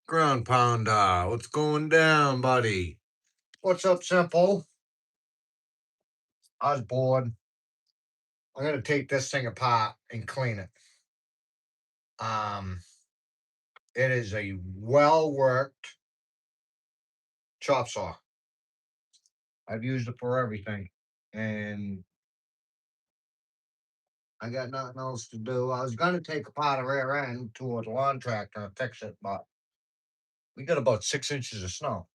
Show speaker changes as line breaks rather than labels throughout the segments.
Ground pounder, what's going down, buddy?
What's up, Simple? I was bored. I'm gonna take this thing apart and clean it. Um, it is a well worked chop saw. I've used it for everything, and I got nothing else to do. I was gonna take apart a rear end towards a lawn tractor and fix it, but we got about 6 inches of snow,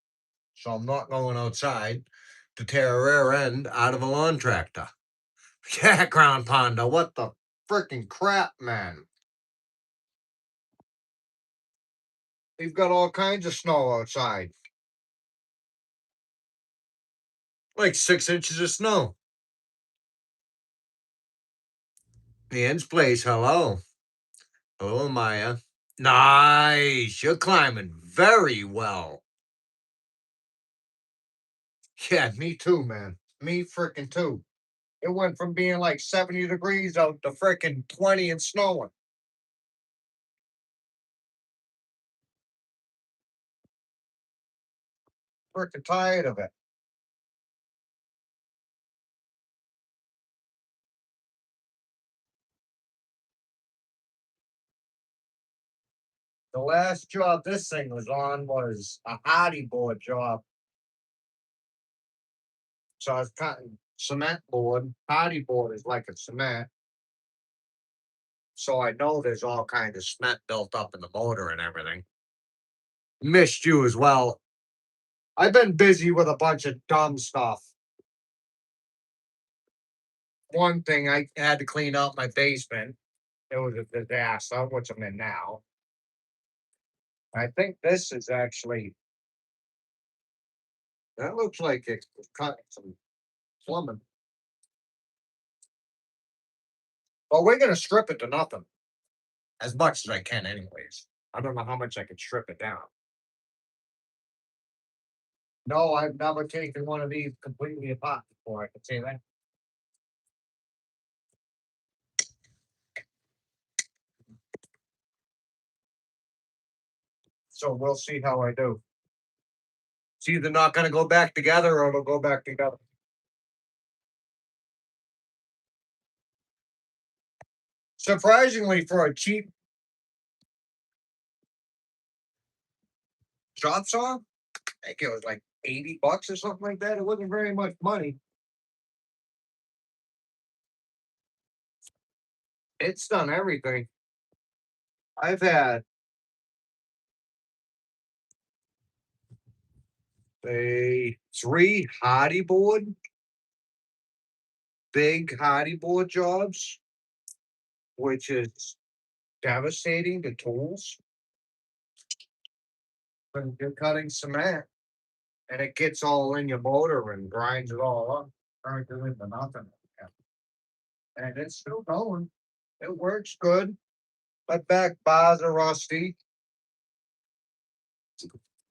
so I'm not going outside to tear a rear end out of a lawn tractor. Yeah, ground pounder, what the freaking crap, man? We've got all kinds of snow outside. Like 6 inches of snow. Ian's place, hello. Hello, Maya. Nice. You're climbing very well. Yeah, me too, man. Me freaking too. It went from being like 70 degrees out to freaking 20 and snowing. Freaking tired of it. The last job this thing was on was a hardy board job. So I was cutting cement board. Hardy board is like a cement. So I know there's all kinds of cement built up in the motor and everything. Missed you as well. I've been busy with a bunch of dumb stuff. One thing, I had to clean out my basement. It was a disaster, which I'm in now. I think this is actually, that looks like it's cut some plumbing. But we're gonna strip it to nothing. As much as I can, anyways. I don't know how much I can strip it down. No, I've never taken one of these completely apart before, I can say that. So we'll see how I do. It's either not gonna go back together or it'll go back together. Surprisingly, for a cheap chop saw, I think it was like $80 or something like that. It wasn't very much money. It's done everything. I've had a three hardy board, big hardy board jobs, which is devastating to tools. When you're cutting cement and it gets all in your motor and grinds it all up, turns it into nothing. And it's still going. It works good. My back bars are rusty,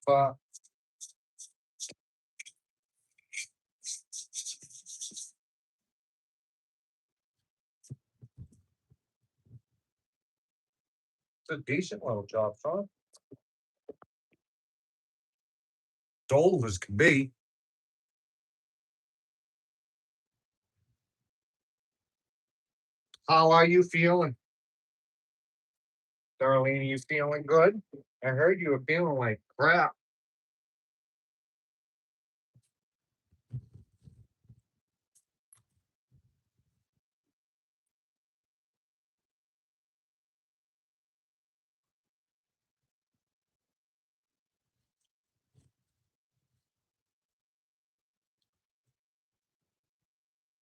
but it's a decent little job, son. It's old as can be. How are you feeling? Darlene, you feeling good? I heard you were feeling like crap.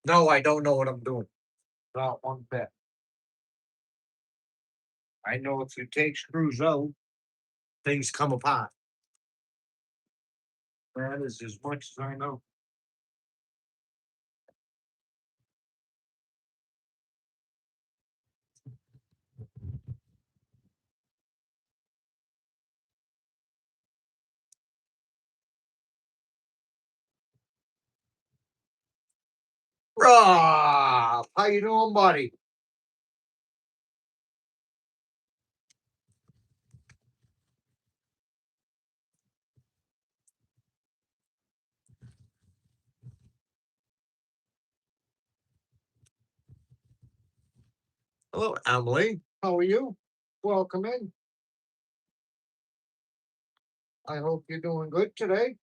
No, I don't know what I'm doing. Not one bit. I know if you take screws out, things come apart. That is as much as I know. Rob, how you doing, buddy?
Hello, Emily.
How are you? Welcome in. I hope you're doing good today.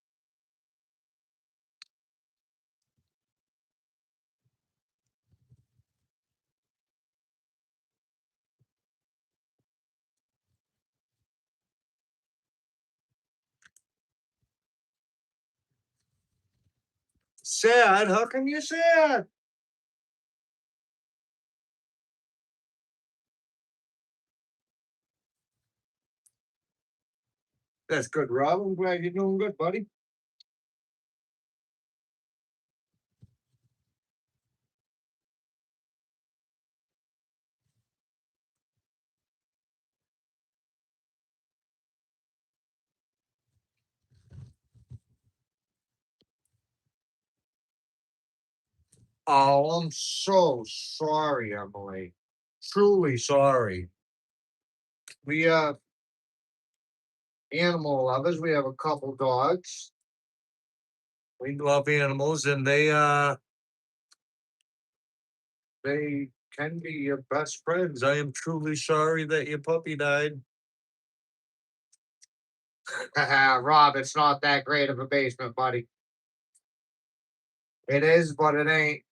Sad? How come you sad? That's good, Rob. I'm glad you're doing good, buddy. Oh, I'm so sorry, Emily. Truly sorry. We animal lovers. We have a couple dogs.
We love animals and
They can be your best friends.
I am truly sorry that your puppy died.
Rob, it's not that great of a basement, buddy. It is, but it ain't.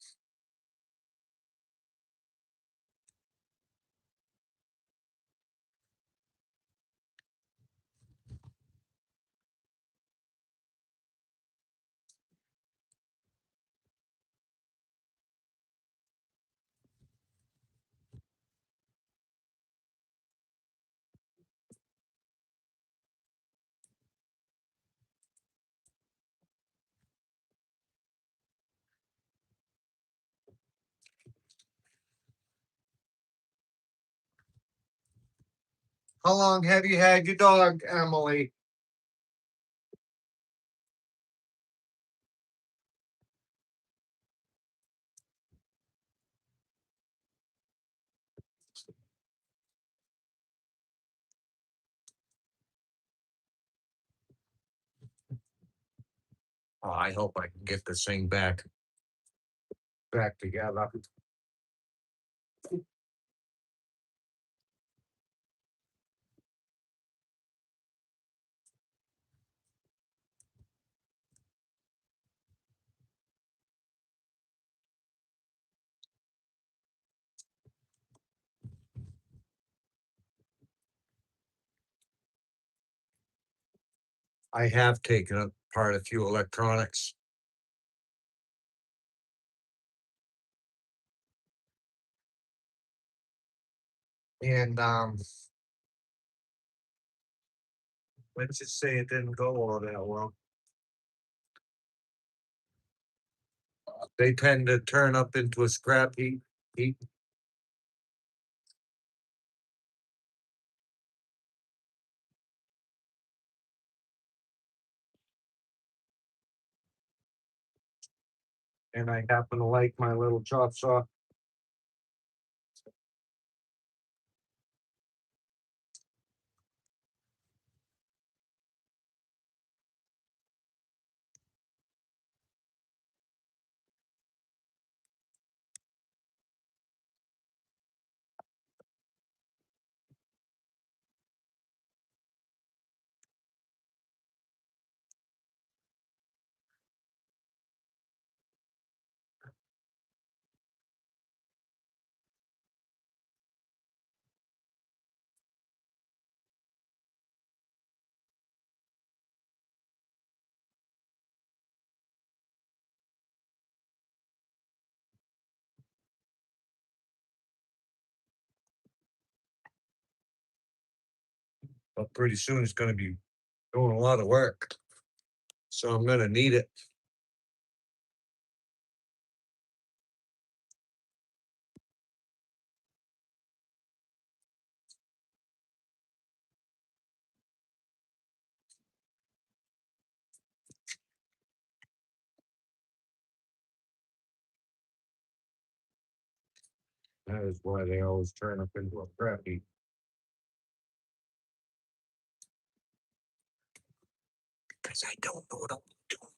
How long have you had your dog, Emily?
Oh, I hope I can get this thing
Back together.
I have taken apart a few electronics.
And
Let's just say it didn't go all that well. They tend to turn up into a scrap heap.
and I happen to like my little chop saw.
But pretty soon it's going to be doing a lot of work. So I'm going to need it.
That is why they always turn up into a crappy.
Because I don't know what I'm doing.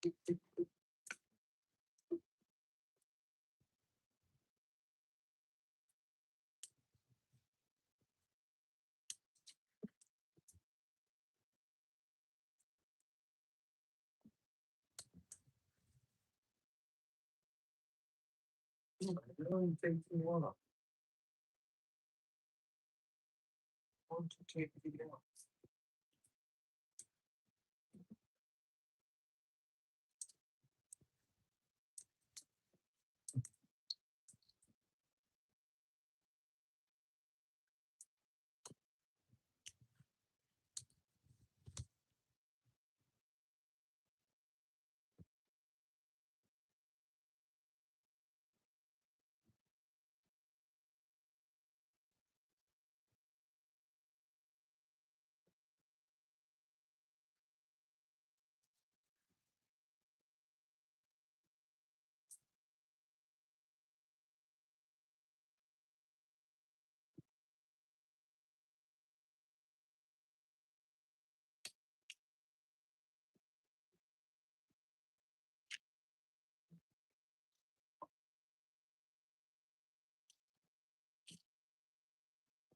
I don't think you wanna. Why don't you take it out?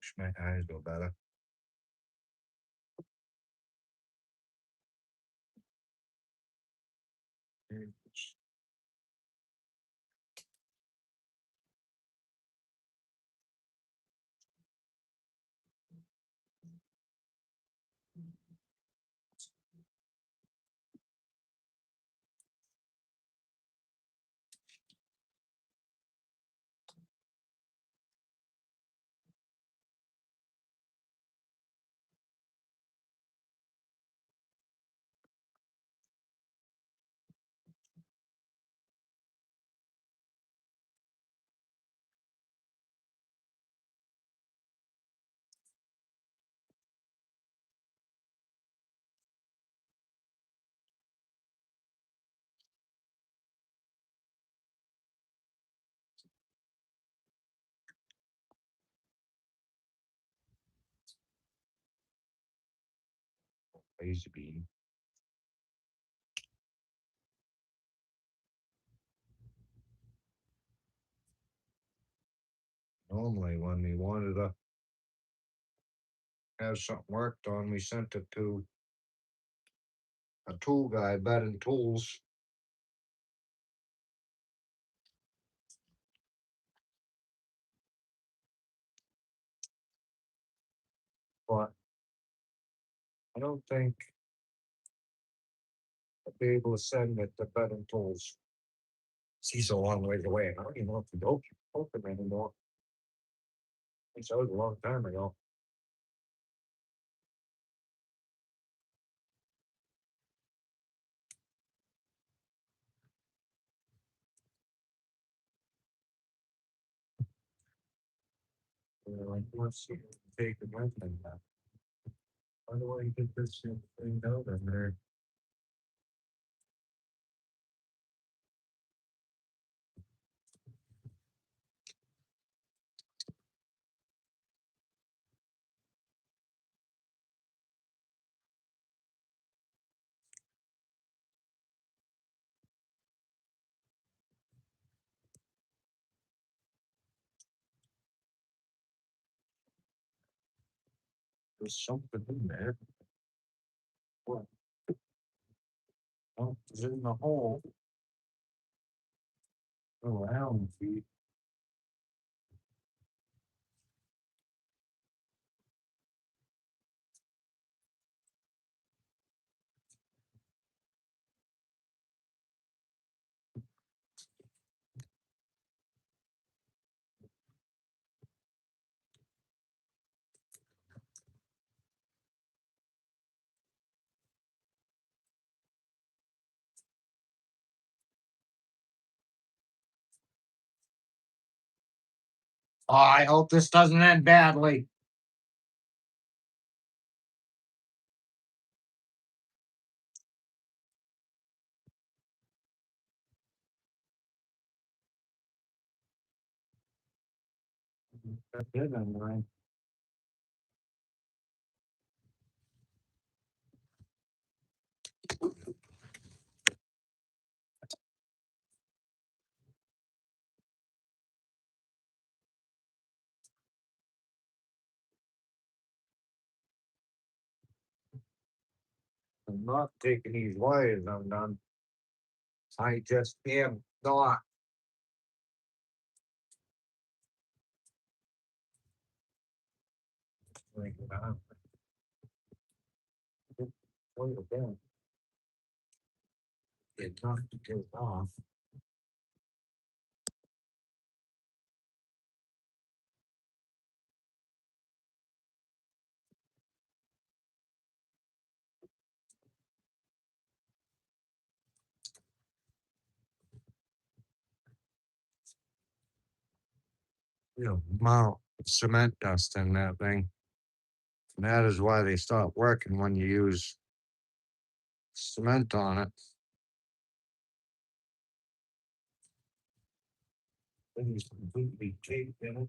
Wish my eyes go better. Lazy bean. Normally, when we wanted to have something worked on, we sent it to a tool guy, Bed and Tools. But I don't think I'll be able to send it to Bed and Tools. He's a long ways away. I don't even know if the dope open anymore. It's that was a long time ago. Like, let's see, take the rent thing back. How do I get this thing out in there? There's something in there. What? Oh, it's in the hole. Around feet. Oh, I hope this doesn't end badly. That did end right.
I'm not taking these wires undone. I just am not. Like, what is that? It's not to take off. Amount of cement dust in that thing. And that is why they stop working when you use cement on it. Things completely caked in it.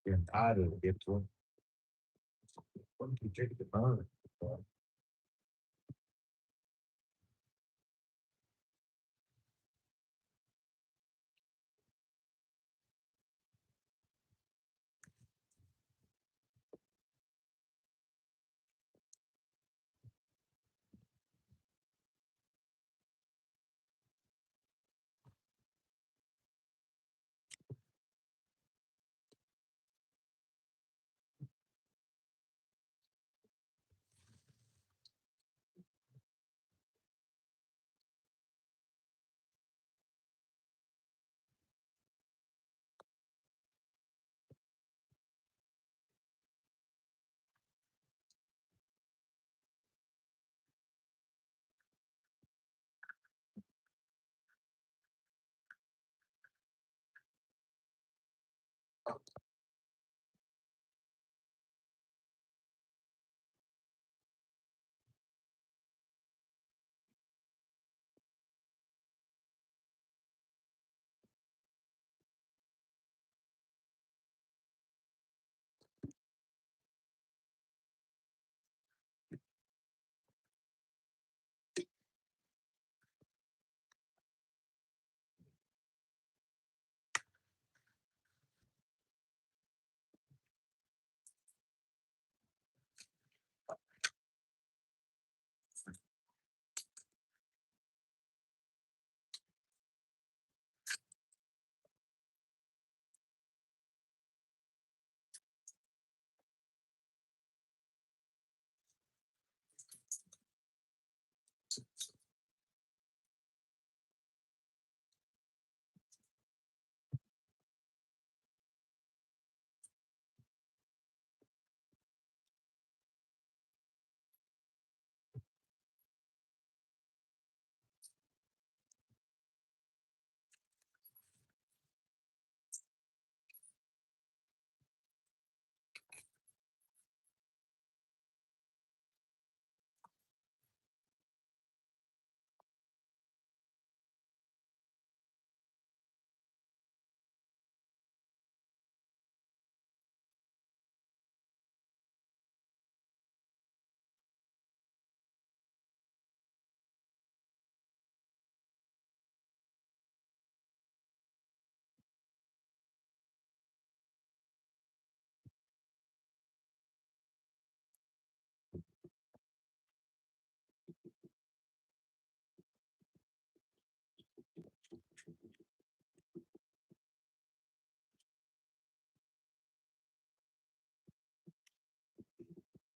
Getting tired of it. Get to it. What did you take the burn?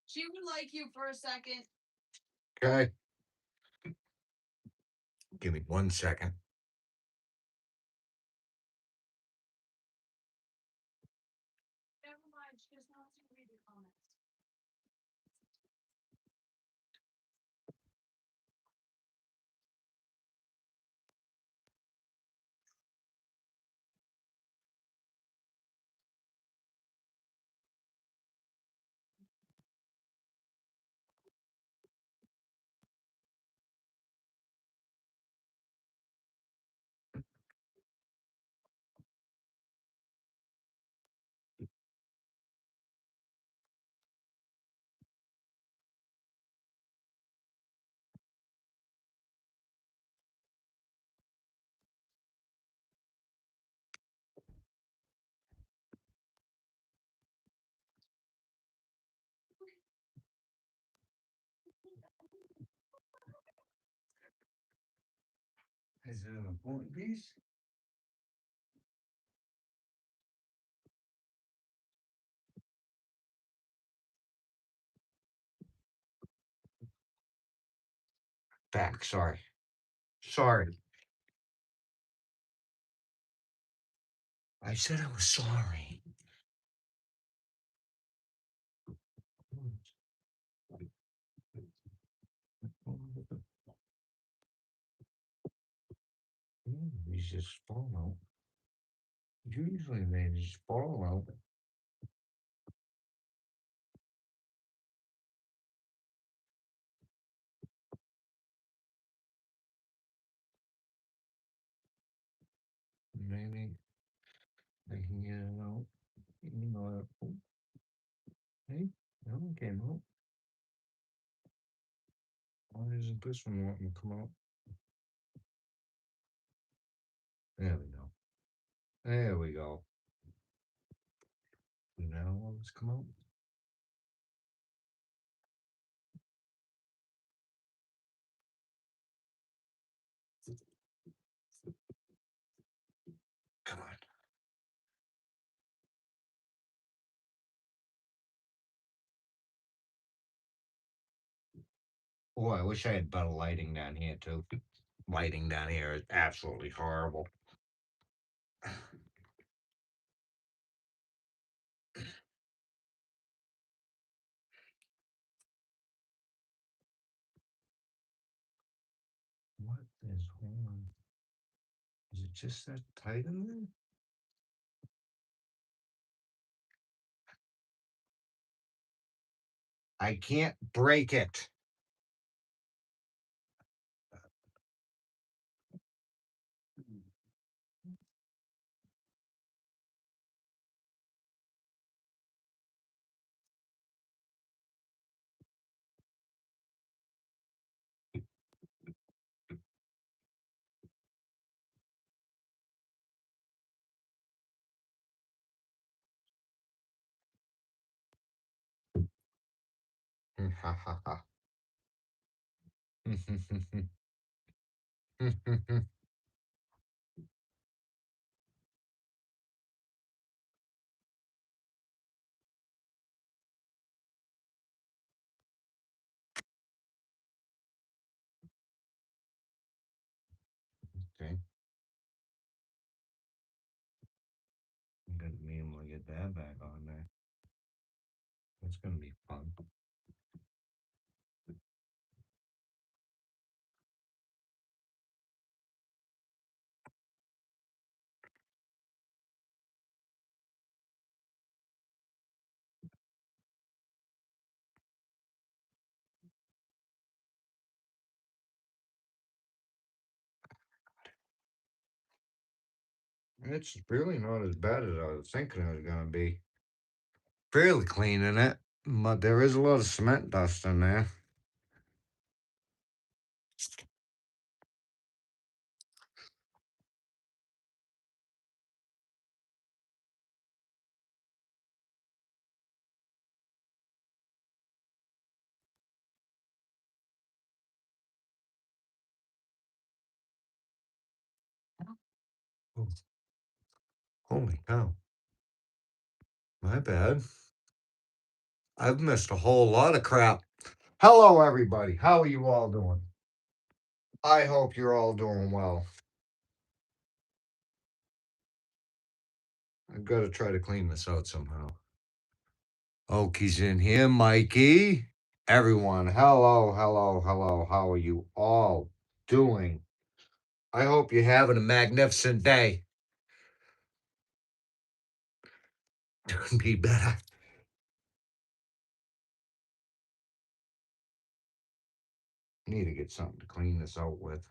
She would like you for a second. Okay. Give me 1 second. Never mind. She just wants you to read your comments. Is it an important piece? Back. Sorry. Sorry. I said I was sorry. These just fall out. Usually they just fall out. Maybe I can get it out. You know, hey, that one came out. Why isn't this one wanting to come out? There we go. There we go. Now let's come out. Come on. Oh, I wish I had better lighting down here too. Lighting down here is absolutely horrible. What is on? Is it just that tight in there? I can't break it. Ha ha ha. Okay. I'm gonna be able to get that back on there. That's gonna be fun. It's really not as bad as I was thinking it was gonna be. Fairly clean in it, but there is a lot of cement dust in there. Oh, holy cow. My bad. I've missed a whole lot of crap. Hello, everybody. How are you all doing? I hope you're all doing well. I've got to try to clean this out somehow. Okie's in here, Mikey. Everyone, hello, hello, hello. How are you all doing? I hope you're having a magnificent day. Couldn't be better. Need to get something to clean this out with.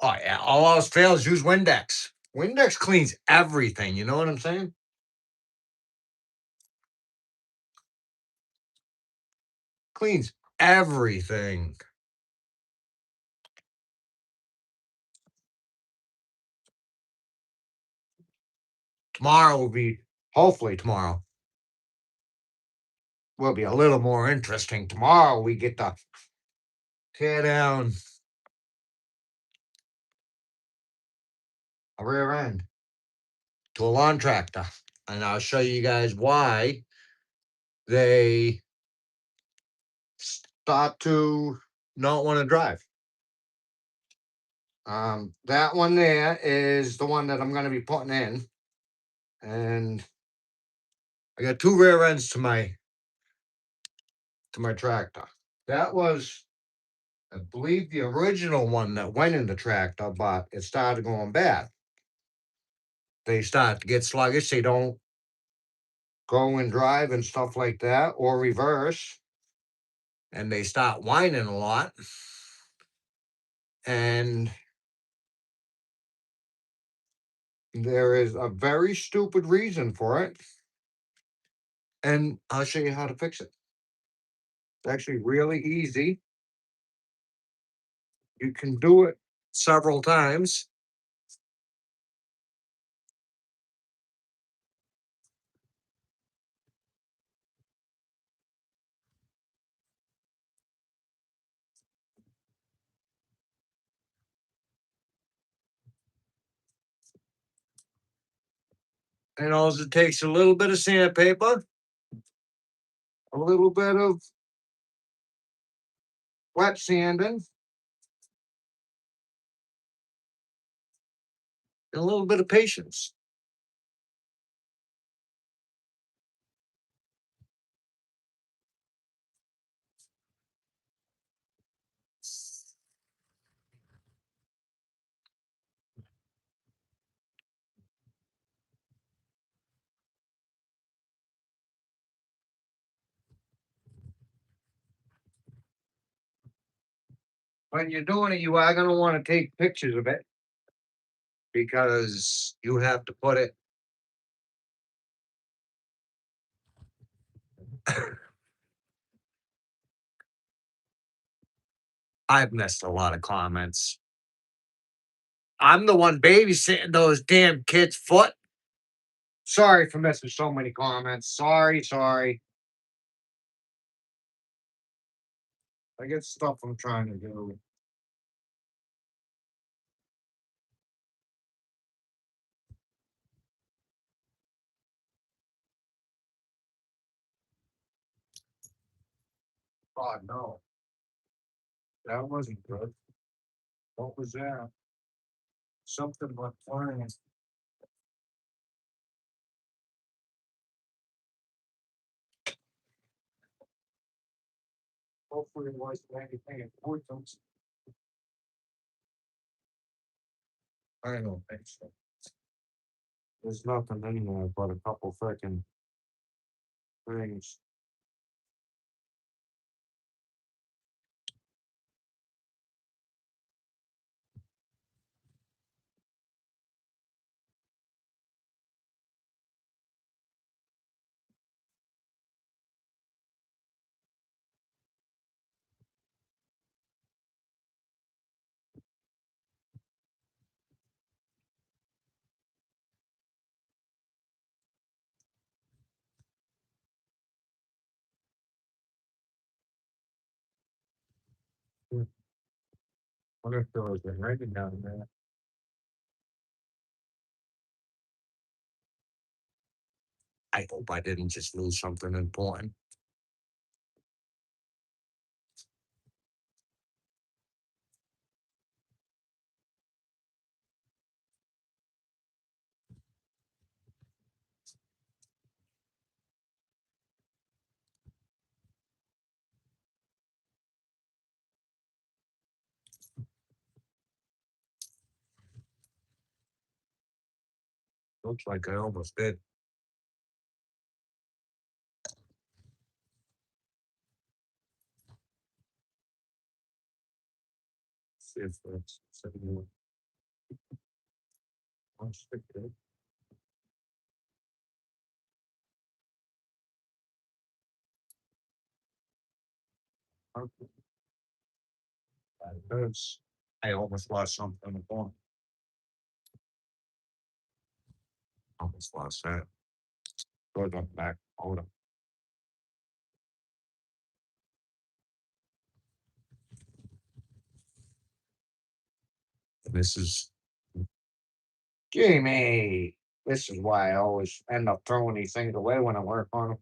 Oh yeah, all else fails, use Windex. Windex cleans everything. You know what I'm saying? Cleans everything. Tomorrow will be, hopefully tomorrow will be a little more interesting. Tomorrow we get to tear down a rear end to a lawn tractor, and I'll show you guys why they start to not want to drive. That one there is the one that I'm going to be putting in, and I got two rear ends to my tractor. That was, I believe, the original one that went in the tractor, but it started going bad. They start to get sluggish. They don't go and drive and stuff like that, or reverse, and they start whining a lot. And there is a very stupid reason for it. And I'll show you how to fix it. It's actually really easy. You can do it several times. And all it takes a little bit of sandpaper, a little bit of wet sanding, and a little bit of patience. When you're doing it, you are going to want to take pictures of it because you have to put it. I've missed a lot of comments. I'm the one babysitting those damn kids' foot. Sorry for missing so many comments. Sorry. I get stuff I'm trying to do. Oh no, that wasn't good. What was that? Something but flying. Hopefully it wasn't anything important. I don't think so. There's nothing in there but a couple freaking things.
Wonder if there was been raining down there. I hope I didn't just lose something important. Looks like I almost did. See if that's something. I'll stick it. Okay. That hurts. I almost lost something important. Almost lost that. Go back. Hold on. This is Jamie. This is why I always end up throwing these things away when I work on them.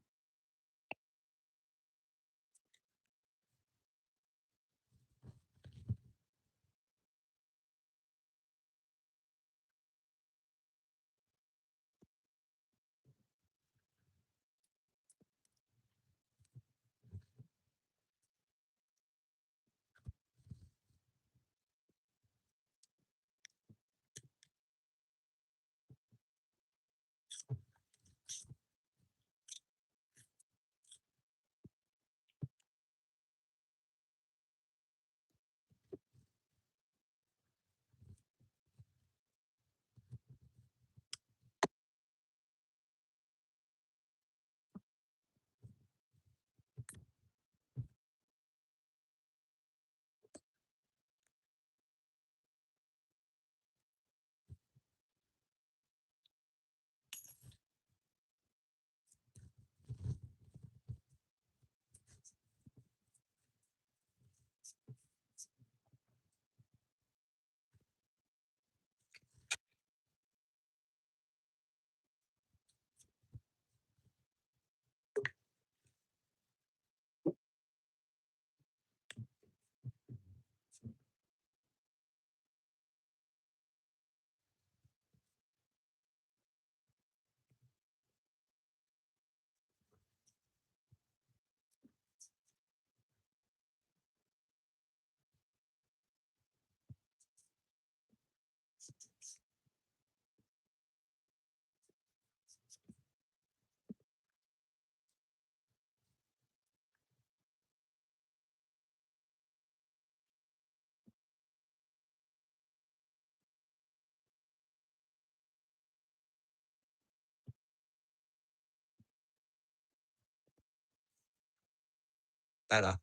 Better.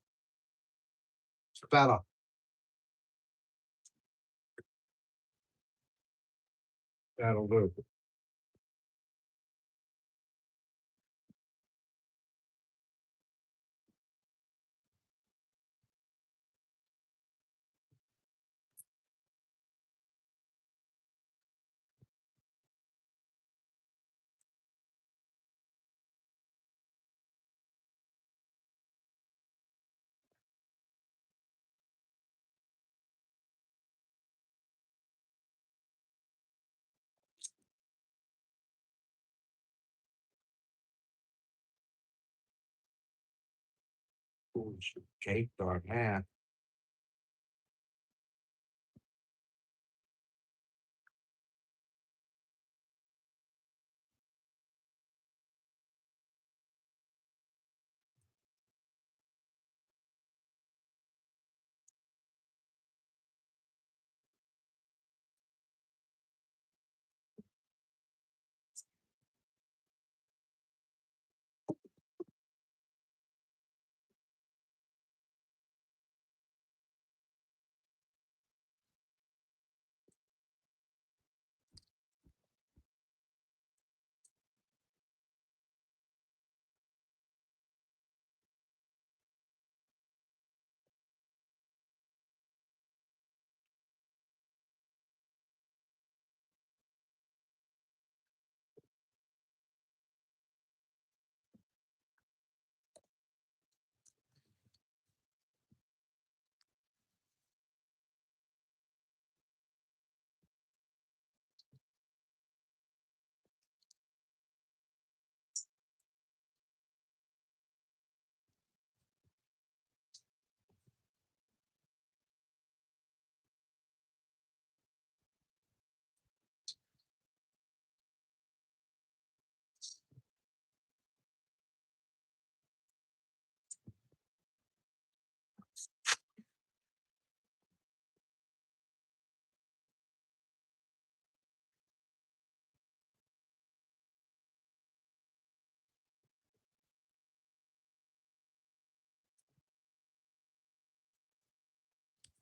It's better. That'll do. Ooh, some cake on that.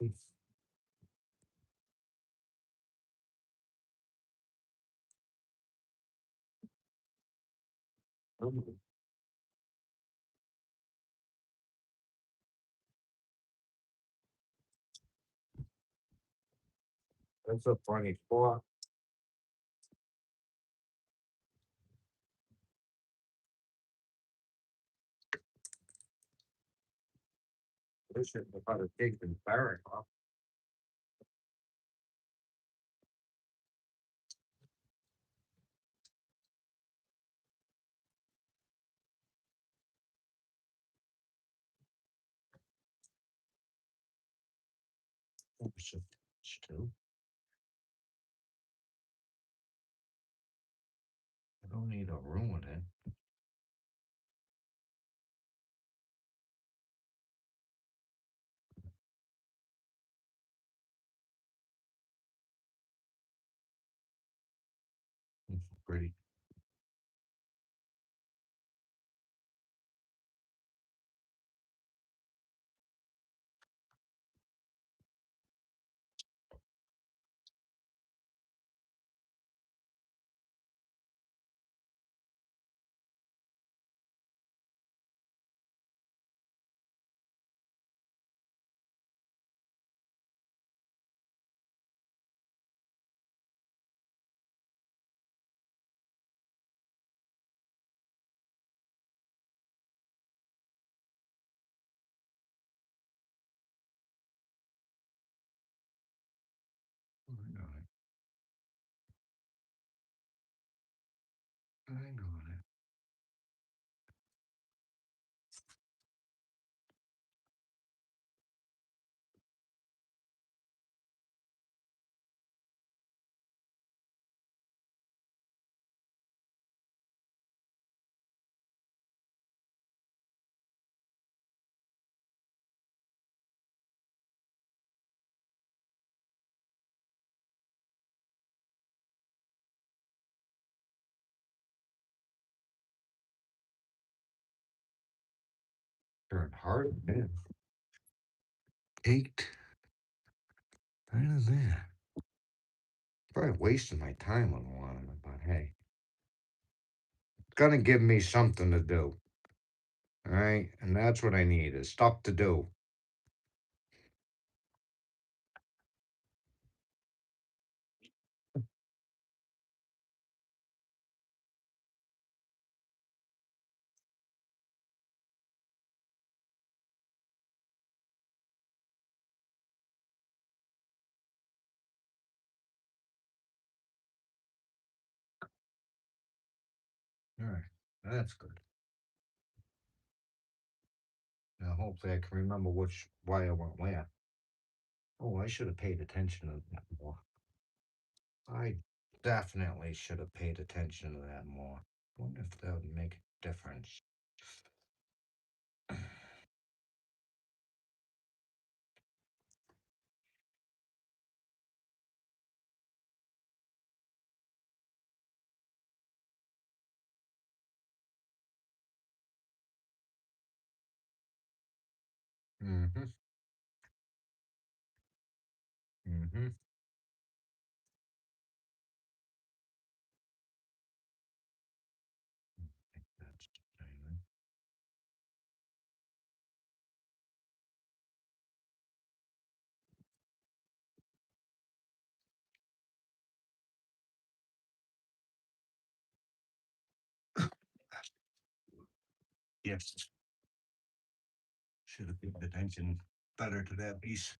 That's a funny spot. They should have had to take the barrack off. Oh, shit. Still, I don't need to ruin it. It's pretty. I got it. I got it. Turned hard, man. Ached. Kind of there. Probably wasting my time on one, but hey, it's gonna give me something to do. All right, and that's what I need is stuff to do. All right, that's good. Now, hopefully, I can remember why I went where. Oh, I should have paid attention to that more. I definitely should have paid attention to that more. Wonder if that would make a difference. Mm-hmm. Mm-hmm. That's yes. Should have paid attention better to that piece.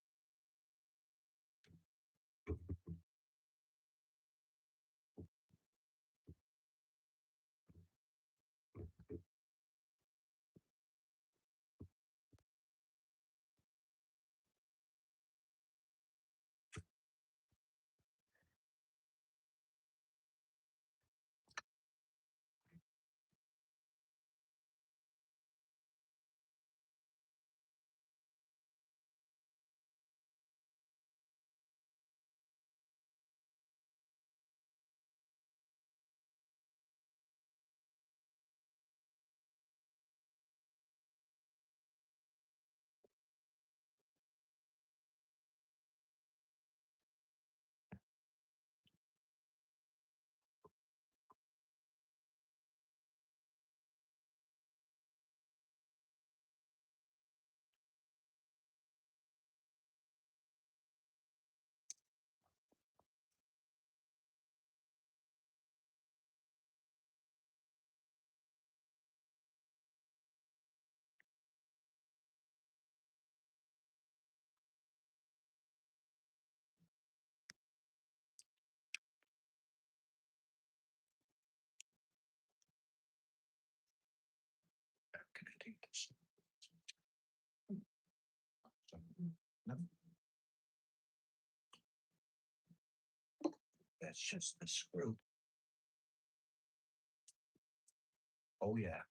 Can I take this? That's just the screw. Oh yeah.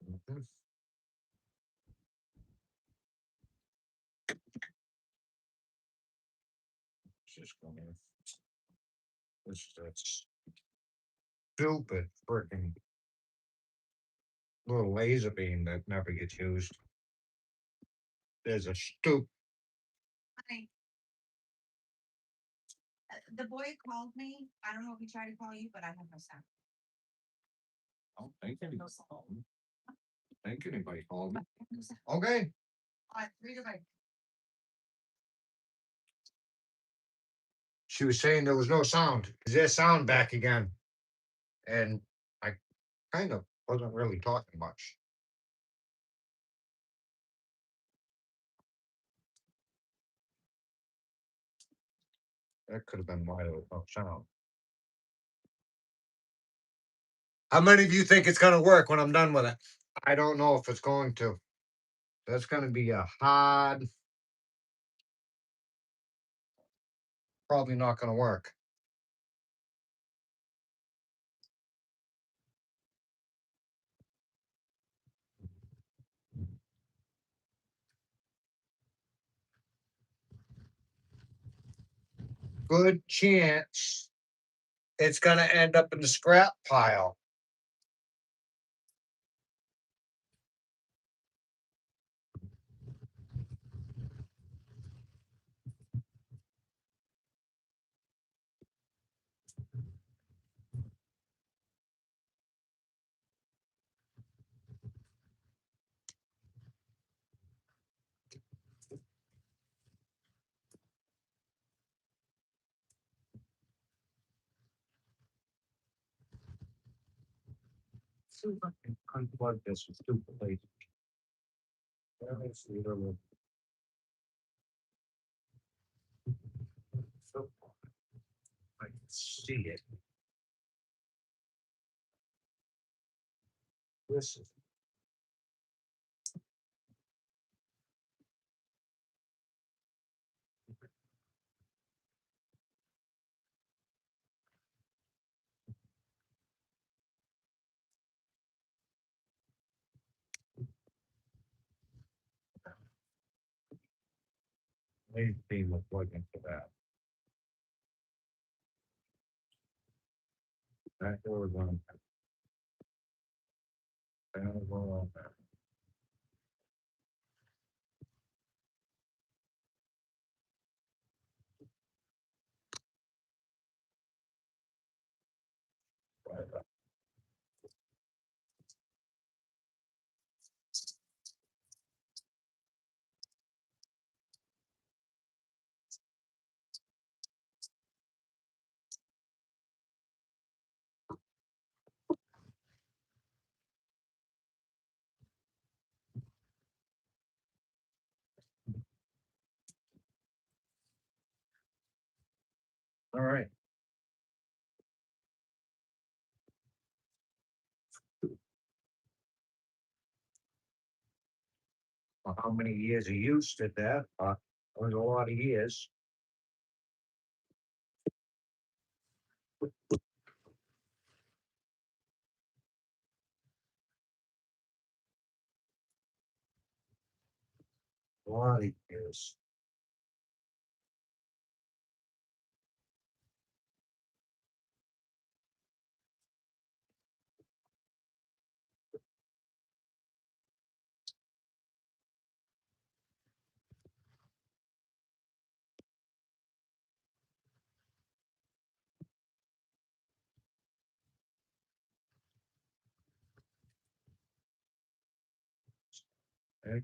Mhm. Just going. This that's stupid freaking little laser beam that never gets used. There's a stupid.
Hi. The boy called me. I don't know if he tried to call you, but I have no sound.
I don't think anybody called me. I think anybody called me.
I have no sound.
Okay.
All right, read it right.
She was saying there was no sound. Is there sound back again? And I kind of wasn't really talking much. That could have been why there was no sound. How many of you think it's gonna work when I'm done with it? I don't know if it's going to. That's gonna be a hard. Probably not gonna work. Good chance it's gonna end up in the scrap pile. See if I can unplug this stupidly. Let's see where we're- So I can see it. This is main theme of plugging for that. That goes on. That goes on there. Right. All right. How many years of use did that? It was a lot of years. A lot of years. Okay.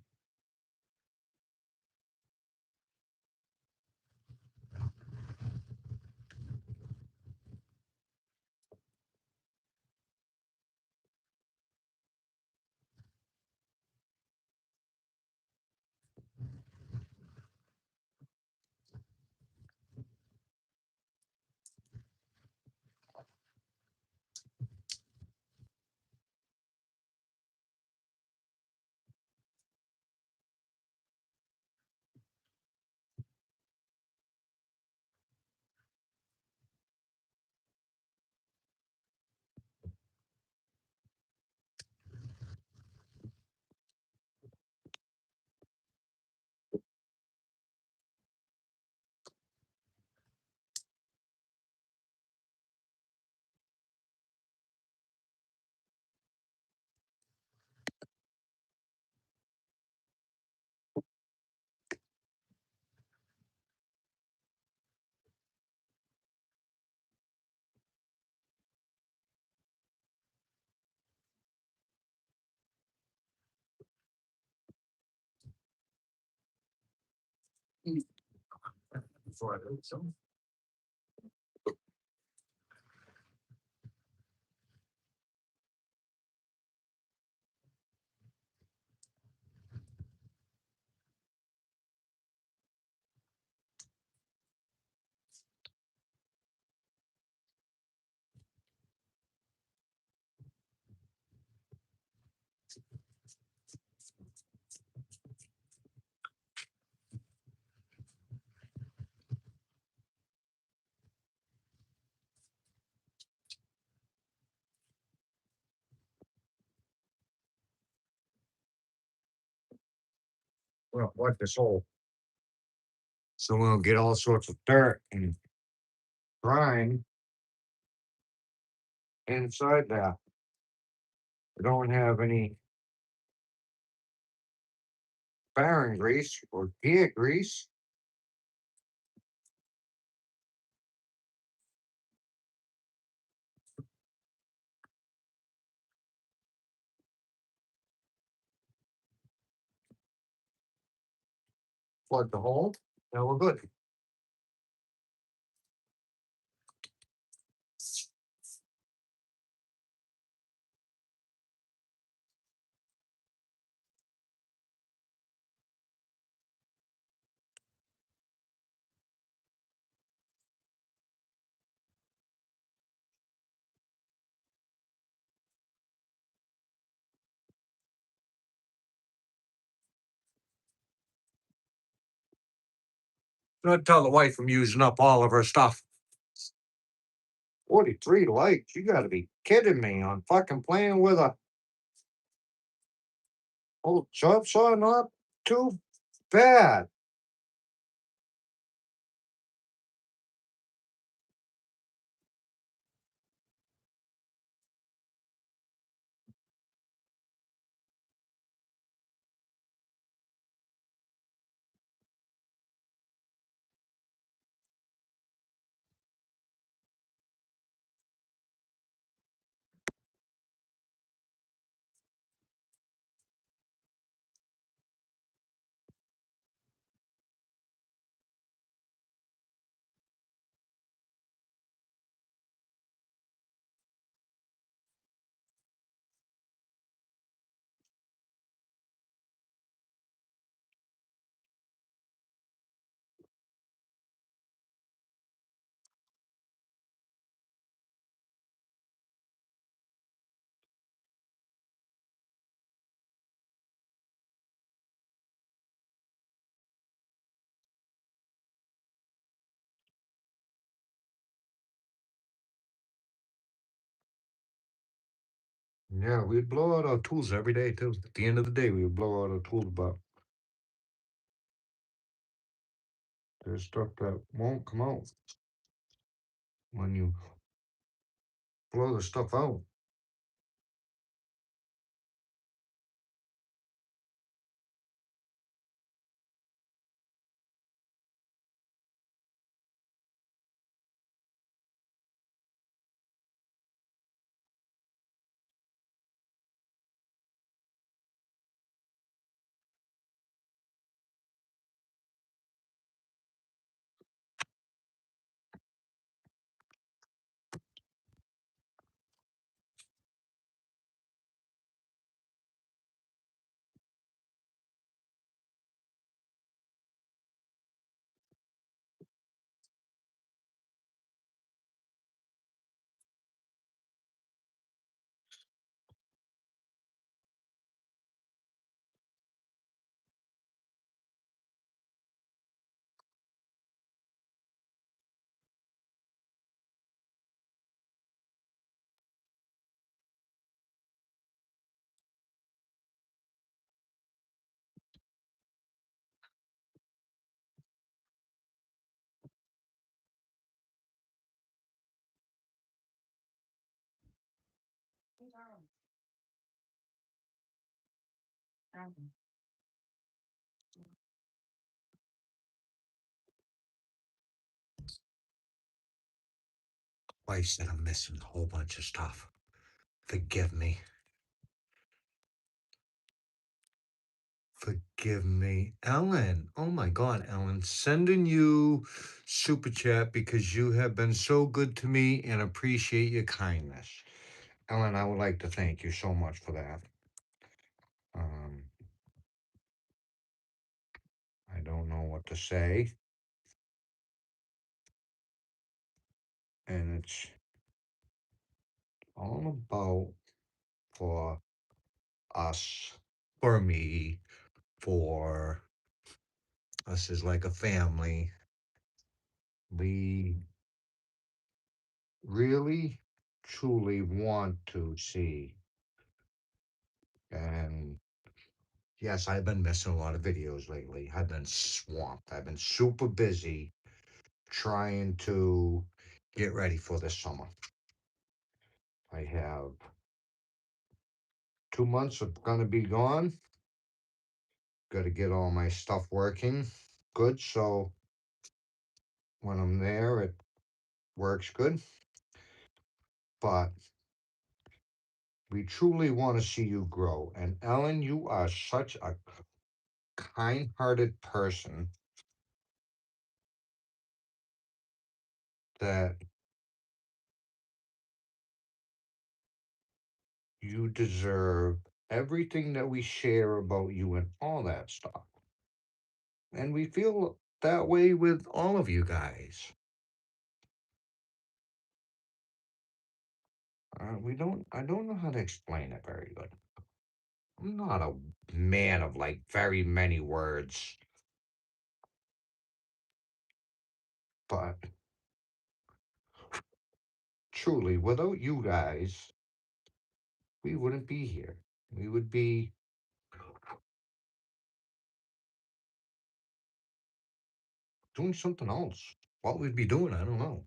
Before I do so. Well, like this hole. So we'll get all sorts of dirt and grime inside that. We don't have any bearing grease or gear grease. Plug the hole. Now we're good. Not tell the wife I'm using up all of her stuff. 43 likes. You gotta be kidding me on fucking playing with a old chop saw. Not too bad. Yeah, we'd blow out our tools every day too. At the end of the day, we would blow out our tools, but there's stuff that won't come out when you blow the stuff out. Wife said I'm missing a whole bunch of stuff. Forgive me.
Forgive me, Ellen. Oh my God, Ellen, sending you super chat because you have been so good to me and appreciate your kindness. Ellen, I would like to thank you so much for that. Um, I don't know what to say, and it's all about for us, for me, for us as like a family. We really, truly want to see. And yes, I've been missing a lot of videos lately. I've been swamped. I've been super busy trying to get ready for this summer. I have 2 months of gonna be gone. Got to get all my stuff working good, so when I'm there, it works good. But we truly want to see you grow. And Ellen, you are such a kind-hearted person that you deserve everything that we share about you and all that stuff. And we feel that way with all of you guys. I don't know how to explain it very good. I'm not a man of like very many words, but truly, without you guys, we wouldn't be here. We would be doing something else. What we'd be doing, I don't know.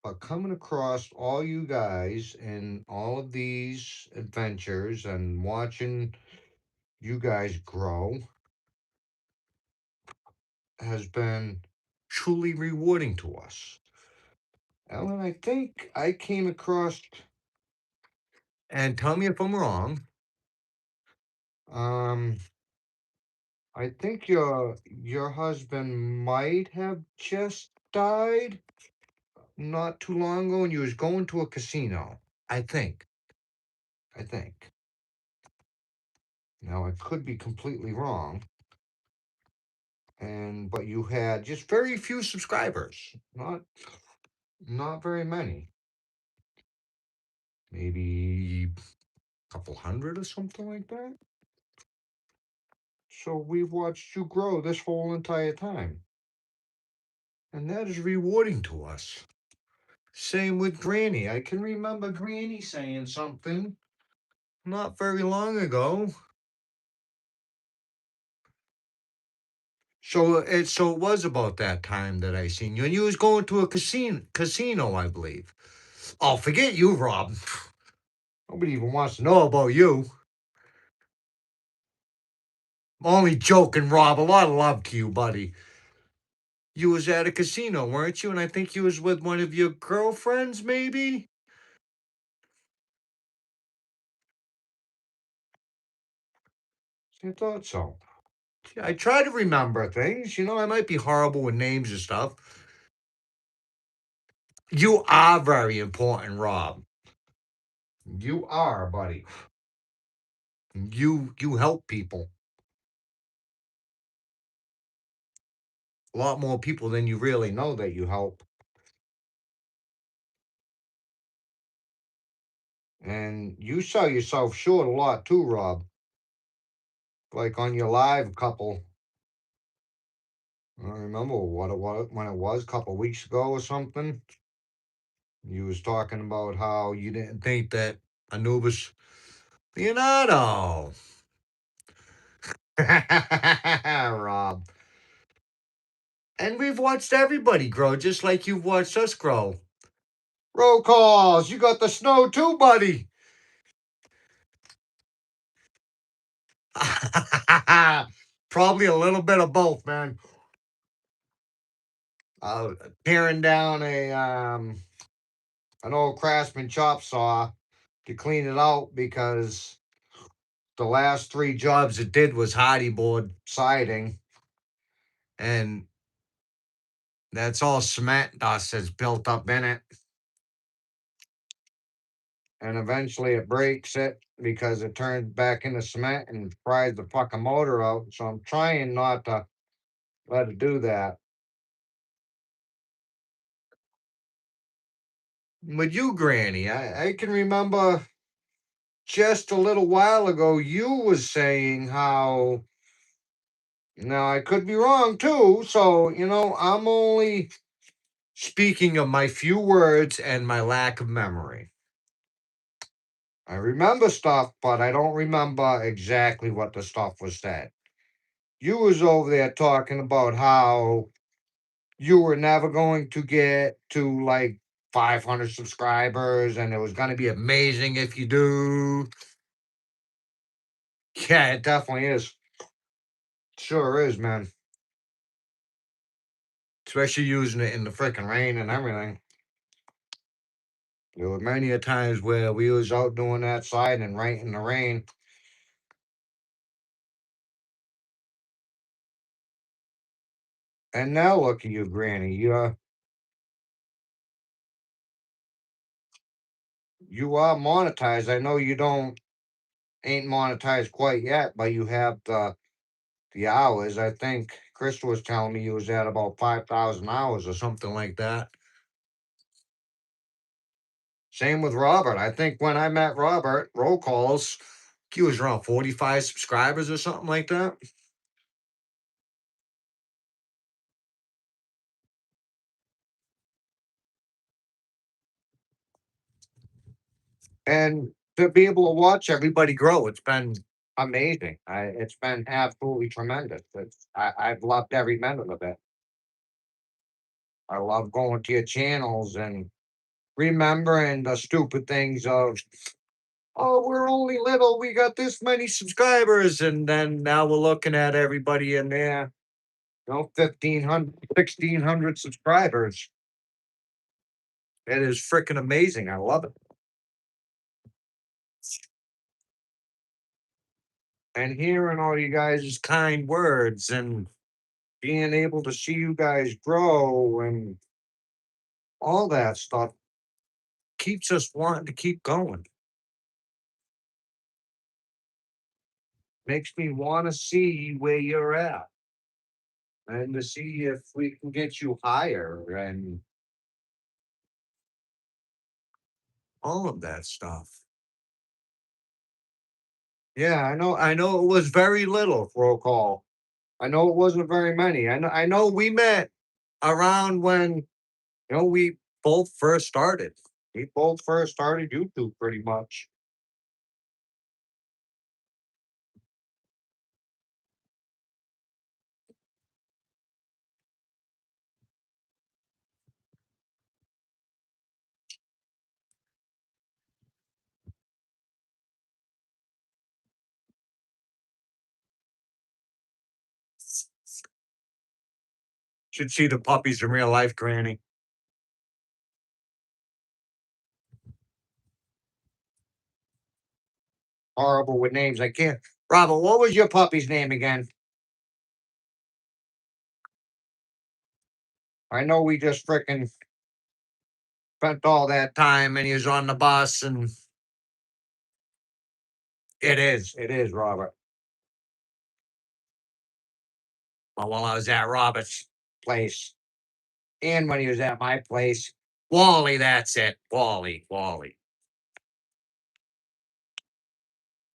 But coming across all you guys in all of these adventures and watching you guys grow has been truly rewarding to us. Ellen, I think I came across, and tell me if I'm wrong. Um, I think your husband might have just died not too long ago, and you was going to a casino. I think. I think. Now I could be completely wrong. And but you had just very few subscribers. Not very many. Maybe a couple hundred or something like that. So we've watched you grow this whole entire time. And that is rewarding to us. Same with Granny. I can remember Granny saying something not very long ago. So it was about that time that I seen you, and you was going to a casino, I believe. Oh, forget you, Rob. Nobody even wants to know about you. I'm only joking, Rob. A lot of love to you, buddy. You was at a casino, weren't you? And I think you was with one of your girlfriends, maybe? I thought so. I try to remember things. I might be horrible with names and stuff. You are very important, Rob. You are, buddy. You help people. A lot more people than you really know that you help. And you sell yourself short a lot too, Rob. Like on your live couple. I don't remember what it was when it was a couple weeks ago or something. You was talking about how you didn't think that Anubis Leonardo. Rob. And we've watched everybody grow just like you've watched us grow. Roll calls. You got the snow too, buddy. Probably a little bit of both, man. Uh, Tearing down a an old Craftsman chop saw
to clean it out because the last 3 jobs it did was hardy board siding, and that's all cement dust that's built up in it. And eventually it breaks it because it turns back into cement and fries the fucking motor out. So I'm trying not to let it do that. With you, Granny, I can remember just a little while ago you was saying how, now I could be wrong too, so I'm only speaking of my few words and my lack of memory. I remember stuff, but I don't remember exactly what the stuff was said. You was over there talking about how you were never going to get to like 500 subscribers and it was going to be amazing if you do. Yeah, it definitely is. Sure is, man. Especially using it in the freaking rain and everything. There were many a times where we was out doing that side and right in the rain. And now look at you, Granny. You are monetized. I know you don't ain't monetized quite yet, but you have the hours. I think Crystal was telling me you was at about 5,000 hours or something like that. Same with Robert. I think when I met Robert, roll calls, he was around 45 subscribers or something like that. And to be able to watch everybody grow, it's been amazing. It's been absolutely tremendous. I've loved every minute of it. I love going to your channels and remembering the stupid things of, oh, we're only little, we got this many subscribers, and then now we're looking at everybody in there, 1,500, 1,600 subscribers. It is freaking amazing. I love it. And hearing all you guys' kind words and being able to see you guys grow and all that stuff keeps us wanting to keep going. Makes me want to see where you're at and to see if we can get you higher and all of that stuff. Yeah, I know it was very little roll call. I know it wasn't very many. I know we met around when we both first started. We both first started YouTube pretty much. Should see the puppies in real life, Granny. Horrible with names. I can't. Robert, what was your puppy's name again? I know we just frickin' spent all that time and he was on the bus and it is, Robert. Well, while I was at Robert's place and when he was at my place, Wally, that's it. Wally.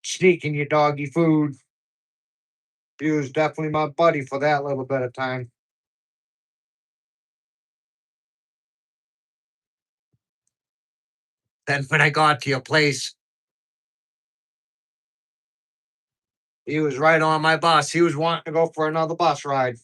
Sneaking your doggy food. He was definitely my buddy for that little bit of time. Then when I got to your place, he was right on my bus. He was wanting to go for another bus ride.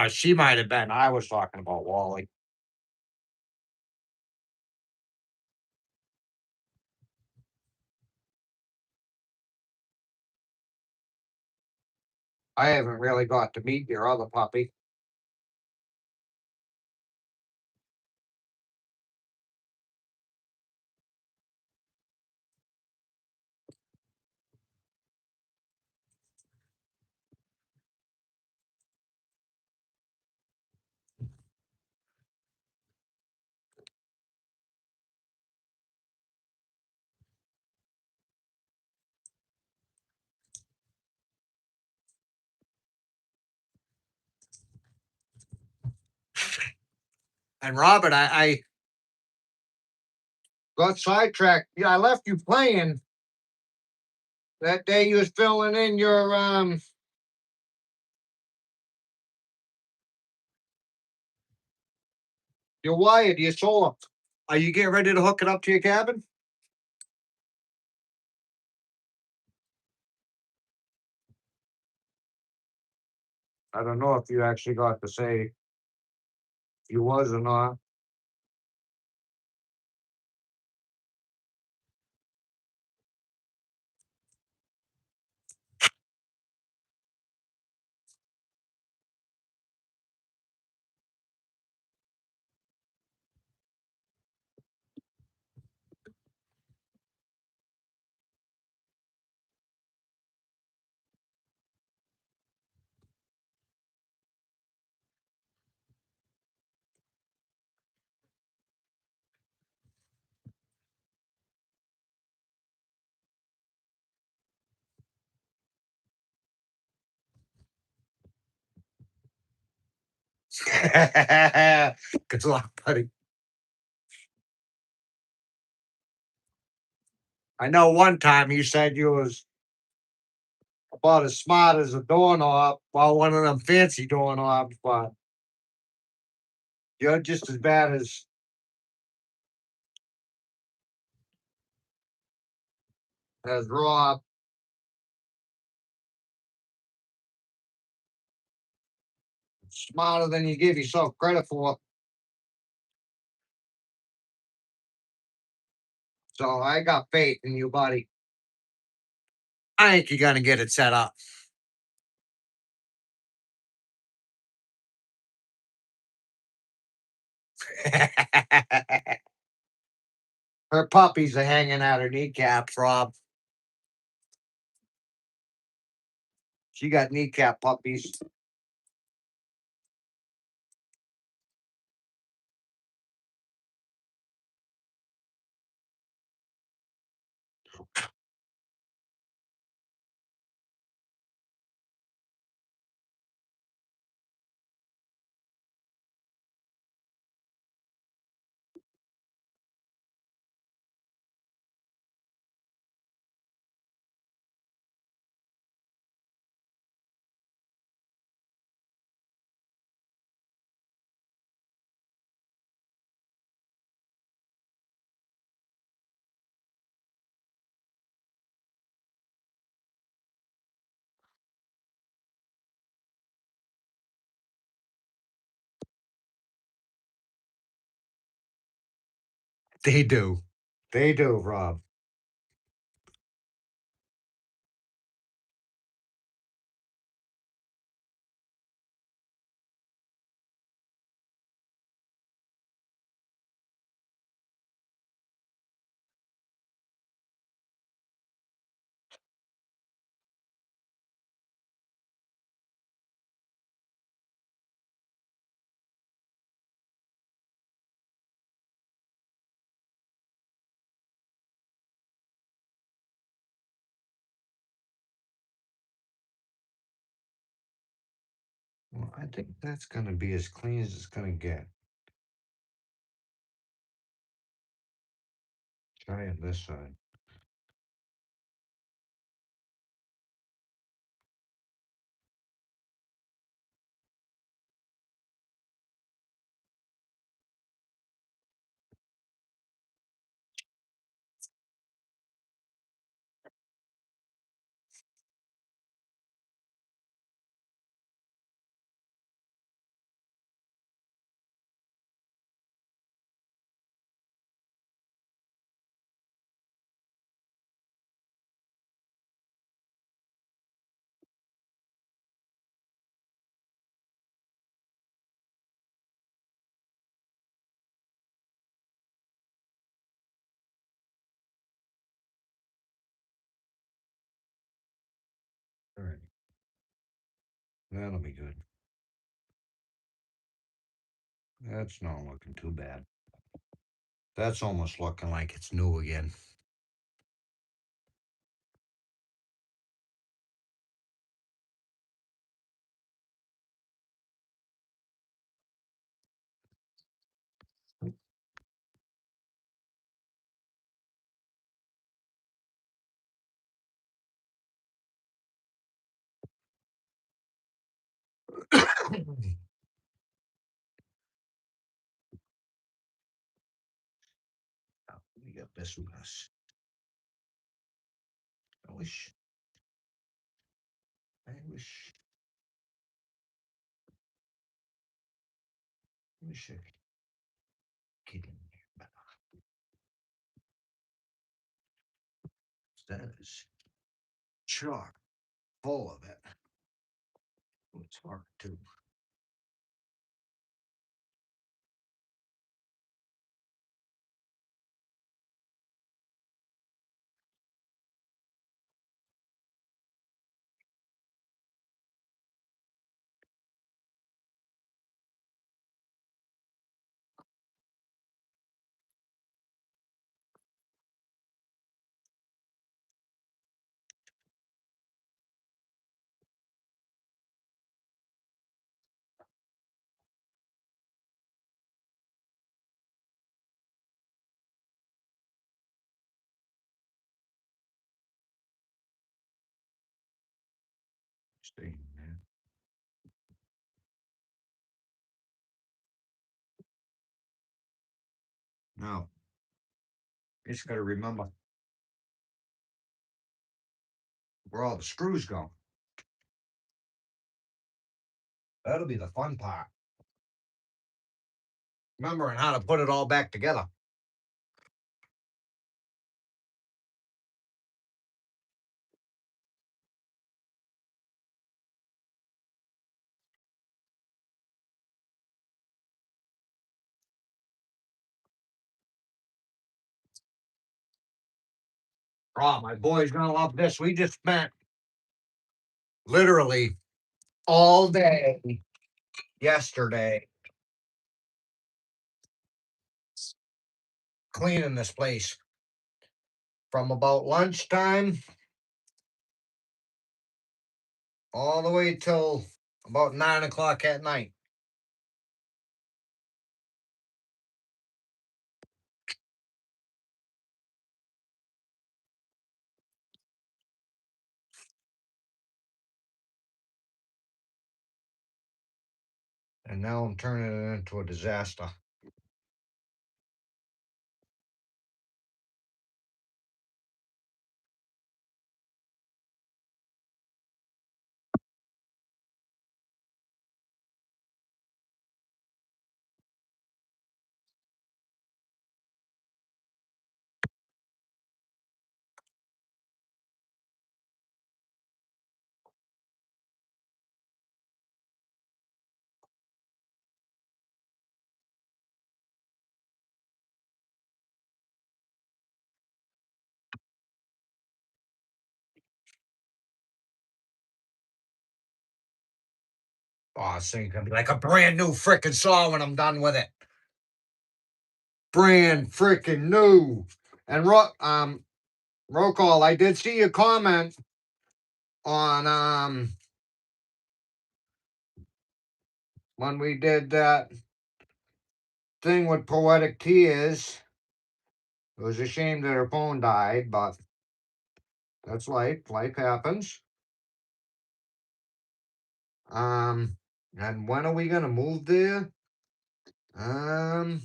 She might have been. I was talking about Wally. I haven't really got to meet your other puppy. And Robert, I got sidetracked. Yeah, I left you playing that day you was filling in your wire to your solar. Are you getting ready to hook it up to your cabin? I don't know if you actually got to say you was or not. Good luck, buddy. I know one time you said you was about as smart as a doorknob, well, one of them fancy doorknobs, but you're just as bad as Rob. Smarter than you give yourself credit for. So I got faith in you, buddy. I think you're gonna get it set up. Her puppies are hanging out her kneecaps, Rob. She got kneecap puppies. They do. They do, Rob. Well, I think that's gonna be as clean as it's gonna get. Try it this side.
That'll be good. That's not looking too bad. That's almost looking like it's new again. We got this with us. I wish. I wish. I wish I could get in there, but that is chock full of it. Oh, it's hard too. Stay in there. Now, you just got to remember where all the screws go. That'll be the fun part. Remembering how to put it all back together. Oh, my boy's gonna love this. We just spent literally all day yesterday cleaning this place from about lunchtime all the way till about 9 o'clock at night. And now I'm turning it into a disaster. Oh, this thing's gonna be like a brand new freaking saw when I'm done with it. Brand freaking new. And roll call. I did see your comment on when we did that thing with Poetic Tears. It was a shame that her phone died, but that's life. Life happens. And when are we gonna move there? As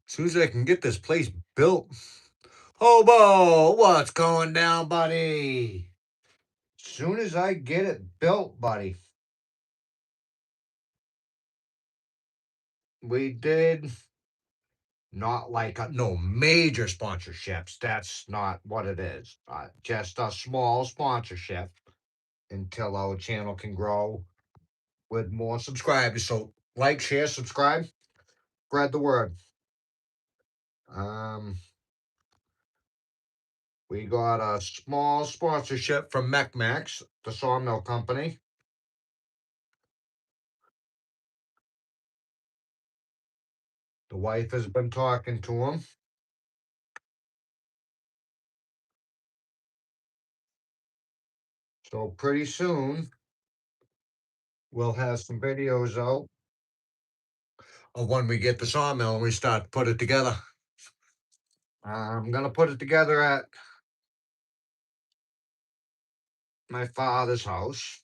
soon as I can get this place built. Hobo, what's going down, buddy? As soon as I get it built, buddy. We did not like no major sponsorships. That's not what it is. Just a small sponsorship until our channel can grow with more subscribers. So like, share, subscribe, spread the word. We got a small sponsorship from MecMax, the sawmill company.
The wife has been talking to him. So pretty soon, we'll have some videos out of when we get the sawmill and we start to put it together. I'm gonna put it together at my father's house.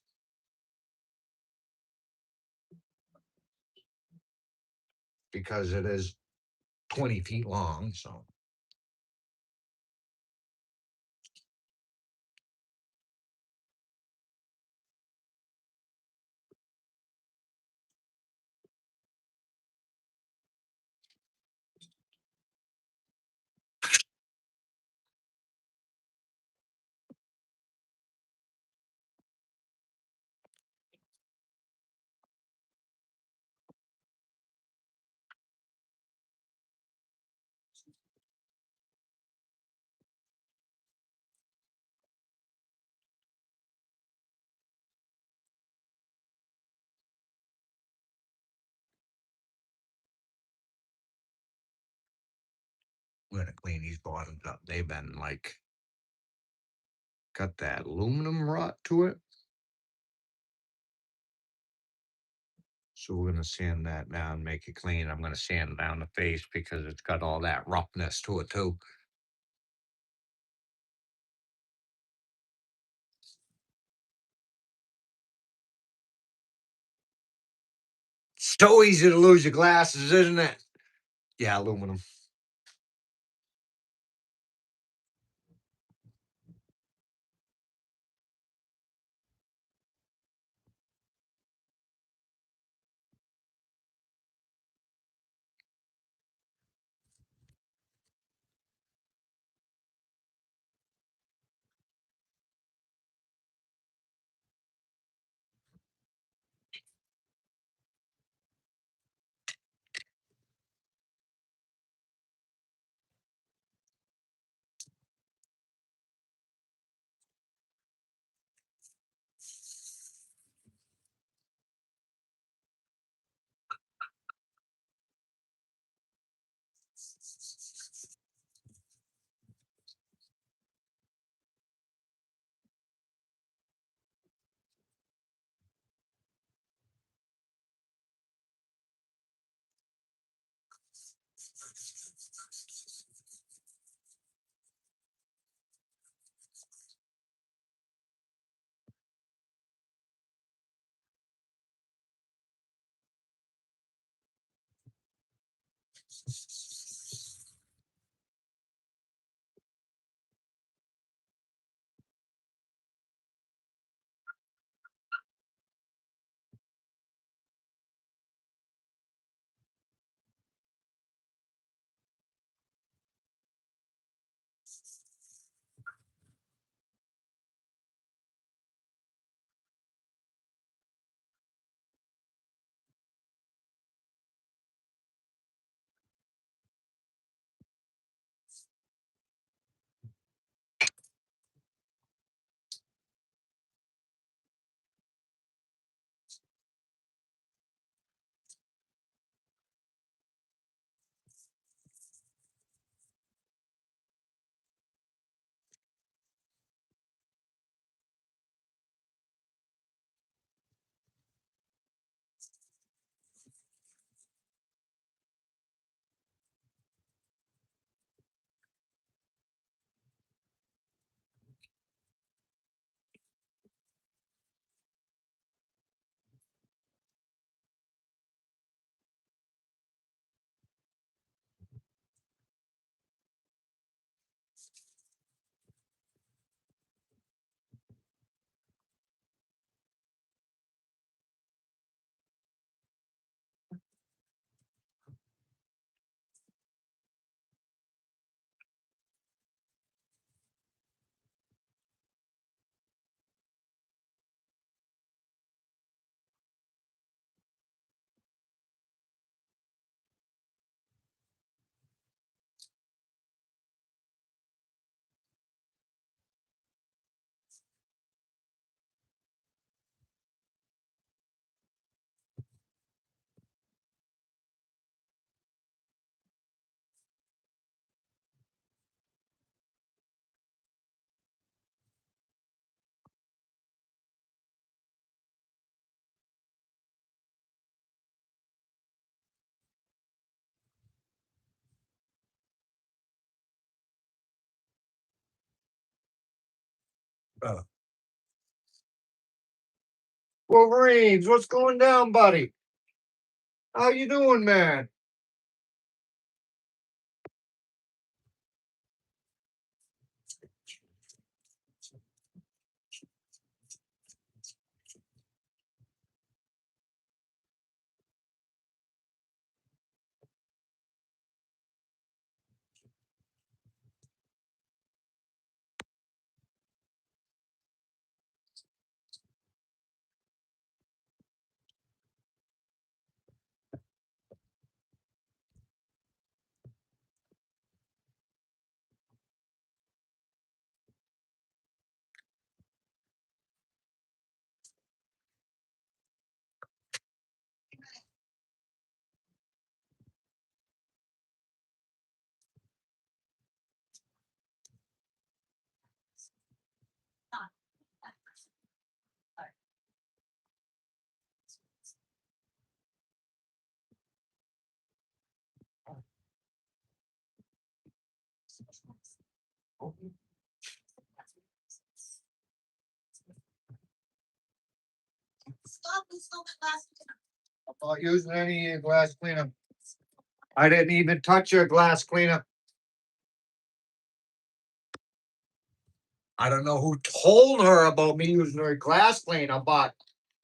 Because it is 20 feet long, so. We're gonna clean these bottoms up. They've been like, got that aluminum rot to it. So we're gonna sand that down, make it clean. I'm gonna sand down the face because it's got all that roughness to it too. So easy to lose your glasses, isn't it? Yeah, aluminum. Wolverines, what's going down, buddy? How you doing, man? I'm not using any of your glass cleaner. I didn't even touch your glass cleaner. I don't know who told her about me using her glass cleaner, but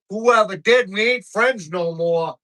whoever did, we ain't friends no more.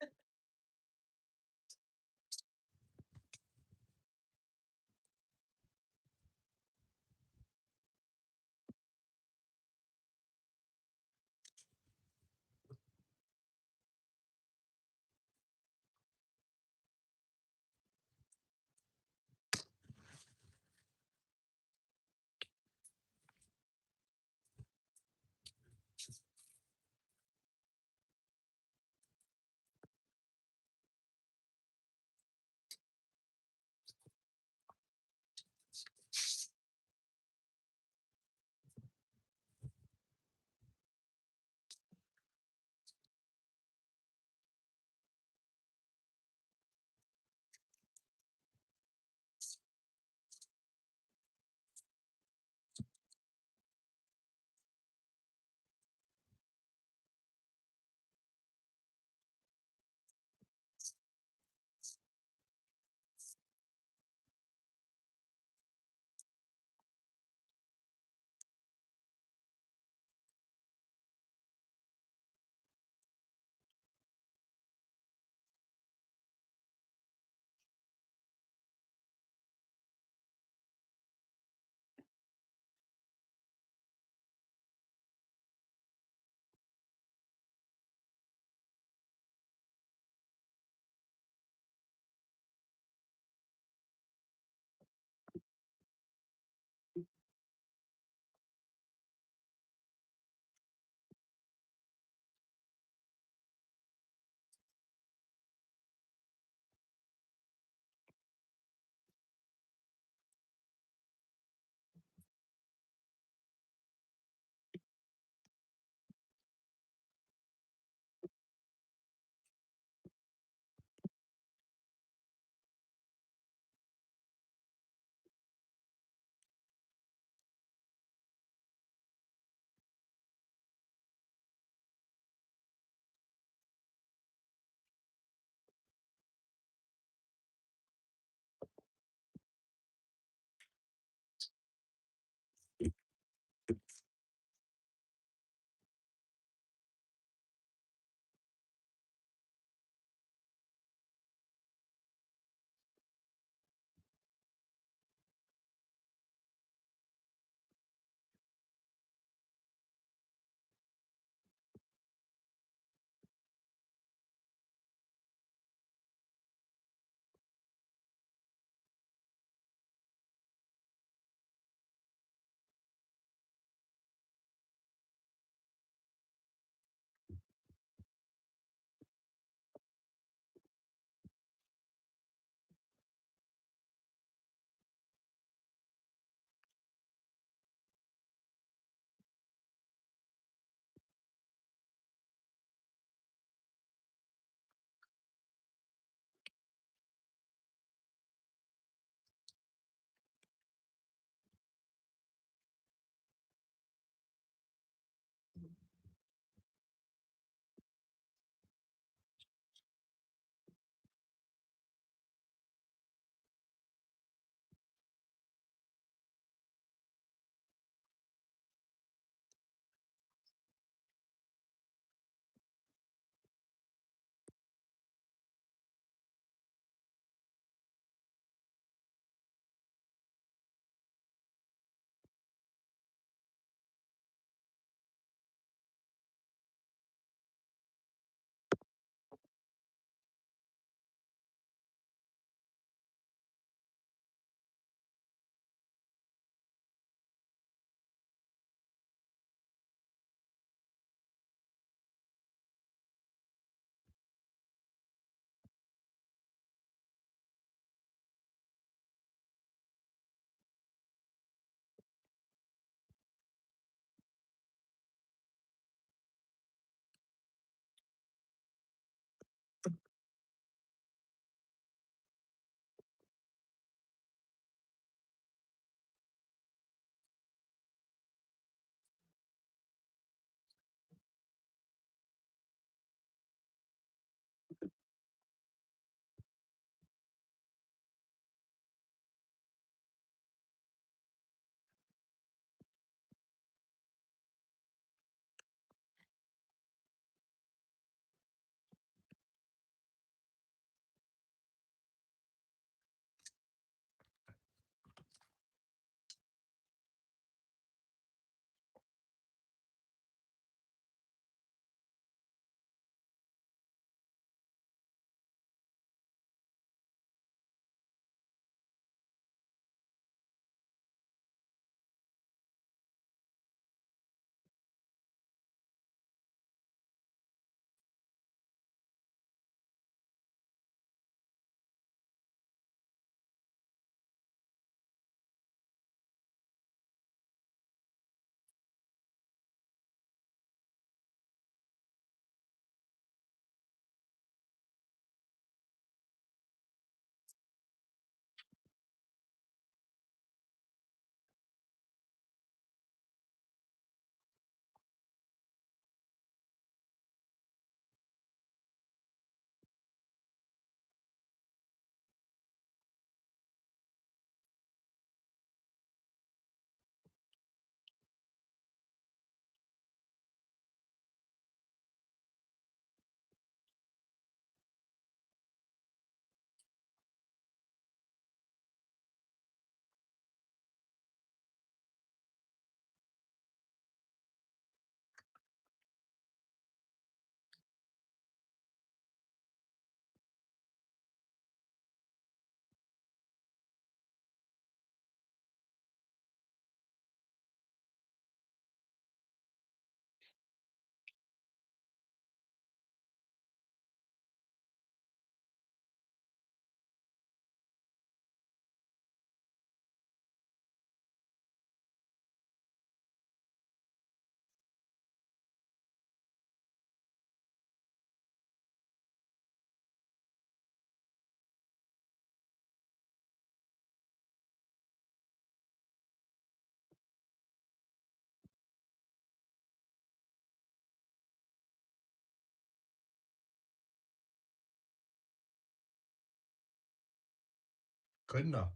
Good enough.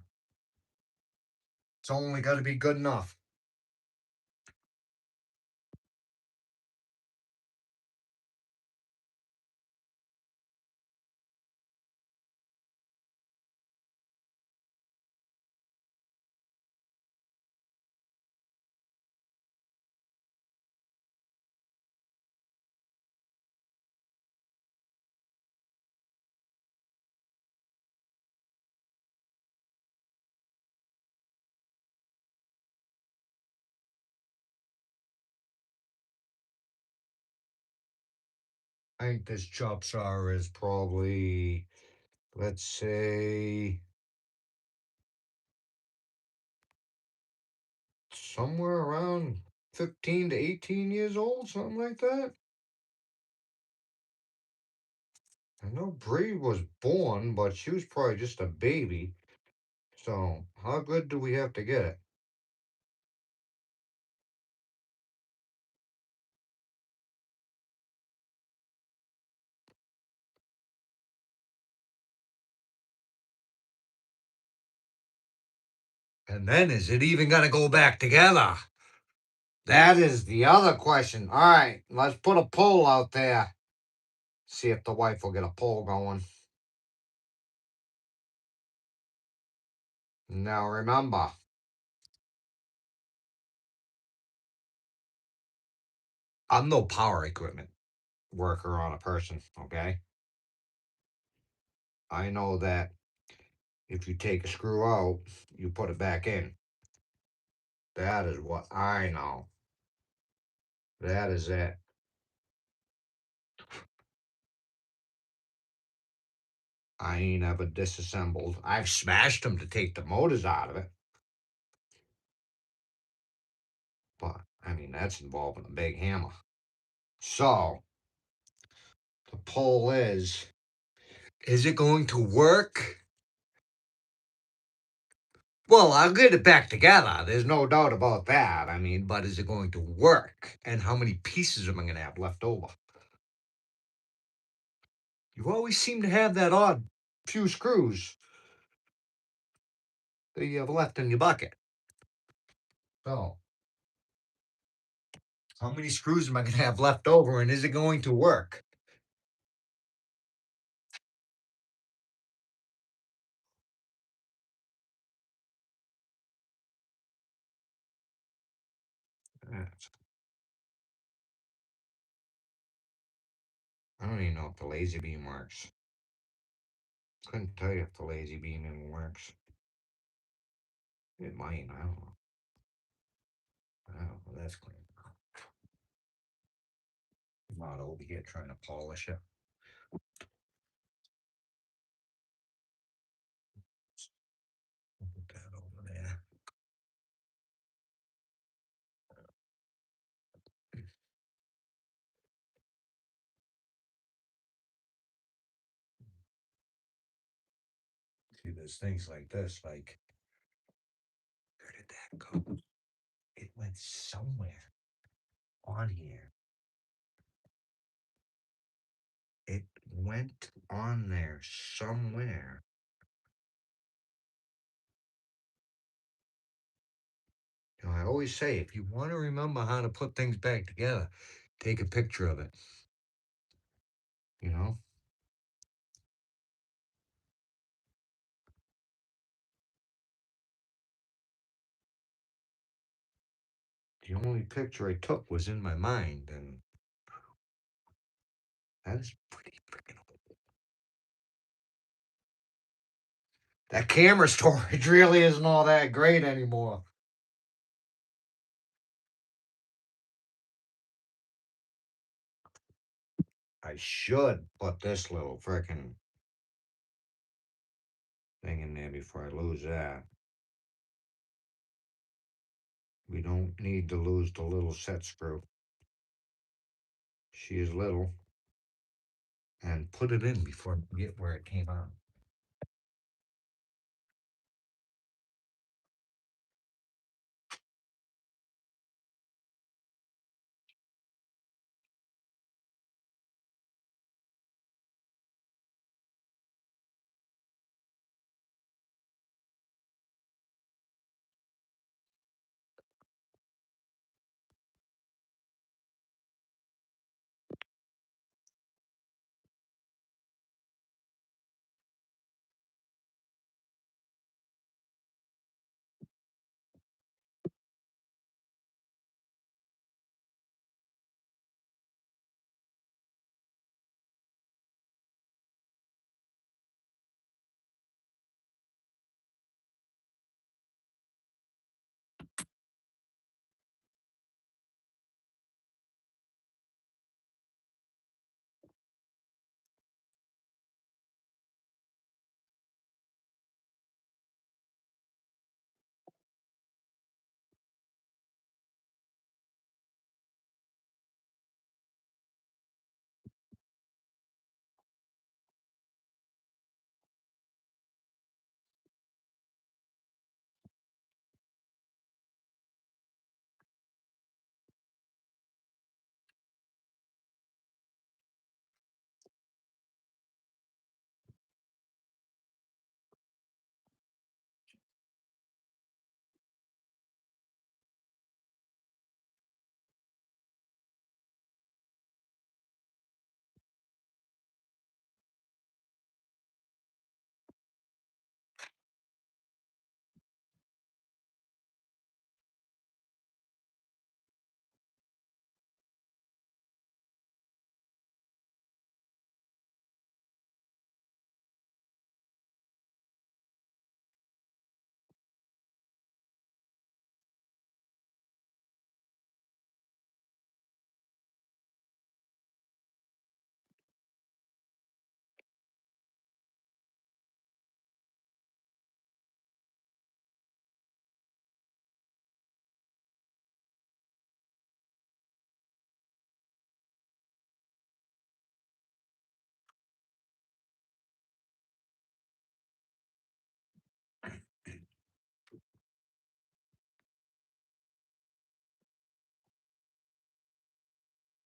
It's only got to be good enough. I think this chop saw is probably, let's say, somewhere around 15 to 18 years old, something like that. I know Bree was born, but she was probably just a baby. So, how good do we have to get it? And then, is it even going to go back together? That is the other question. All right, let's put a poll out there. See if the wife will get a poll going. Now, remember, I'm no power equipment worker on a person, okay? I know that if you take a screw out, you put it back in. That is what I know. That is it. I ain't ever disassembled. I've smashed them to take the motors out of it. But, I mean, that's involving a big hammer. So, the poll is it going to work? Well, I'll get it back together. There's no doubt about that. I mean, but is it going to work? And how many pieces am I going to have left over? You always seem to have that odd few screws that you have left in your bucket. So, how many screws am I going to have left over, and is it going to work? I don't even know if the lazy beam works. Couldn't tell you if the lazy beam even works. It might. I don't know. Oh, well, that's clean. I'm not over here trying to polish it. I'll put that over there. See, there's things like this, like, where did that go? It went somewhere on here. It went on there somewhere. You know, I always say, if you want to remember how to put things back together, take a picture of it. You know? The only picture I took was in my mind, and that is pretty freaking old. That camera storage really isn't all that great anymore. I should put this little freaking thing in there before I lose that. We don't need to lose the little set screw. She is little. And put it in before I forget where it came out.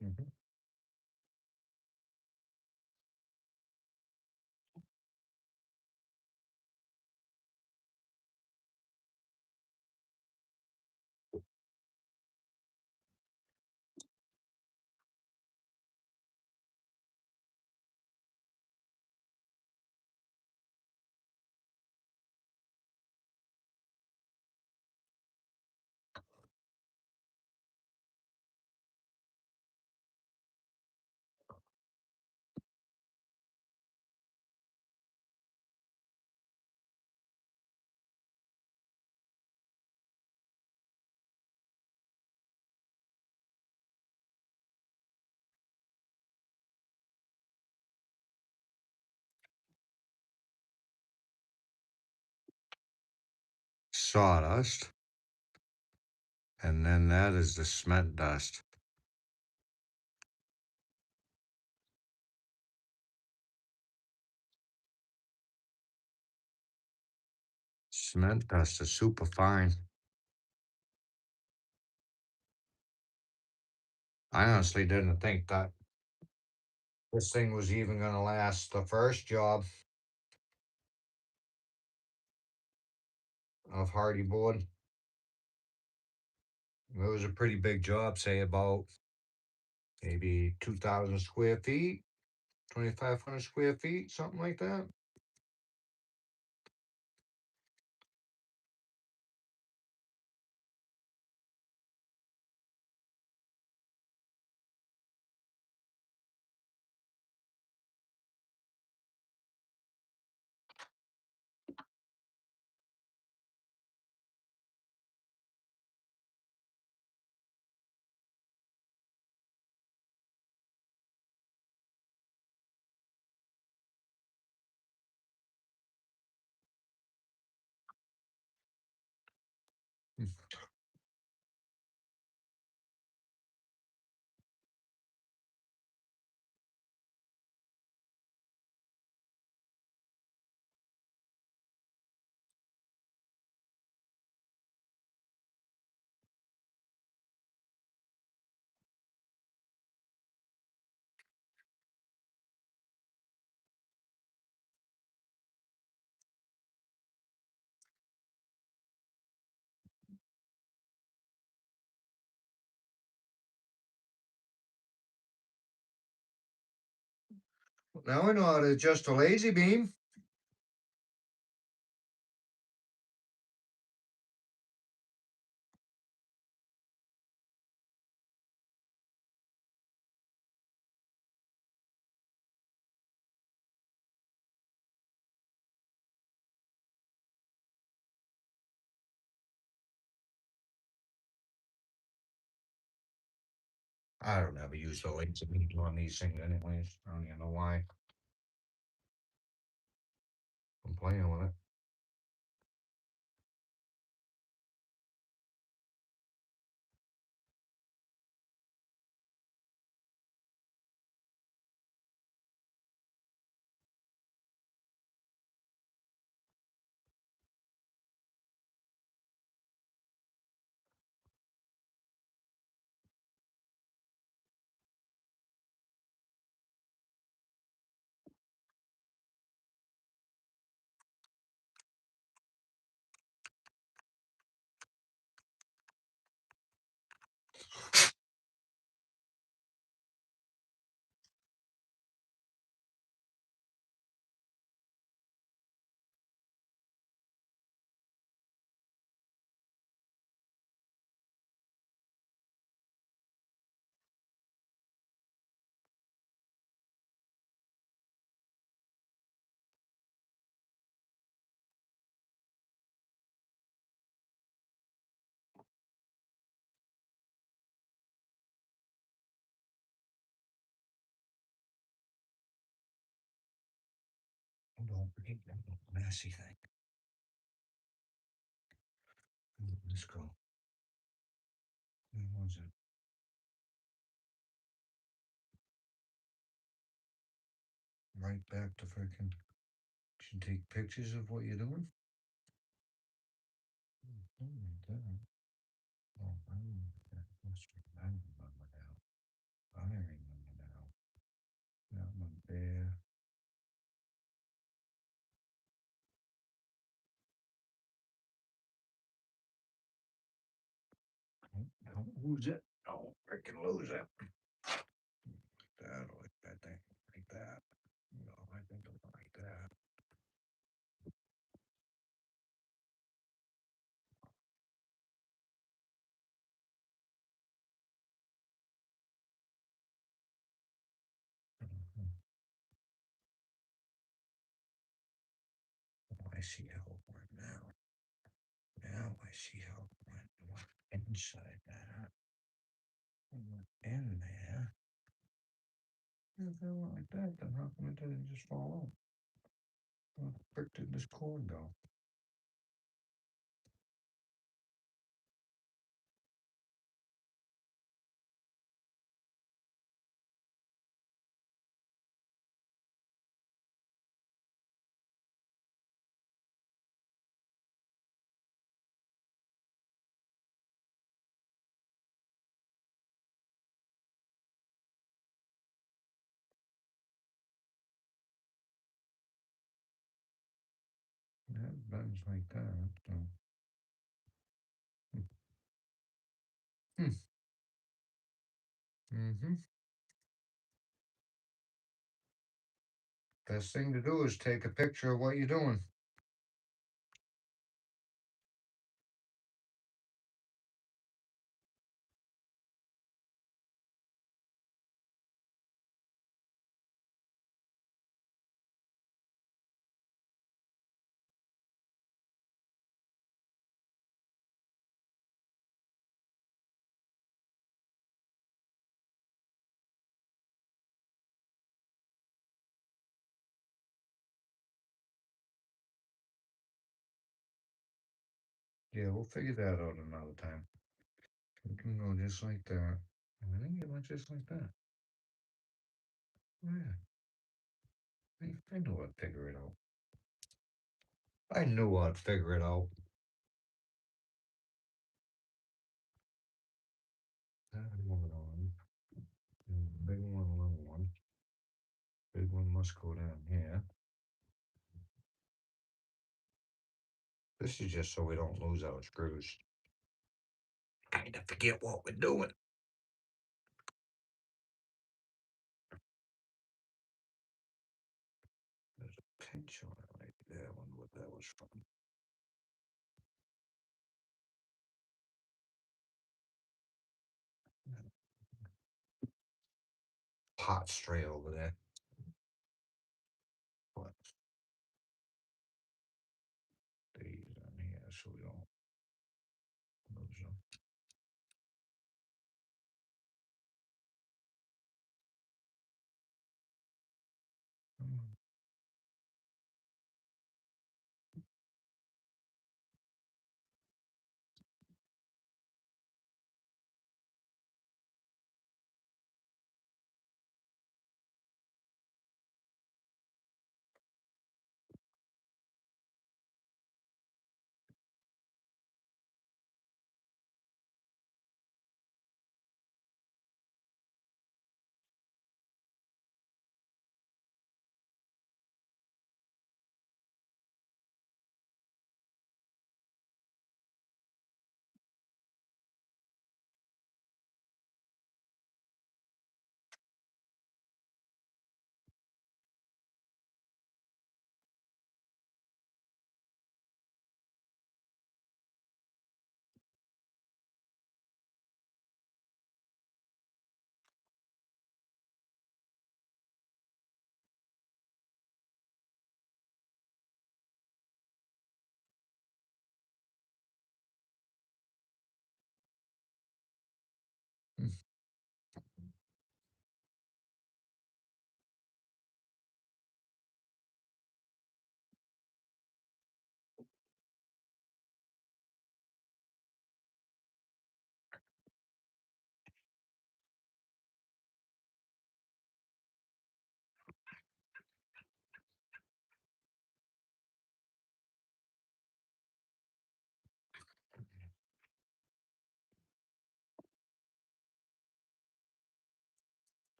Mhm. Sawdust, and then that is the cement dust. Cement dust is super fine. I honestly didn't think that this thing was even gonna last the first job of hardy board. It was a pretty big job, say about maybe 2,000 square feet, 2,500 square feet, something like that. Now I know how to adjust a lazy beam. I don't ever use the lazy beam on these things anyways. I don't even know why. I'm playing with it. Don't forget that messy thing. Let's go. Where was it? Right back to freaking. Should take pictures of what you're doing. Oh my God. Oh, I must remember now. lose it. Oh, freaking lose it. That, like that thing, like that. No, I think like that. Mhm. Oh, I see how it went now. Now I see how it went inside that. It went in there. If it went like that, then how come it didn't just fall out? Where the frick did this cord go? That bends like that. So. Hmm. Mm-hmm. Best thing to do is take a picture of what you're doing. Yeah, we'll figure that out another time. We can go just like that. And I think it went just like that. Yeah. I knew I'd figure it out. I knew I'd figure it out. Moving on. Big one, little one. Big one must go down here. This is just so we don't lose our screws. Kind of forget what we're doing. There's a pinch on it right there. I wonder what that was from. Pot stray over there. Put these on here so we don't lose them. Mm.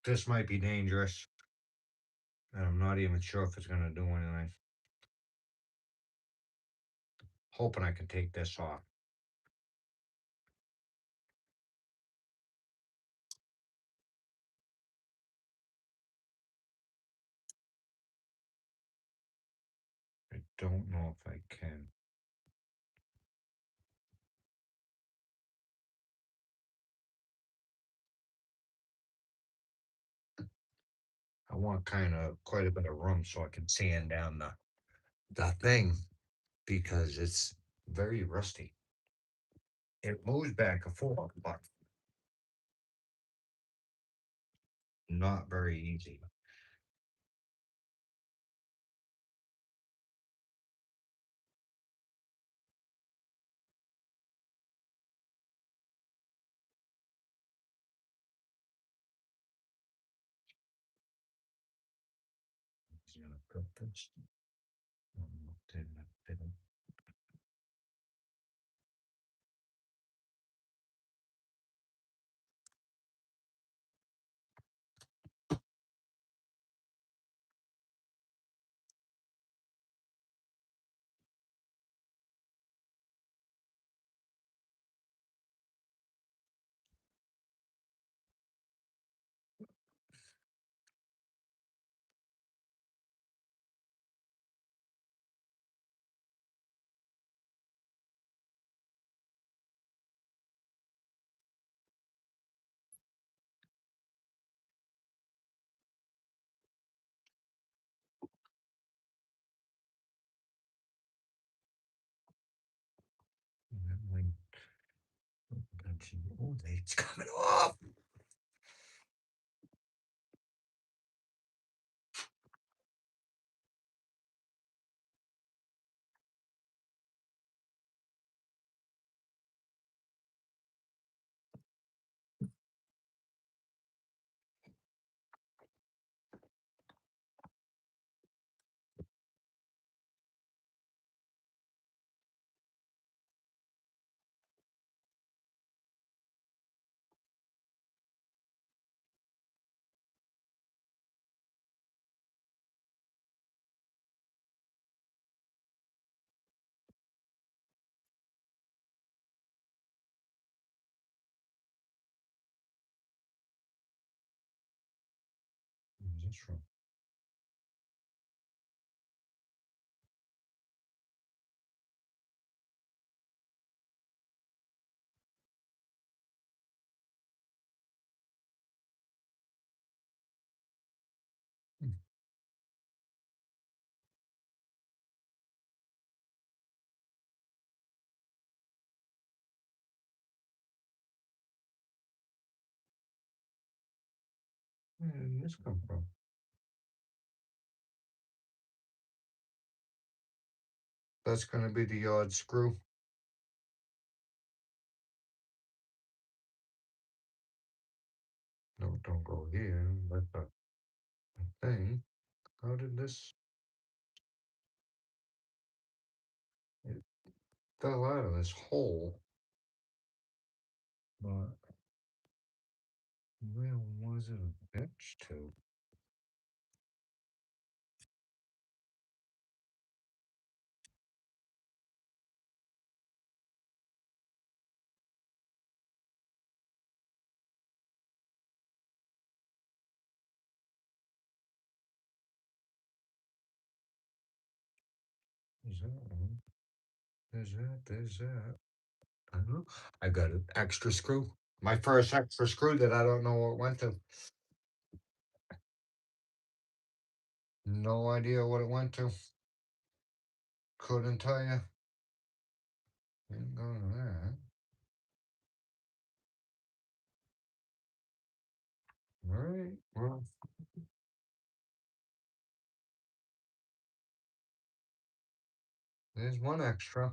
This might be dangerous. And I'm not even sure if it's gonna do anything. Hoping I can take this off. I don't know if I can. I want kind of quite a bit of room so I can sand down the thing because it's very rusty. It moves back and forth, but not very easy. Just gonna put this in the middle. And then oh, it's coming off. Where's this from? Hmm. Where did this come from? That's gonna be the odd screw. No, don't go here. That's a thing. How did this? It fell out of this hole. But where was it attached to? Is that one? There's that. There's that. I don't know. I got an extra screw. My first extra screw that I don't know what went to. No idea what it went to. Couldn't tell you. Didn't go to that. All right. Well, there's one extra.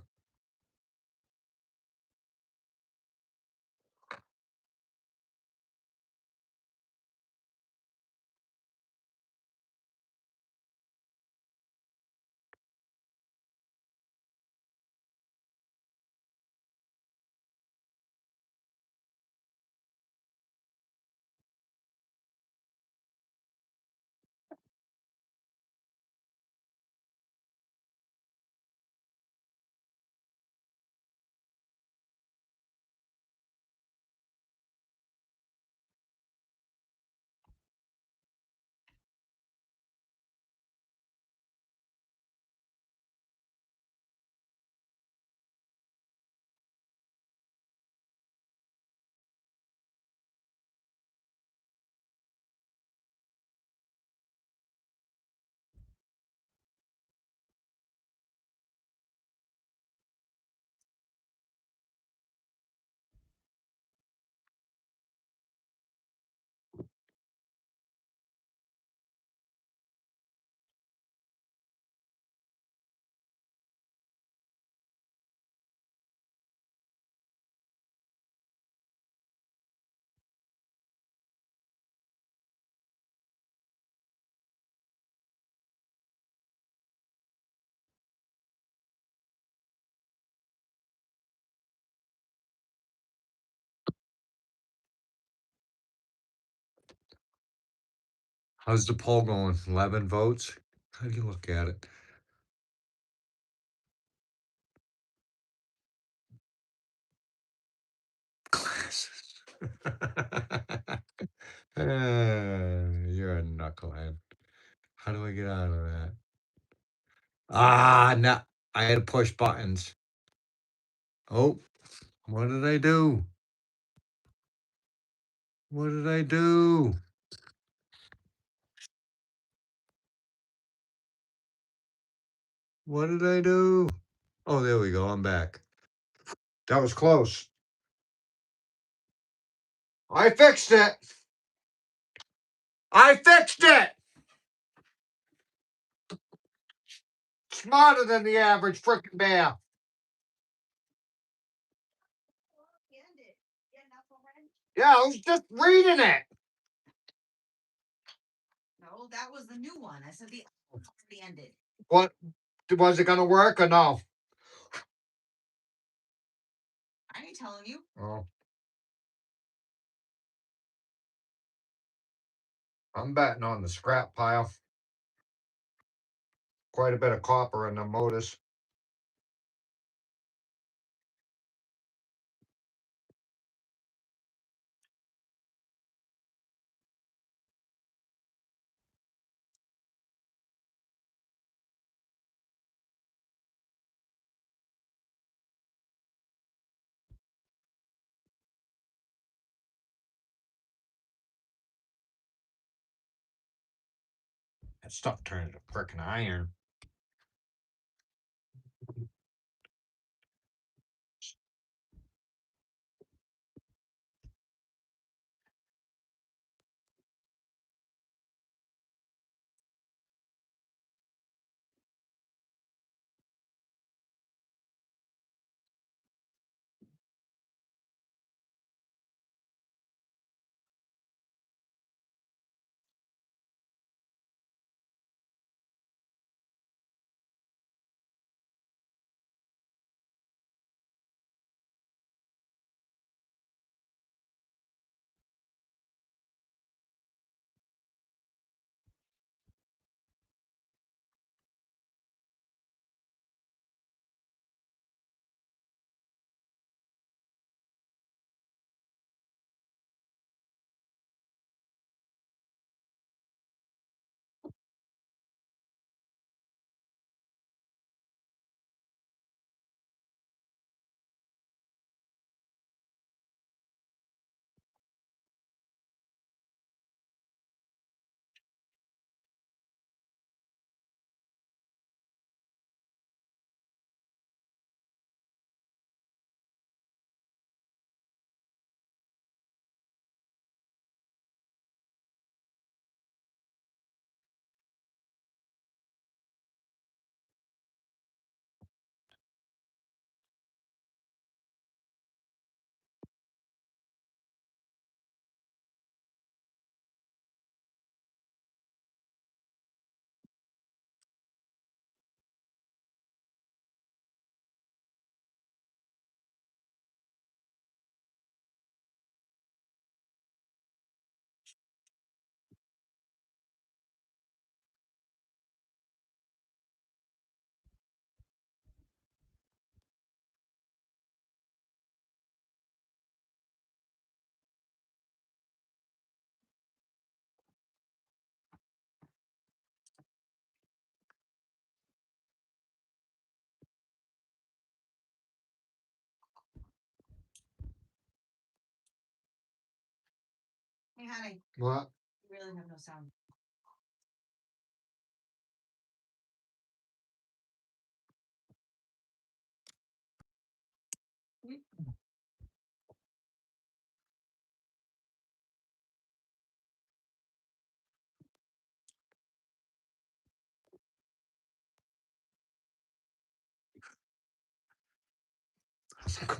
How's the poll going? 11 votes? How do you look at it? Glasses. You're a knucklehead. How do I get out of that? Ah, no. I had to push buttons. Oh, what did I do? What did I do? What did I do? Oh, there we go. I'm back.
That was close. I fixed it. I fixed it. Smarter than the average freaking bear. Yeah, I was just reading it.
No, that was the new one. I said the already ended.
What was it gonna work or no?
I ain't telling you.
Oh. I'm betting on the scrap pile. Quite a bit of copper in the motors.
That stuff turned to frickin' iron.
Hey, honey,
What?
you really have no sound.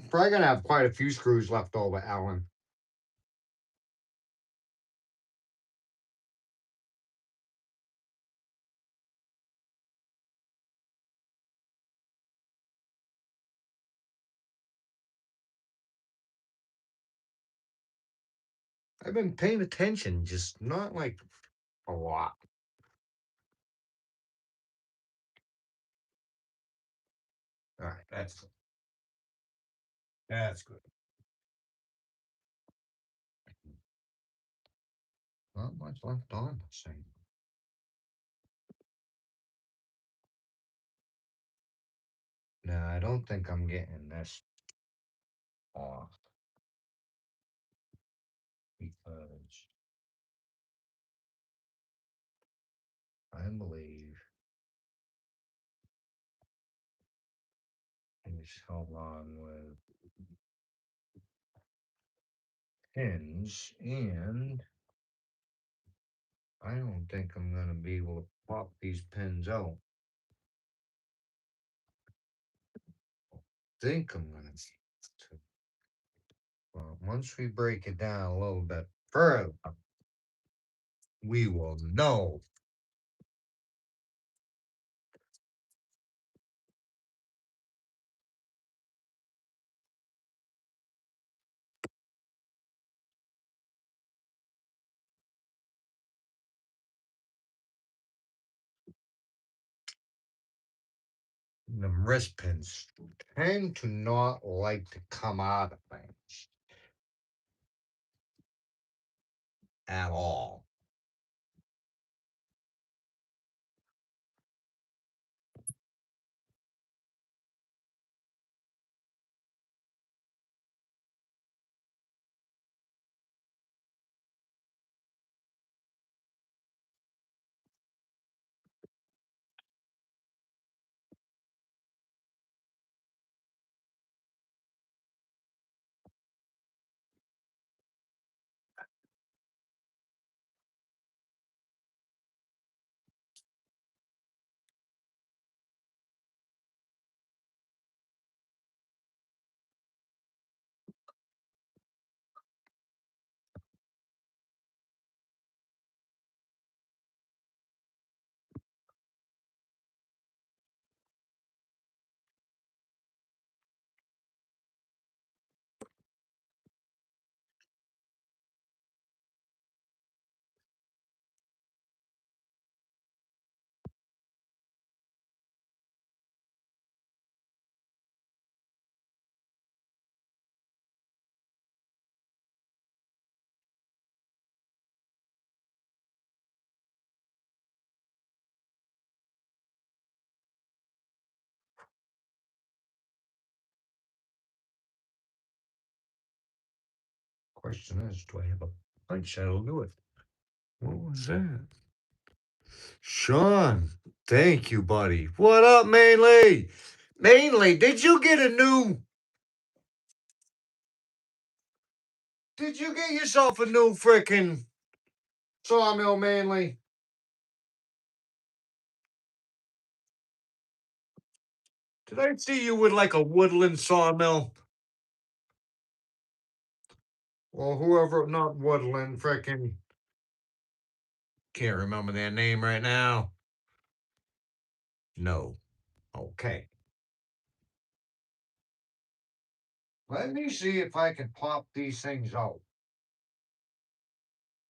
Probably gonna have quite a few screws left over, Alan. I've been paying attention, just not like
a lot. All right, that's good. That's good. Not much left on the same. No, I don't think I'm getting this off because I believe it's held on with pins, and I don't think I'm gonna be able to pop these pins out. Think I'm gonna be able to. Well, once we break it down a little bit further, we will know. The wrist pins tend to not like to come out of things at all. Question is, do I have a punch that'll do it? What was that? Sean, thank you, buddy. What up, Mainly? Mainly, did you get a new? Did you get yourself a new frickin' sawmill, Mainly? Did I see you with like a woodland sawmill? Or whoever, not woodland, frickin' can't remember their name right now. No. Okay. Let me see if I can pop these things out.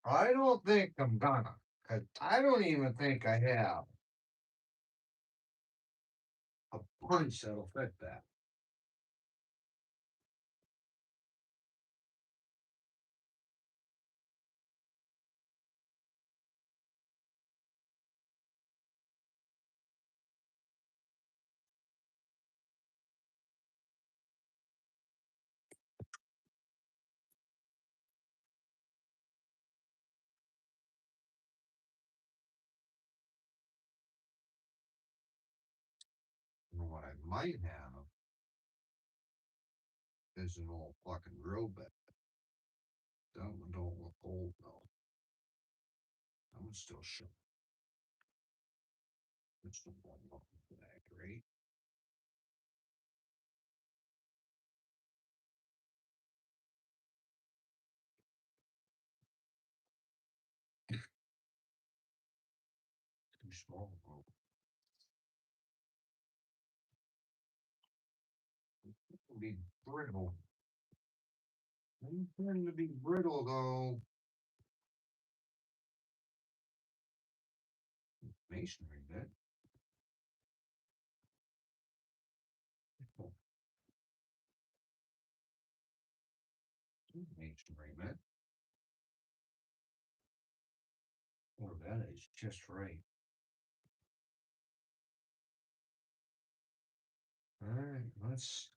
I don't think I'm gonna, cause I don't even think I have a punch that'll fit that. What I might have is an old fucking drill bit. That one don't look old though. That one's still sharp. It's the one looking that great. Too small, bro. It'll be brittle. They tend to be brittle though. masonry bit. Masonry bit. Oh, that is just right. All right, let's.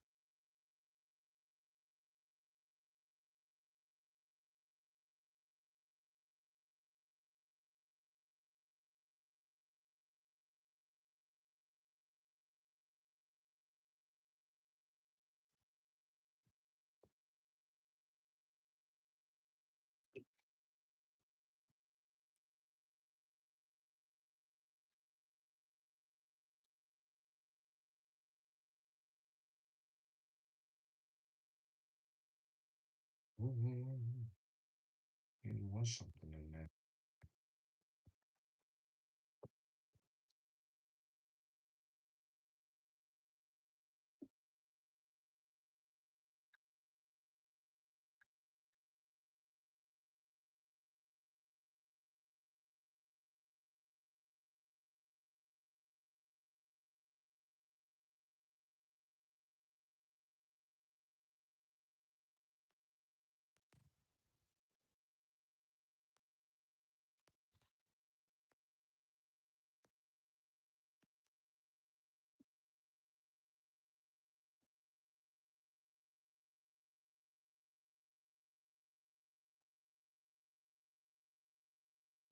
There was something in there.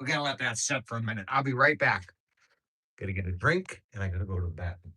We're gonna let that set for a minute. I'll be right back. Gotta get a drink and I gotta go to the bathroom.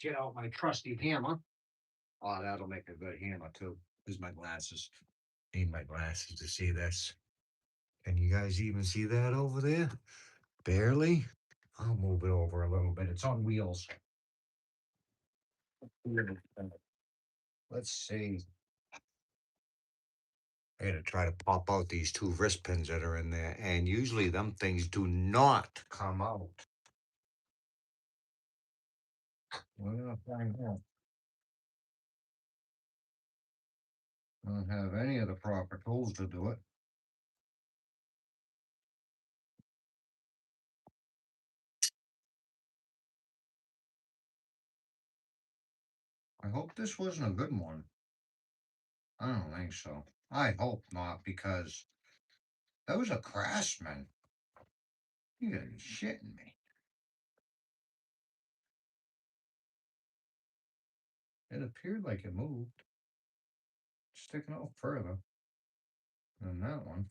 get out my trusty hammer. Oh, that'll make a good hammer too. Here's my glasses. Need my glasses to see this. Can you guys even see that over there? Barely. I'll move it over a little bit. It's on wheels. Let's see. I gotta try to pop out these two wrist pins that are in there, and usually them things do not come out. We're gonna find out. I don't have any of the proper tools to do it. I hope this wasn't a good one. I don't think so. I hope not, because that was a Craftsman. You gotta be shitting me. It appeared like it moved. Sticking out further than that one.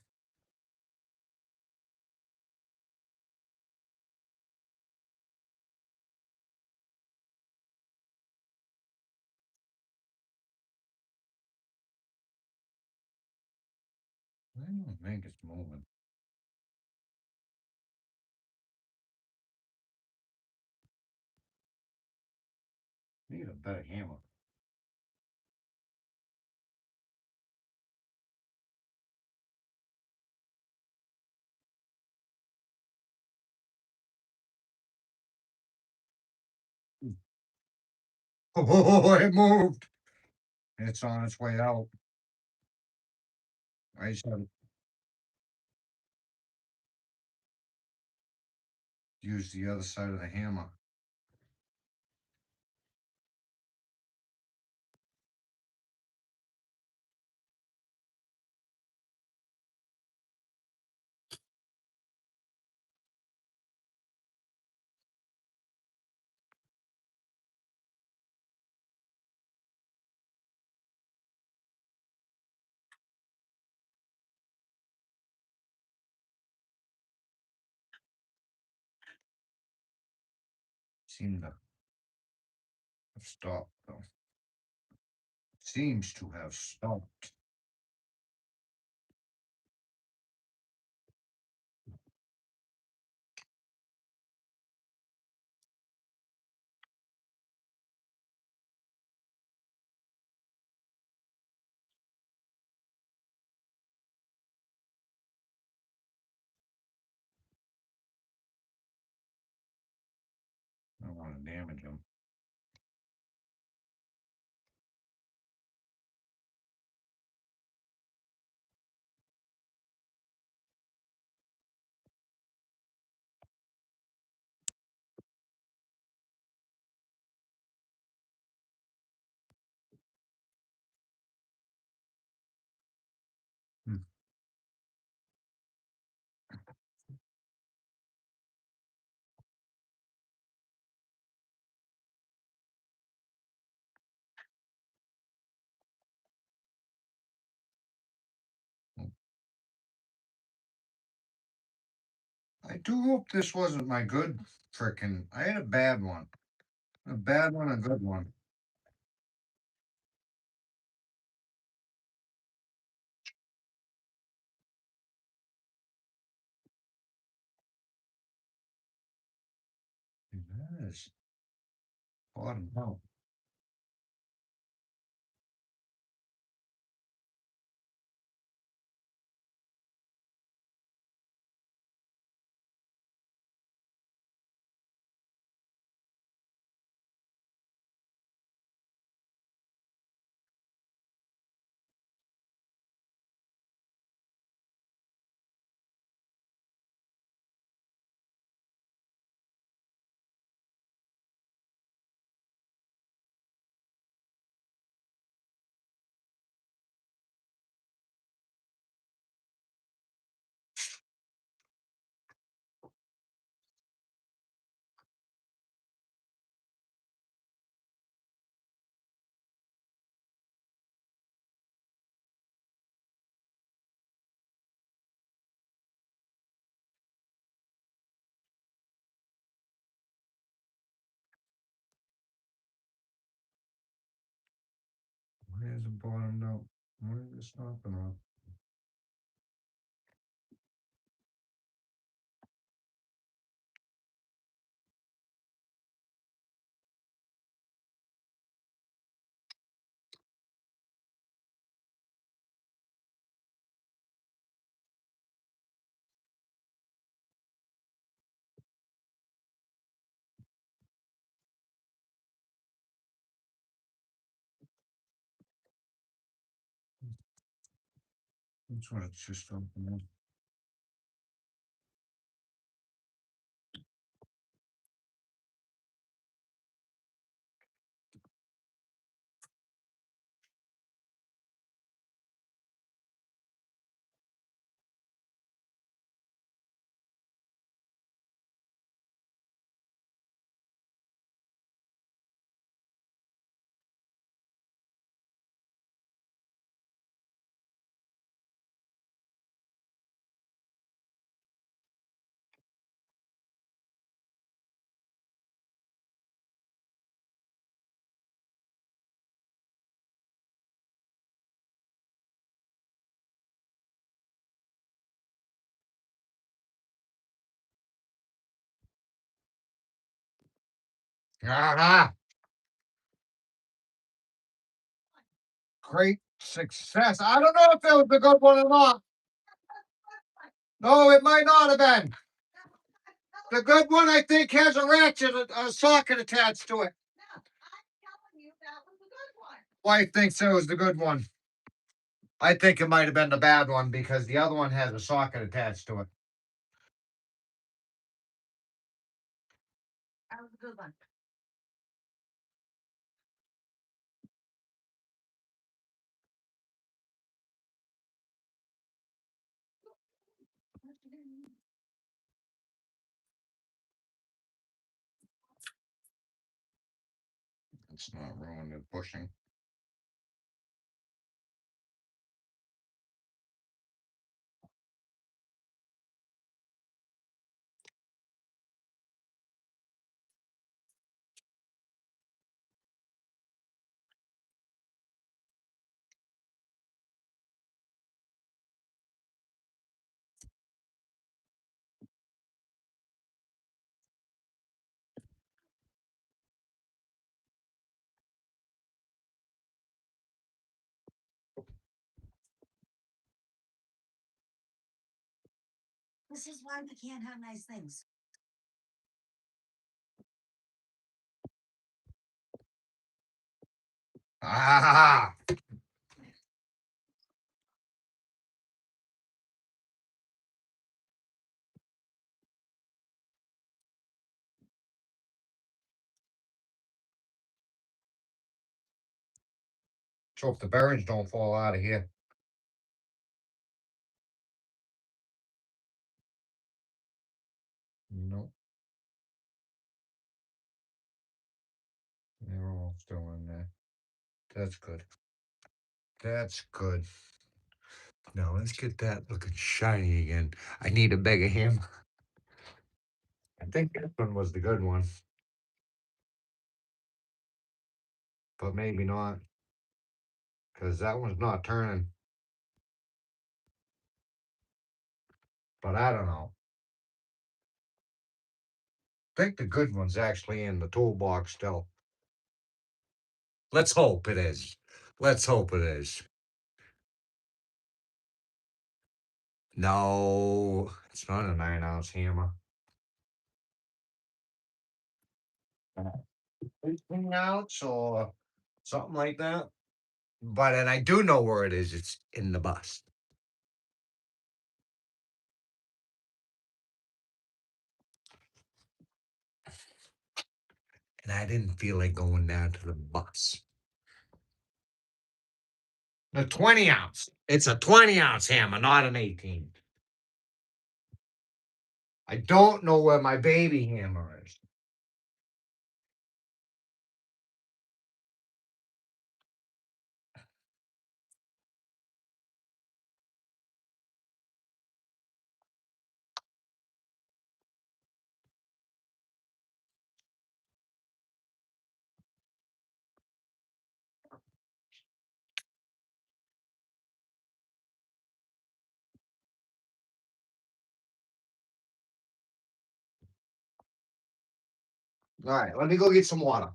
I don't think it's moving. Need a better hammer. Oh, it moved. It's on its way out. I just have to use the other side of the hammer. Seem to have stopped though. Seems to have stopped. I don't want to damage them. Hmm. I do hope this wasn't my good frickin'. I had a bad one. A bad one, a good one. That is bottom out.
is it bottomed out? Why is this snapping off? That's why it's just open up.
Aha! Great success. I don't know if it was a good one or not. No, it might not have been. The good one, I think, has a ratchet, a socket attached to it.
No, I'm telling you that was a good one.
Wife thinks it was the good one. I think it might have been the bad one because the other one has a socket attached to it.
That was a good one.
It's not ruined the bushing.
This is why we can't have nice things.
Ah! So if the bearings don't fall out of here. No. They're all still in there. That's good. That's good. Now let's get that looking shiny again. I need a bigger hammer. I think this one was the good one. But maybe not. Because that one's not turning. But I don't know. I think the good one's actually in the toolbox still. Let's hope it is. Let's hope it is. No, it's not a 9-ounce hammer. 18 ounce or something like that. But and I do know where it is. It's in the bus. And I didn't feel like going down to the bus. The 20 ounce. It's a 20-ounce hammer, not an 18. I don't know where my baby hammer is. All right, let me go get some water.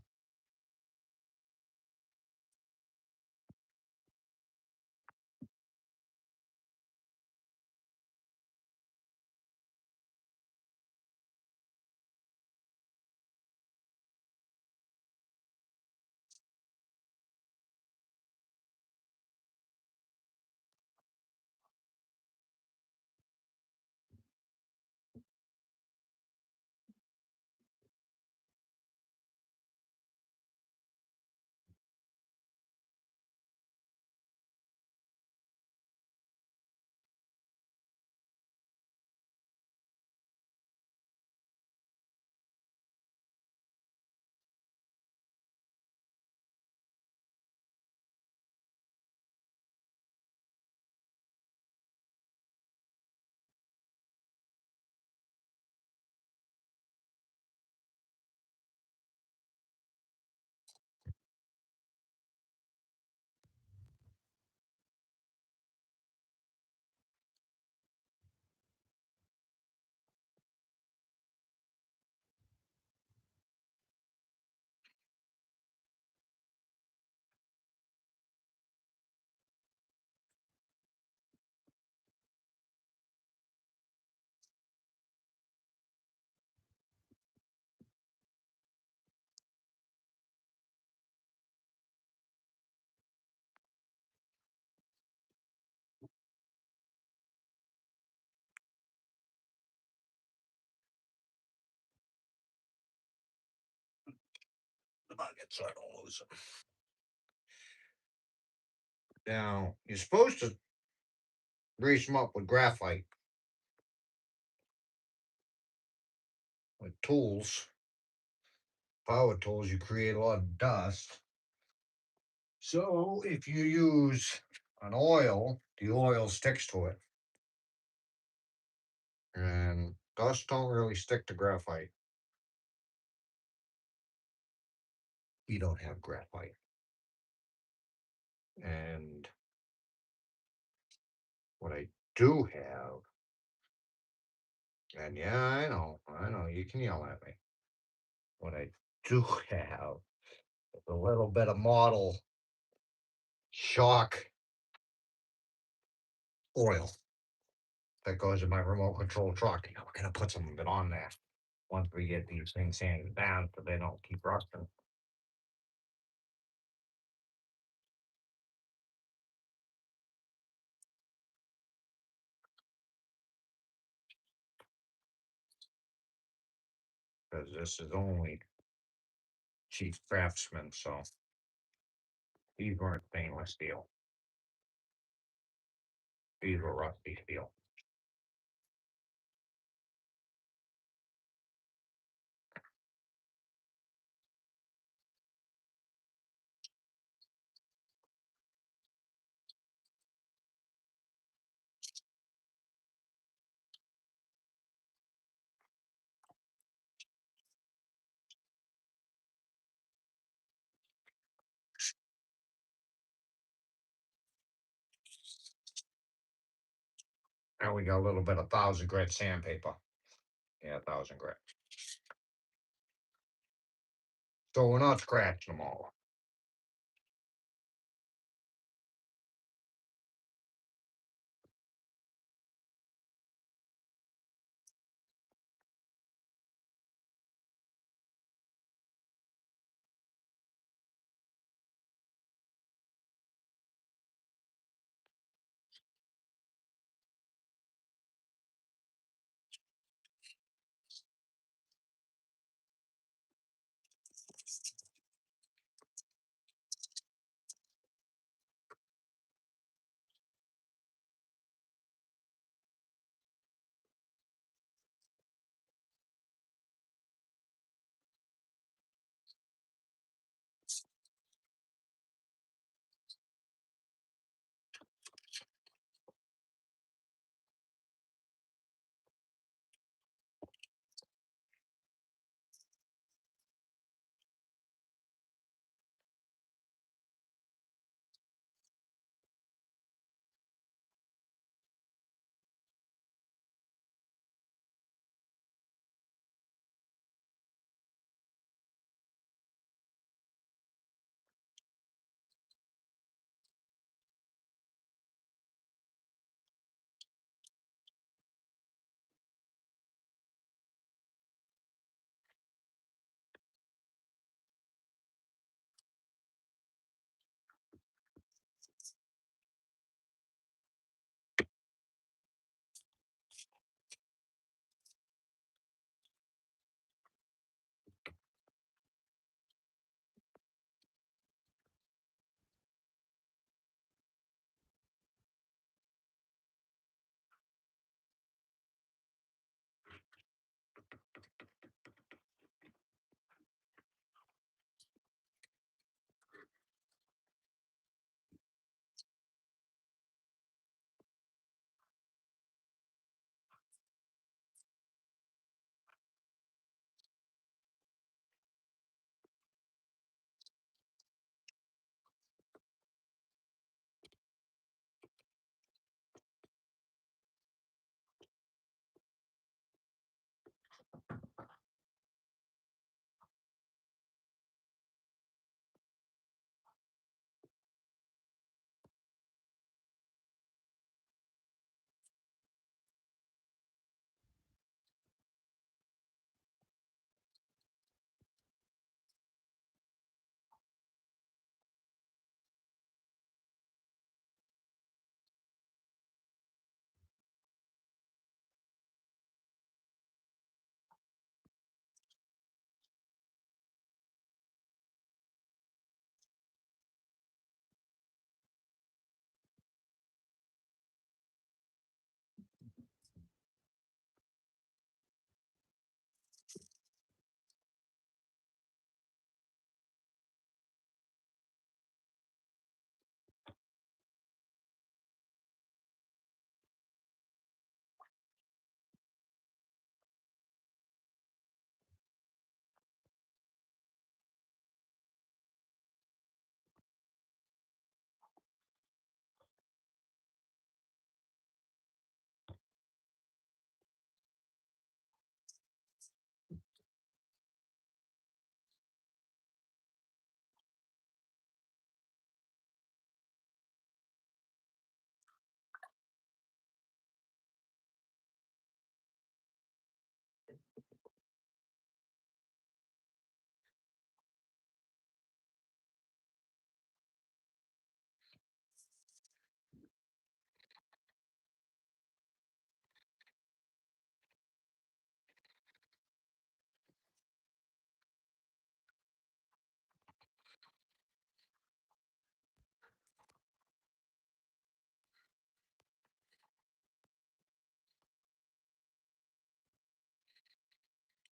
The bucket so I don't lose it. Now you're supposed to grease them up with graphite, with tools, power tools. You create a lot of dust. So if you use an oil, the oil sticks to it, and dust don't really stick to graphite. We don't have graphite, and what I do have, and yeah, I know, you can yell at me. What I do have is a little bit of model shock oil that goes in my remote control truck. We're gonna put some of it on there once we get these things sanded down so they don't keep rusting. Because this is only Chief Craftsman, so these weren't stainless steel. These were rusty steel. And we got a little bit of 1,000 grit sandpaper. Yeah, 1,000 grit. So we're not scratching them all.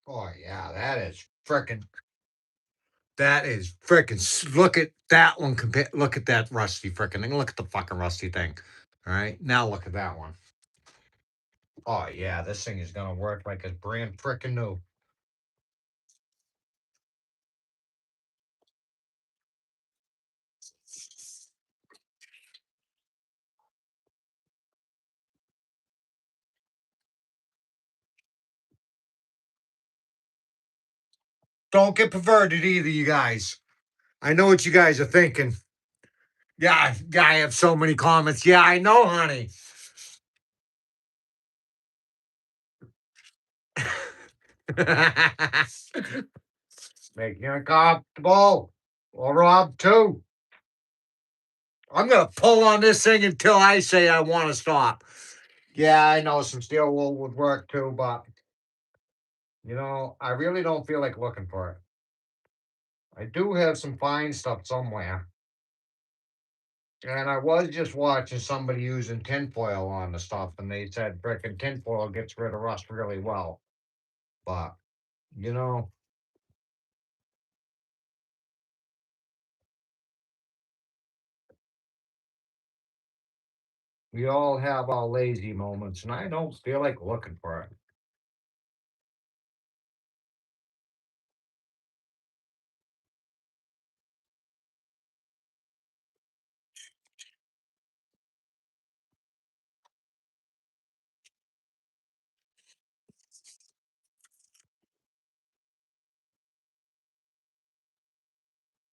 Oh yeah, that is freaking. That is freaking. Look at that one. Compare. Look at that rusty freaking thing. Look at the fucking rusty thing. All right, now look at that one. Oh yeah, this thing is gonna work like a brand freaking new. Don't get perverted either, you guys. I know what you guys are thinking. Yeah, I have so many comments. Yeah, I know, honey. Make you uncomfortable. Or Rob too. I'm gonna pull on this thing until I say I want to stop. Yeah, I know some steel wool would work too, but I really don't feel like looking for it. I do have some fine stuff somewhere. And I was just watching somebody using tinfoil on the stuff, and they said frickin' tinfoil gets rid of rust really well. But, you know, we all have our lazy moments, and I don't feel like looking for it.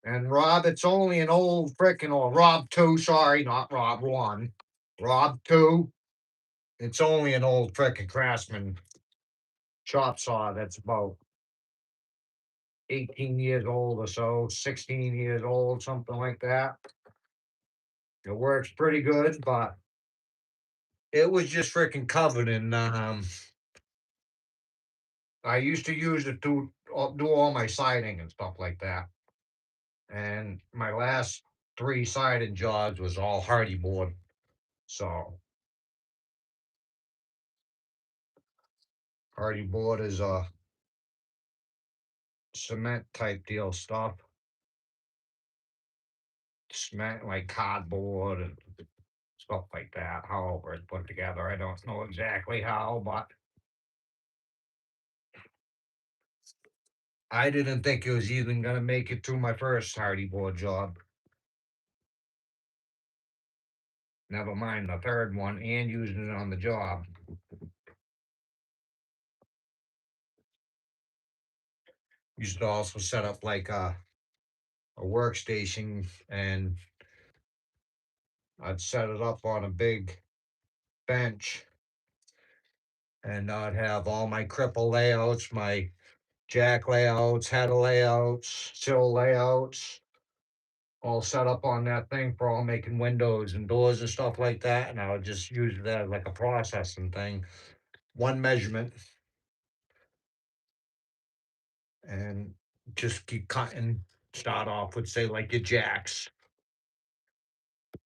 And Rob, it's only an old frickin' or Rob 2, sorry, not Rob 1. Rob 2, it's only an old frickin' Craftsman chop saw that's about 18 years old or so, 16 years old, something like that. It works pretty good, but it was just freaking covered in. I used to use it to do all my siding and stuff like that. And my last 3 siding jobs was all hardy board. So hardy board is a cement type deal stuff. Cement like cardboard and stuff like that. However, it's put together, I don't know exactly how, but I didn't think it was even gonna make it through my first hardy board job. Never mind the third one and using it on the job. Used to also set up like a workstation, and I'd set it up on a big bench, and I'd have all my cripple layouts, my jack layouts, header layouts, sill layouts, all set up on that thing for all making windows and doors and stuff like that. And I would just use that as like a processing thing. One measurement, and just keep cutting. Start off with, say, like your jacks,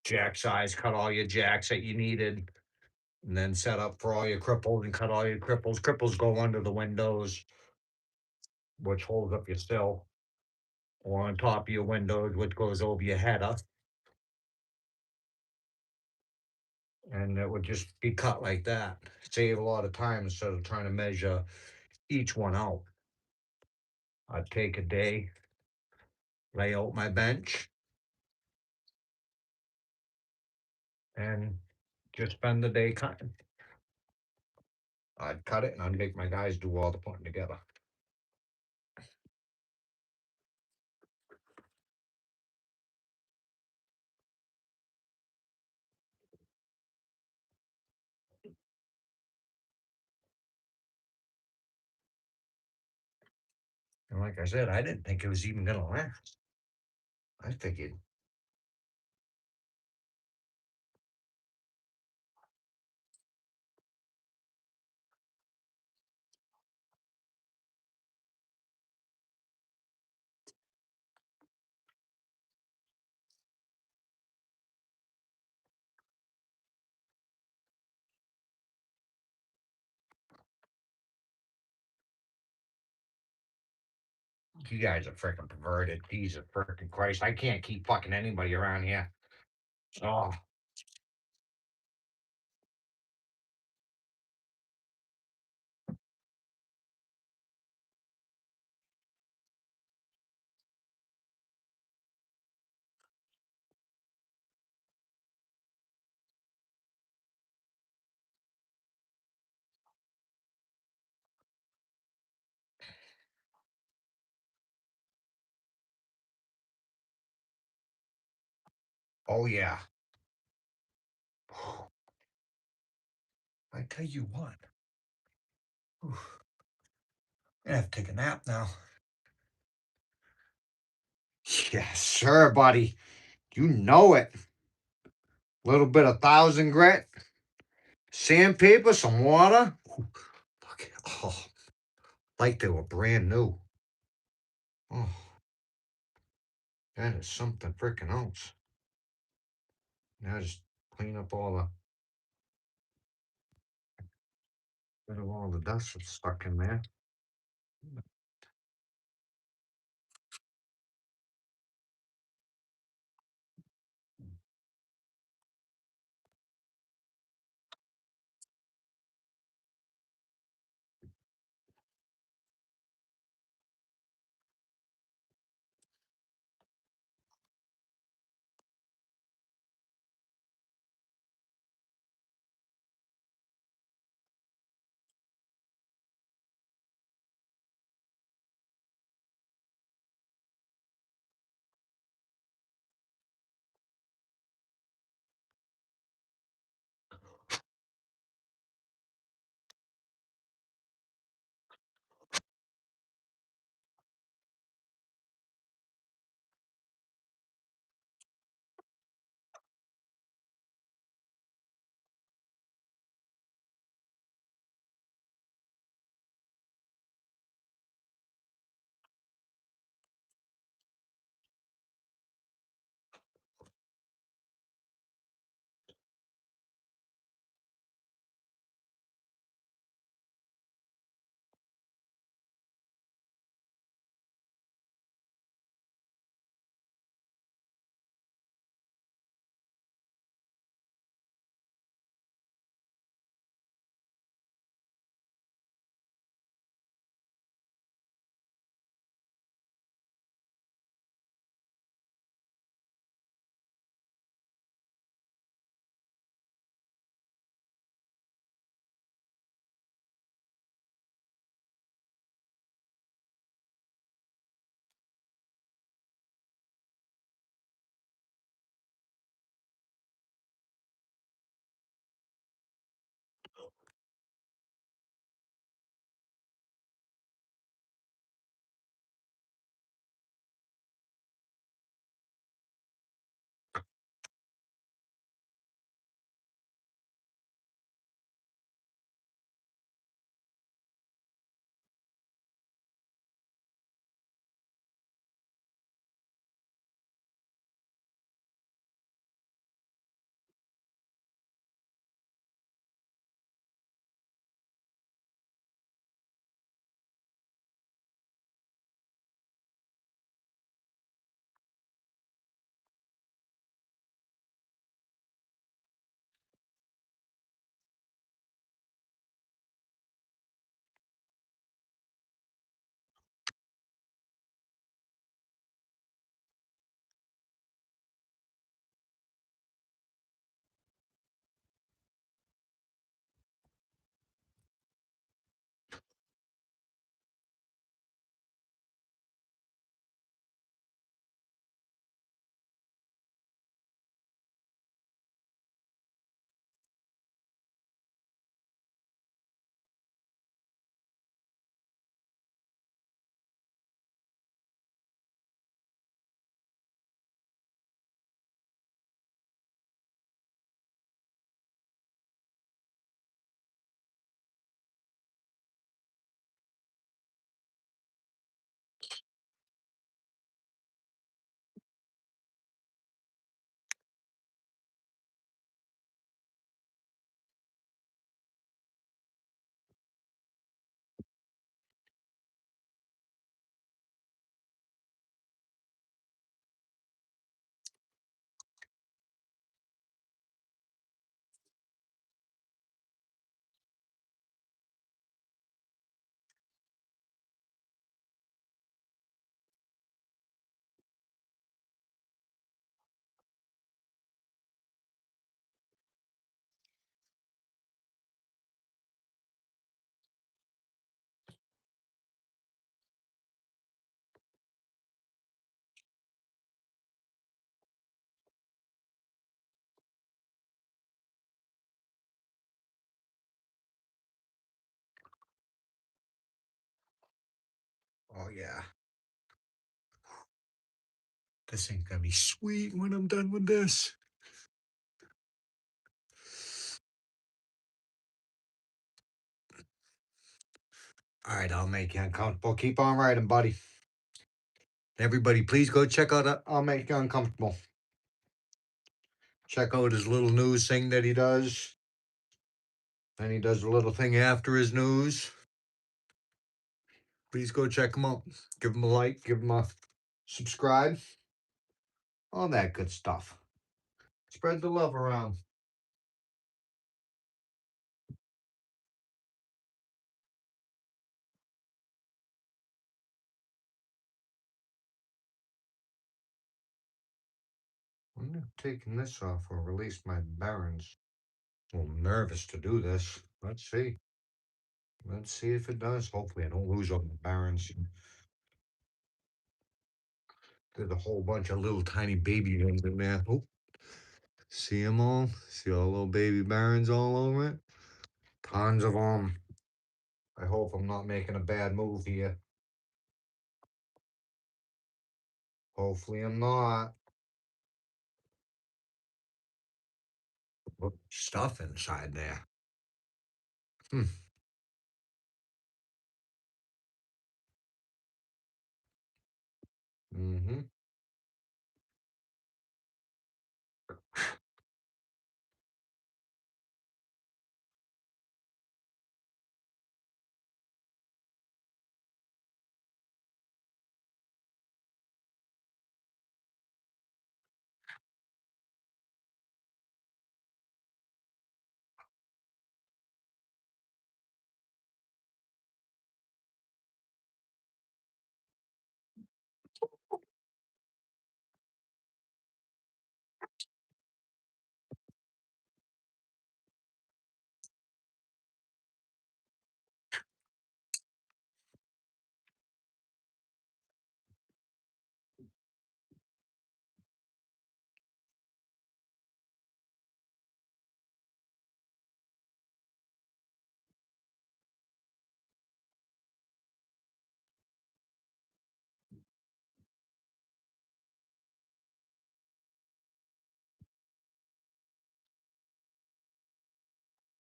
jack size, cut all your jacks that you needed, and then set up for all your cripples and cut all your cripples. Cripples go under the windows, which holds up your sill, or on top of your windows, which goes over your header. And it would just be cut like that. Save a lot of time instead of trying to measure each one out. I'd take a day, lay out my bench, and just spend the day cutting. I'd cut it and I'd make my guys do all the putting together. And like I said, I didn't think it was even gonna last. I figured
You guys are freaking perverted. Jesus freaking Christ. I can't keep fucking anybody around here. Oh. Oh yeah. I tell you what. Whew. I have to take a nap now. Yes, sir, buddy. You know it. Little bit of thousand grit, sandpaper, some water. Ooh, look, oh, like they were brand new. Oh, that is something freaking else. Now just clean up all the dust that's stuck in there.
This ain't gonna be sweet when I'm done with this. All right, I'll make you uncomfortable. Keep on writing, buddy. Everybody, please go check out I'll Make You Uncomfortable. Check out his little news thing that he does. And he does a little thing after his news. Please go check him out. Give him a like, give him a subscribe. All that good stuff. Spread the love around. I'm not taking this off or release my barons. A little nervous to do this. Let's see. Let's see if it does. Hopefully I don't lose all the barons. There's a whole bunch of little tiny baby ones in there. Oh, see them all? See all little baby barons all over it? Tons of them. I hope I'm not making a bad move here. Hopefully I'm not. Look, stuff inside there. Hmm. Mm-hmm.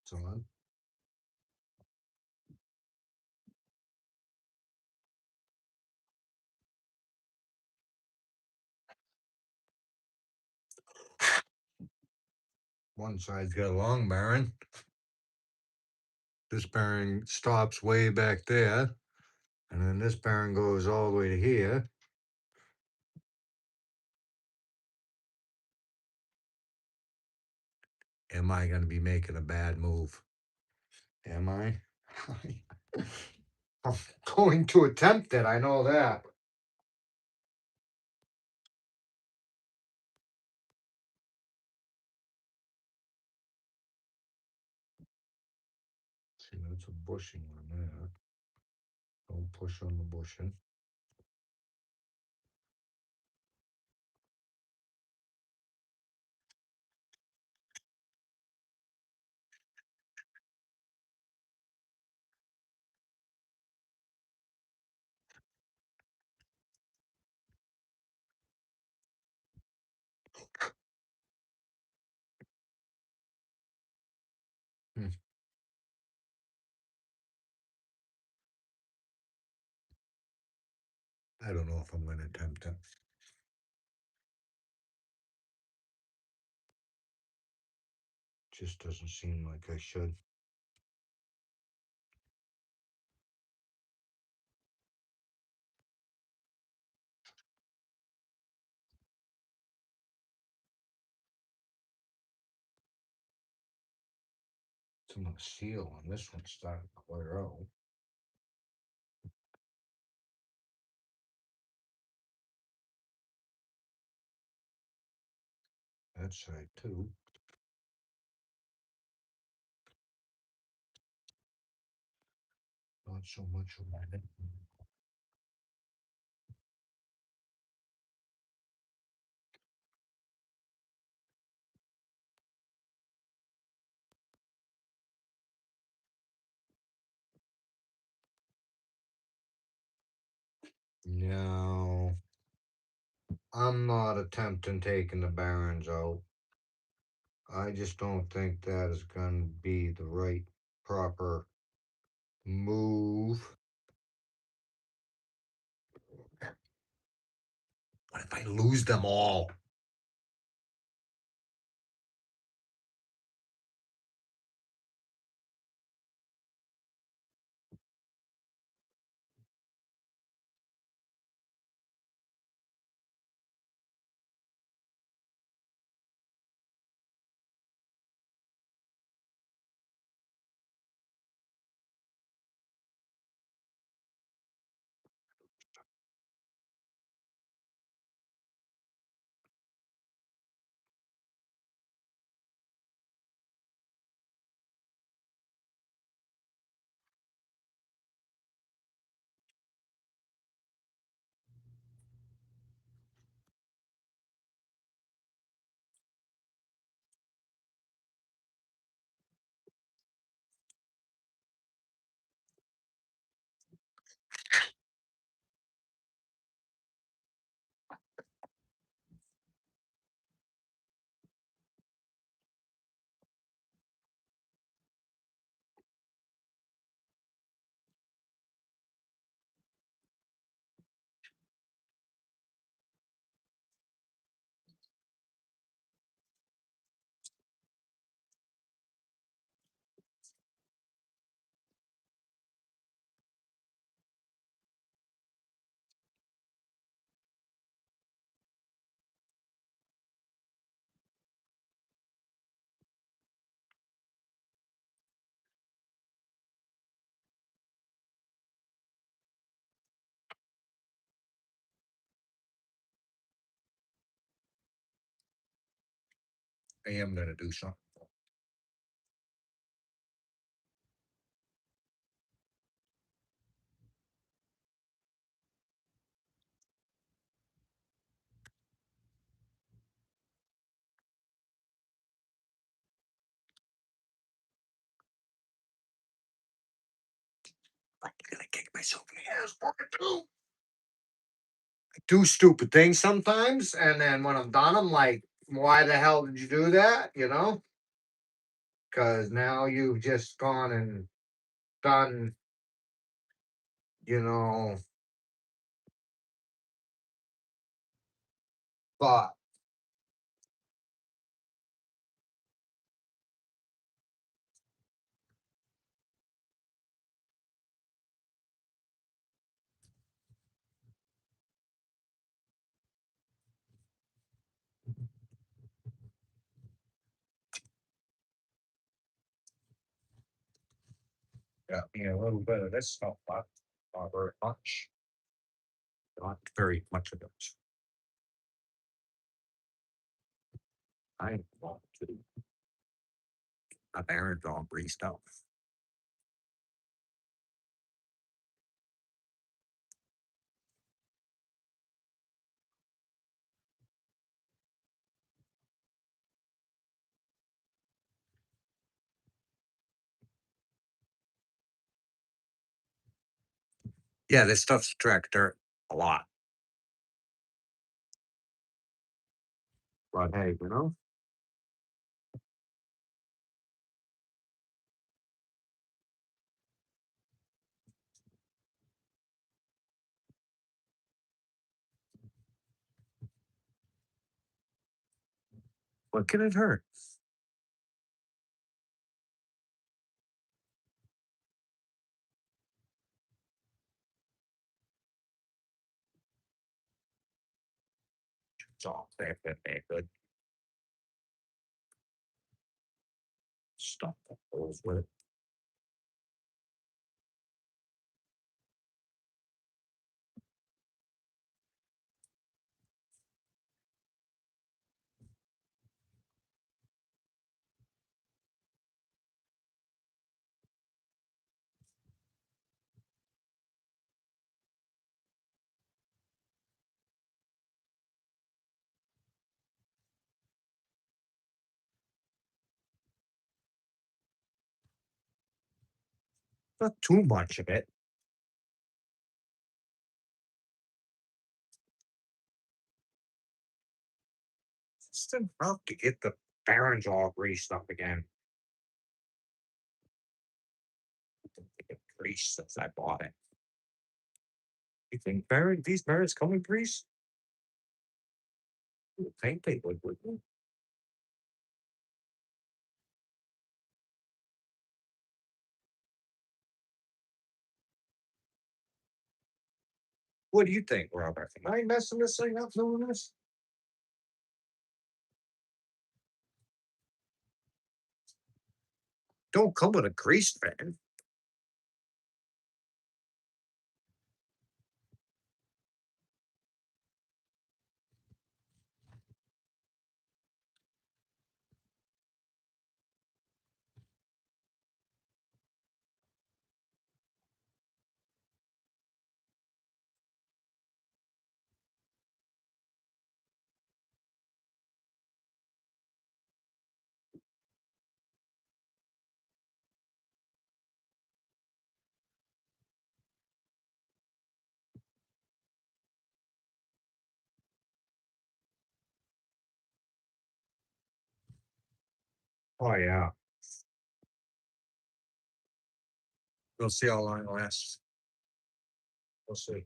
It's on. One side's got a long baron. This baron stops way back there. And then this baron goes all the way to here. Am I going to be making a bad move? Am I? I'm going to attempt it. I know that. See, that's a bushing on there. Don't push on the bushing. Hmm. I don't know if I'm going to attempt it. Just doesn't seem like I should. Some of the seal on this one's starting to clear out. That side too. Not so much of that. No.
I'm not attempting taking the barons out. I just don't think that is gonna be the right proper move. What if I lose them all? I am gonna do something. I'm gonna kick myself in the ass for it too. I do stupid things sometimes, and then when I'm done, I'm like, why the hell did you do that? You know? Because now you've just gone and done, you know, but got me a little bit of this stuff, but not very much. Not very much of those. I want to. A parent dog breezed out. Yeah, this stuff's tracked dirt a lot. But hey, you know, what can it hurt? It's all fair, good stuff that goes with it. Not too much of it.
It's enough to get the bearings all greased up again. Get greased since I bought it. You think these bearings come in grease? You would think they would, wouldn't you? What do you think, Robert? Am I messing this thing up doing this? Don't come with a greased fan. Oh yeah. We'll see how long it lasts. We'll see.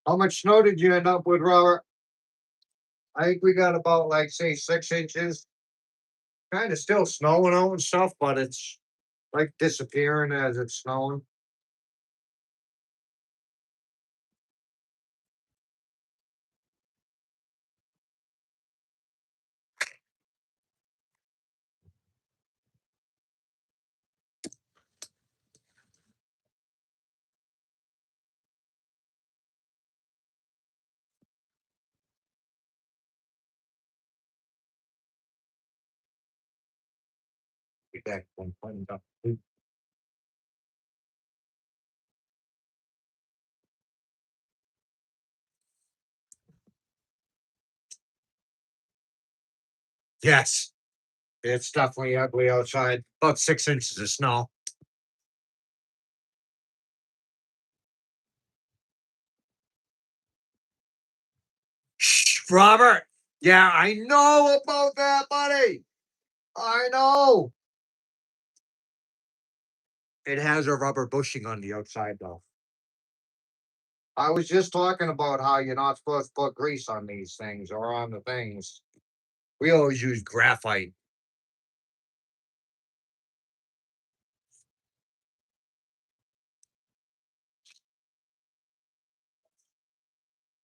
How much snow did you end up with, Robert? I think we got about like say 6 inches. Kind of still snowing out and stuff, but it's like disappearing as it's snowing. Get that one buttoned up. Yes, it's definitely ugly outside. About 6 inches of snow. Shh, Robert. Yeah, I know about that, buddy. I know. It has a rubber bushing on the outside, though. I was just talking about how you're not supposed to put grease on these things or on the things. We always use graphite.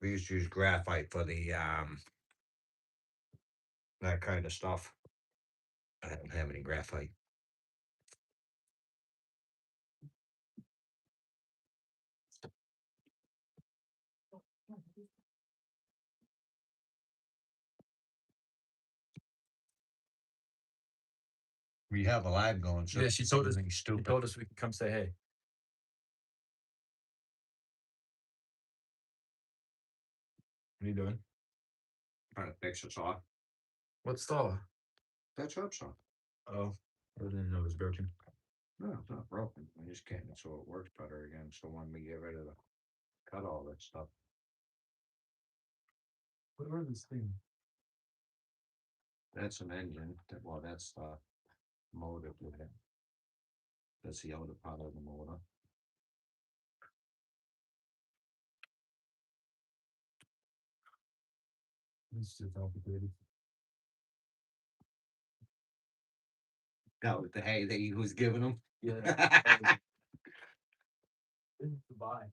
We used to use graphite for the that kind of stuff. I don't have any graphite. We have a live going, so
Yeah, she told us.
everything's
She
stupid.
told us we could come say hey. What are you doing?
Trying to fix this off.
What stall?
That's up, son.
Oh, I didn't know it was broken.
No, it's not broken. I just can't so it works better again. So when we get rid of the cut all that stuff.
What are this thing?
That's an engine. Well, that's the motor with it. That's the other part of the motor.
It's too complicated.
That was the hay that he was giving him.
Yeah. To buy.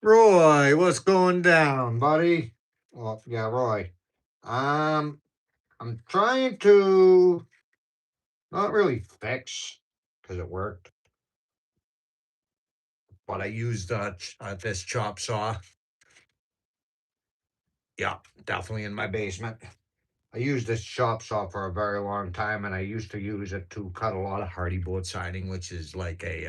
Roy, what's going down, buddy? Oh, yeah, Roy. I'm trying to not really fix because it worked, but I used this chop saw. Yeah, definitely in my basement. I used this chop saw for a very long time, and I used to use it to cut a lot of hardy board siding, which is like a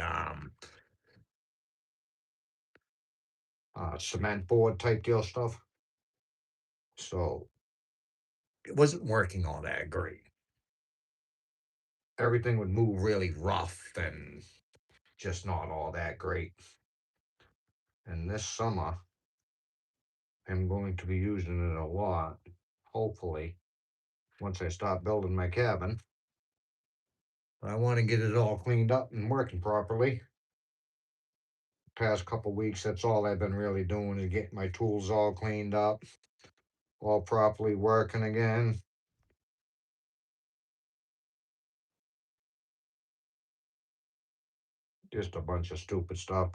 cement board type deal stuff. So it wasn't working all that great. Everything would move really rough and just not all that great. And this summer, I'm going to be using it a lot, hopefully, once I start building my cabin. But I want to get it all cleaned up and working properly. Past couple weeks, that's all I've been really doing is getting my tools all cleaned up, all properly working again. Just a bunch of stupid stuff.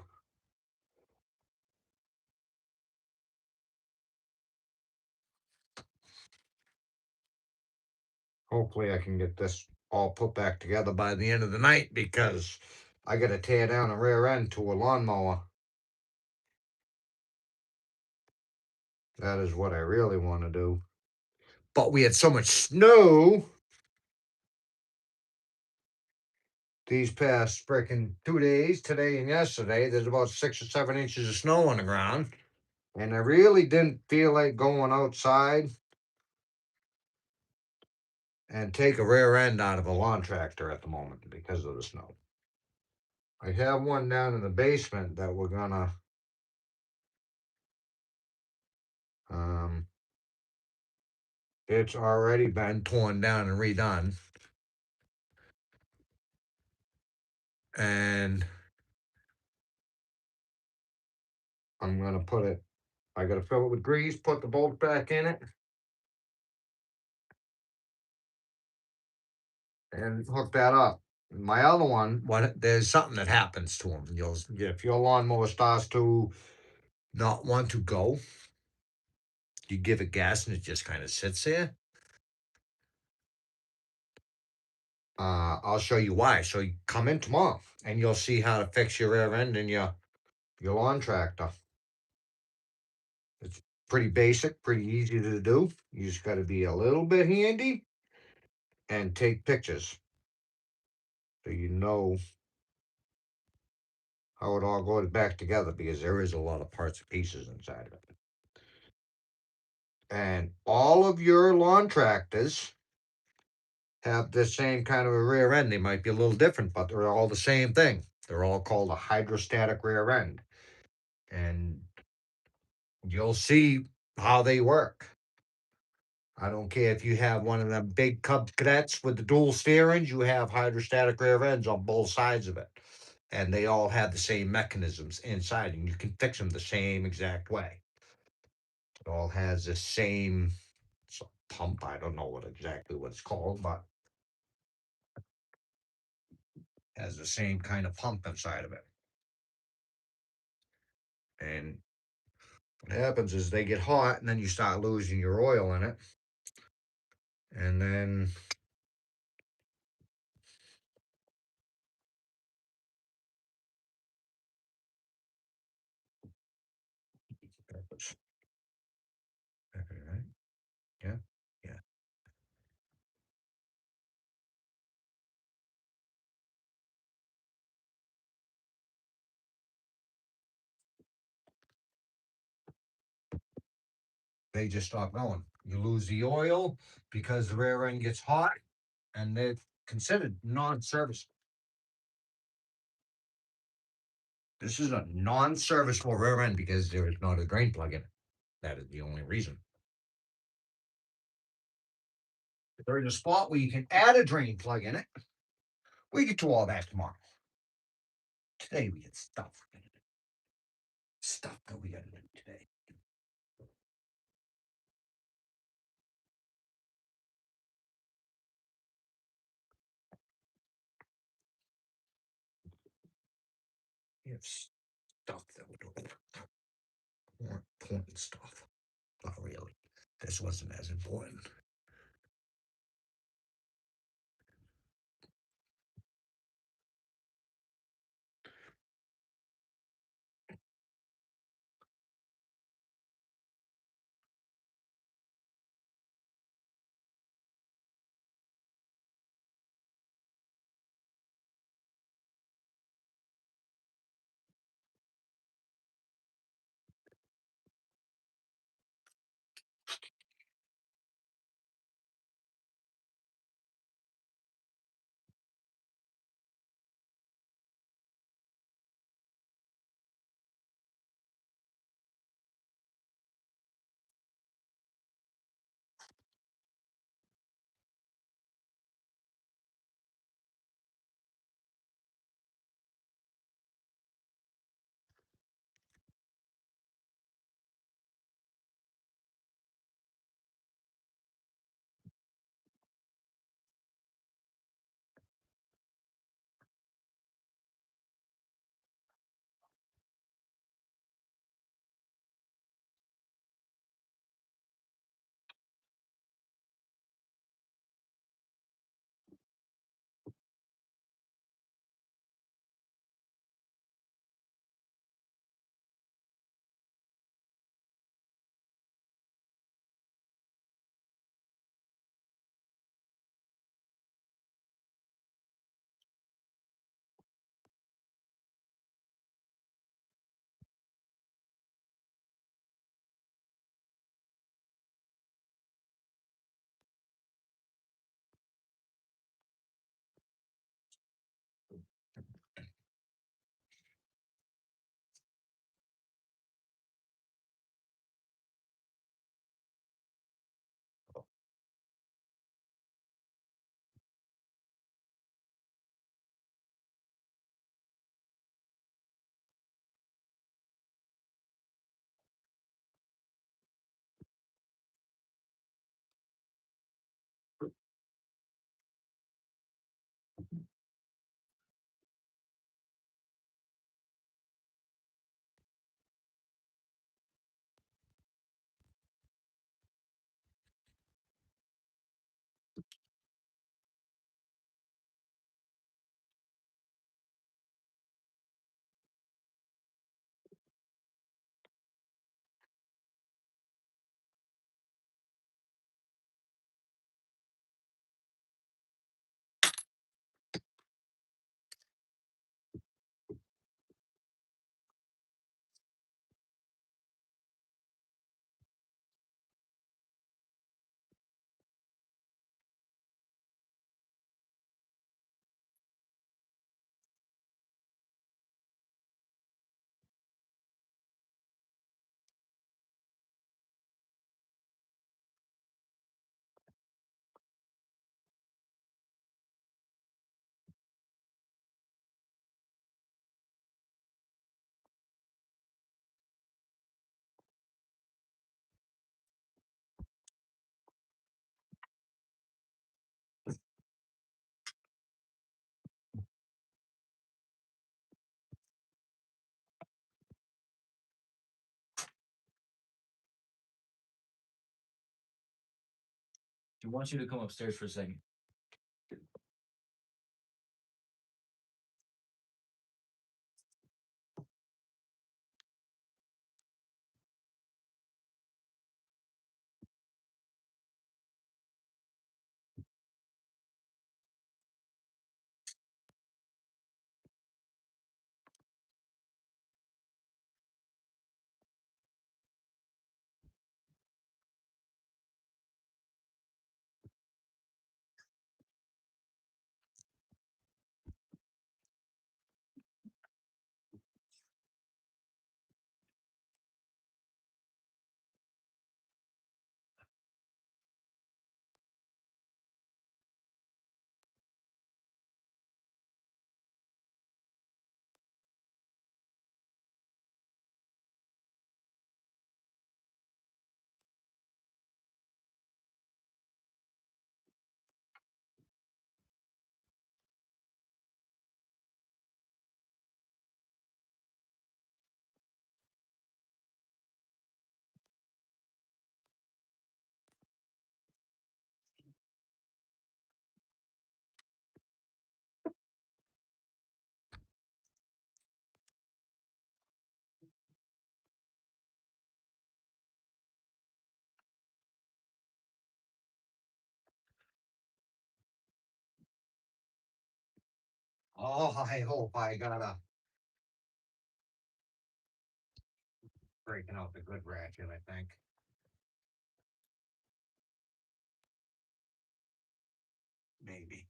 Hopefully, I can get this all put back together by the end of the night because I got to tear down a rear end to a lawnmower. That is what I really want to do. But we had so much snow these past freaking 2 days, today and yesterday. There's about 6 or 7 inches of snow on the ground. And I really didn't feel like going outside and take a rear end out of a lawn tractor at the moment because of the snow. I have one down in the basement that we're gonna it's already been torn down and redone. And I'm gonna put it, I gotta fill it with grease, put the bolt back in it, and hook that up. My other one, what there's something that happens to them. You'll if your lawnmower starts to not want to go, you give it gas and it just kind of sits there. I'll show you why. So you come in tomorrow and you'll see how to fix your rear end and your lawn tractor. It's pretty basic, pretty easy to do. You just got to be a little bit handy and take pictures so you know how it all goes back together because there is a lot of parts and pieces inside of it. And all of your lawn tractors have the same kind of a rear end. They might be a little different, but they're all the same thing. They're all called a hydrostatic rear end. And you'll see how they work. I don't care if you have one of them big Cub Cadets with the dual steerings, you have hydrostatic rear ends on both sides of it. And they all have the same mechanisms inside, and you can fix them the same exact way. It all has the same pump. I don't know exactly what it's called, but has the same kind of pump inside of it. And what happens is they get hot, and then you start losing your oil in it. And then right? Yeah, yeah. They just stop going. You lose the oil because the rear end gets hot, and they're considered non-serviceable. This is a non-serviceable rear end because there is not a drain plug in it. That is the only reason. If there is a spot where you can add a drain plug in it, we get to all that tomorrow. Today we had stuff. Stuff that we got to do today. We have stuff that we're doing. More important stuff. Not really. This wasn't as important.
He wants you to come upstairs for a second.
Oh, I hope I got a breaking out the good ratchet, I think. Maybe.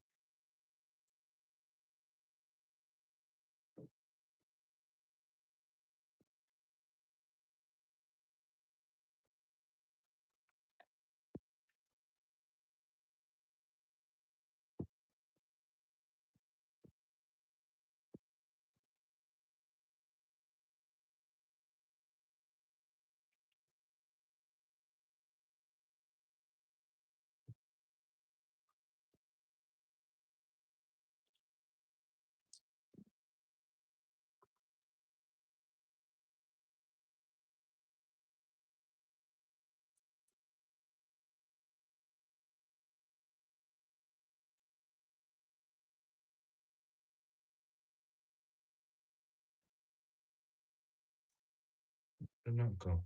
Did not go.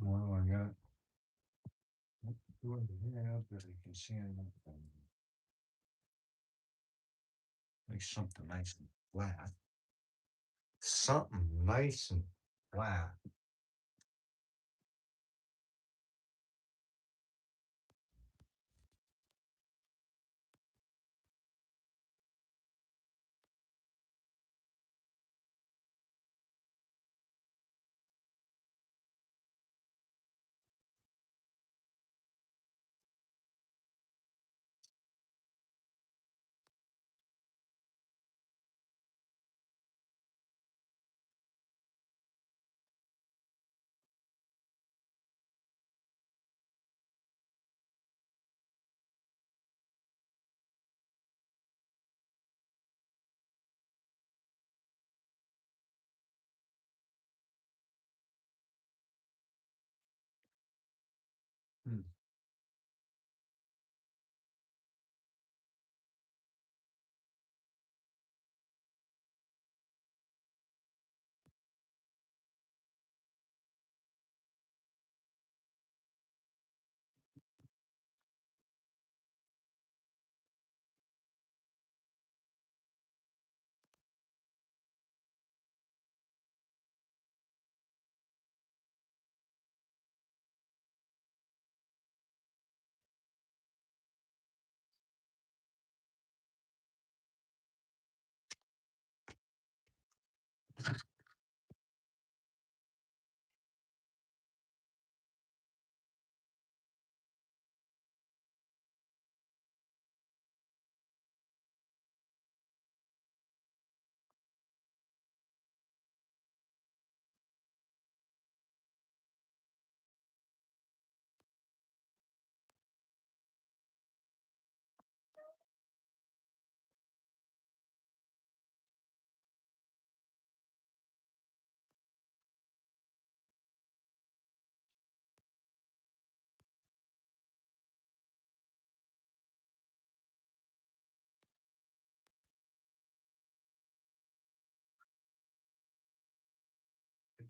What do I got? What do I have that I can see on my phone? Like something nice and flat. Something nice and flat.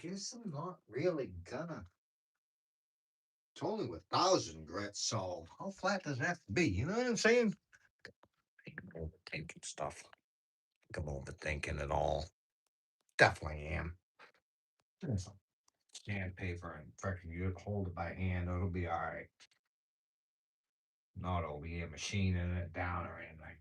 guess I'm not really gonna. It's only with 1,000 grit, so how flat does it have to be? You know what I'm saying? I'm overthinking stuff. I'm overthinking it all. Definitely am. Sandpaper and freaking you hold it by hand, it'll be alright. Not over here machining it down or anything.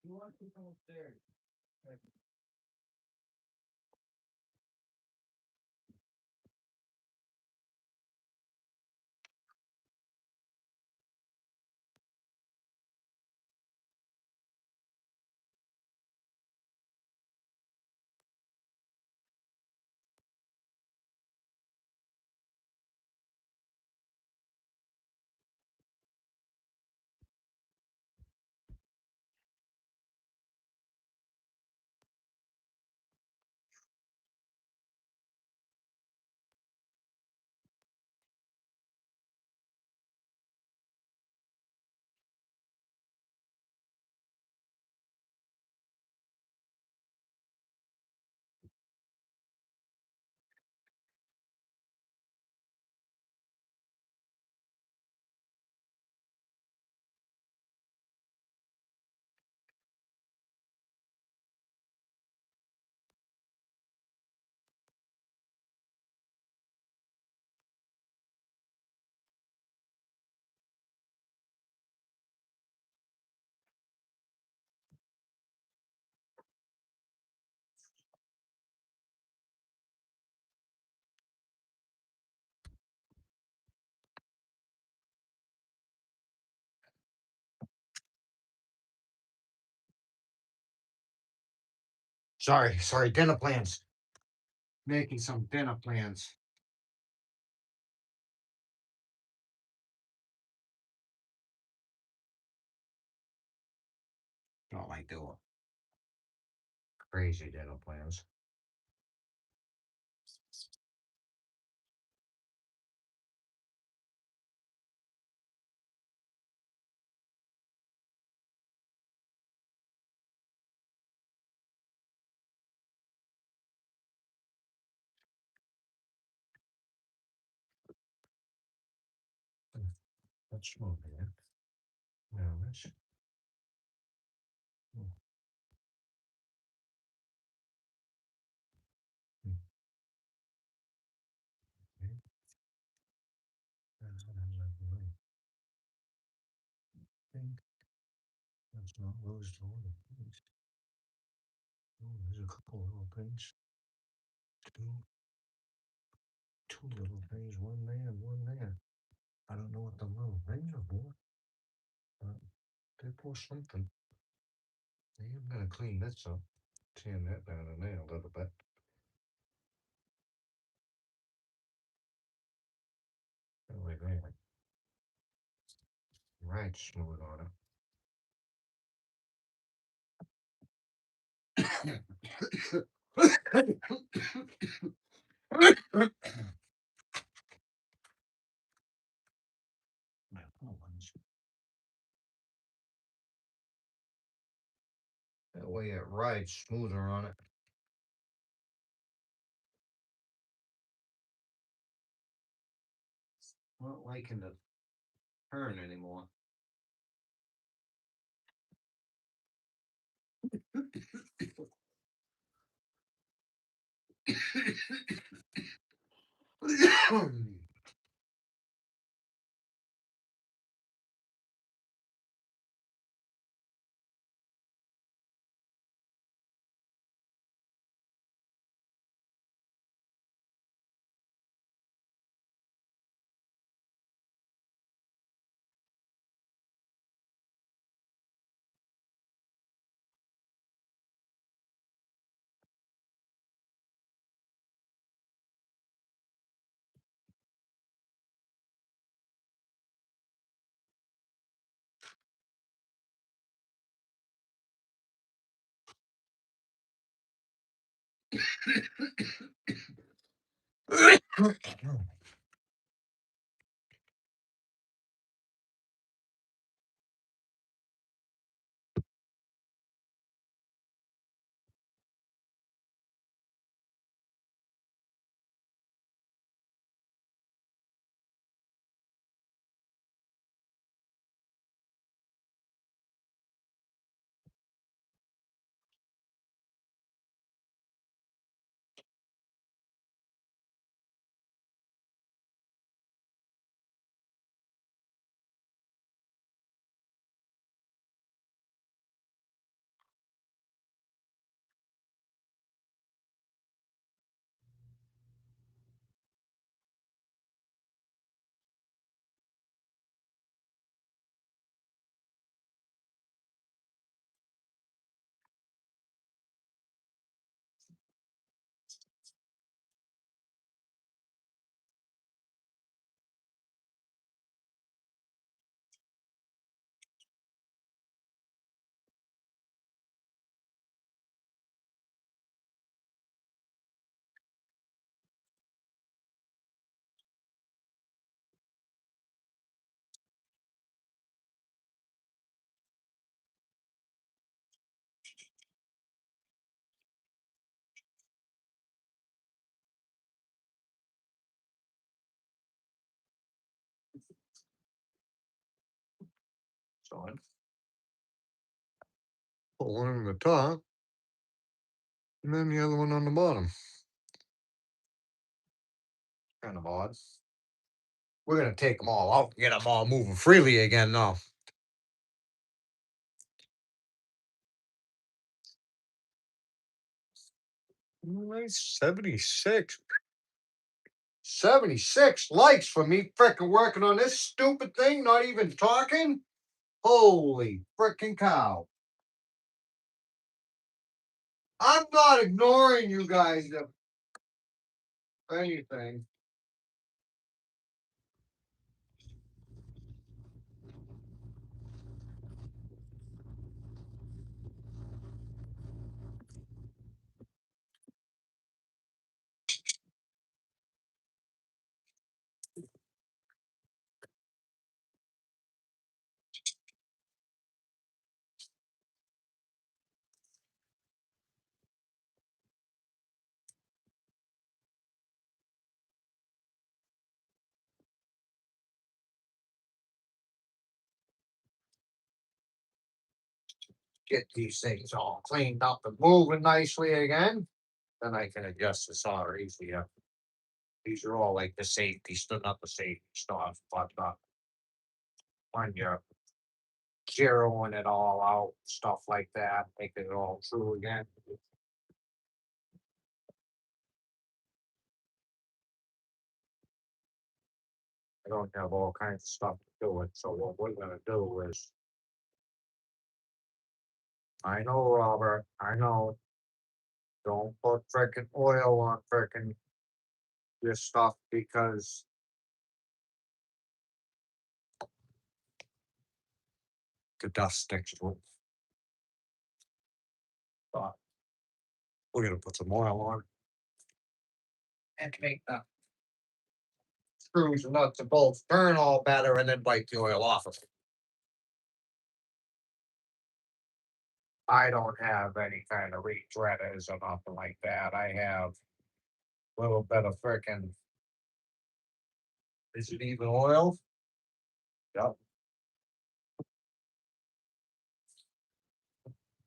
You want to come upstairs?
Sorry, dinner plans. Making some dinner plans. Not like doing crazy dinner plans. Let's move here. Now let's. That's not those two other things. Oh, there's a couple little things. Two little things, one there and one there. I don't know what the little things are for.
They pour something. I'm gonna clean this up. Tan that down in there a little bit. Like that. Right, smooth on it. That way it rides smoother on it. Not liking the turn anymore. So put one on the top, and then the other one on the bottom. Kind of odd. We're gonna take them all out, get them all moving freely again now. Nice 76. 76 likes for me frickin' working on this stupid thing, not even talking. Holy frickin' cow. I'm not ignoring you guys or anything. Get these things all cleaned up and moving nicely again. Then I can adjust the saw easier. These are all like the safety, still not the safety stuff, but when you're zeroing it all out, stuff like that, making it all true again. I don't have all kinds of stuff to do it, so what we're gonna do is
I know, Robert, I know. Don't put frickin' oil on frickin' your stuff because the dust sticks to it. But we're gonna put some oil on. And make the screws and nuts and bolts turn all better and then wipe the oil off of it. I don't have any kind of retreaders or nothing like that. I have a little bit of frickin'. Is it even oil? Yep.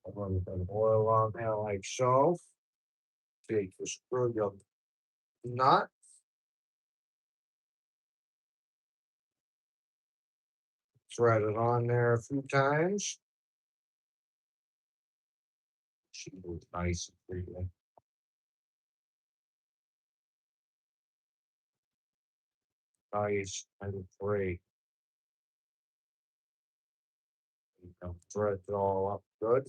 A little bit of oil on there like so. Take the screw your nut. Thread it on there a few times. She moves nice and freely. Nice and free. You can thread it all up good.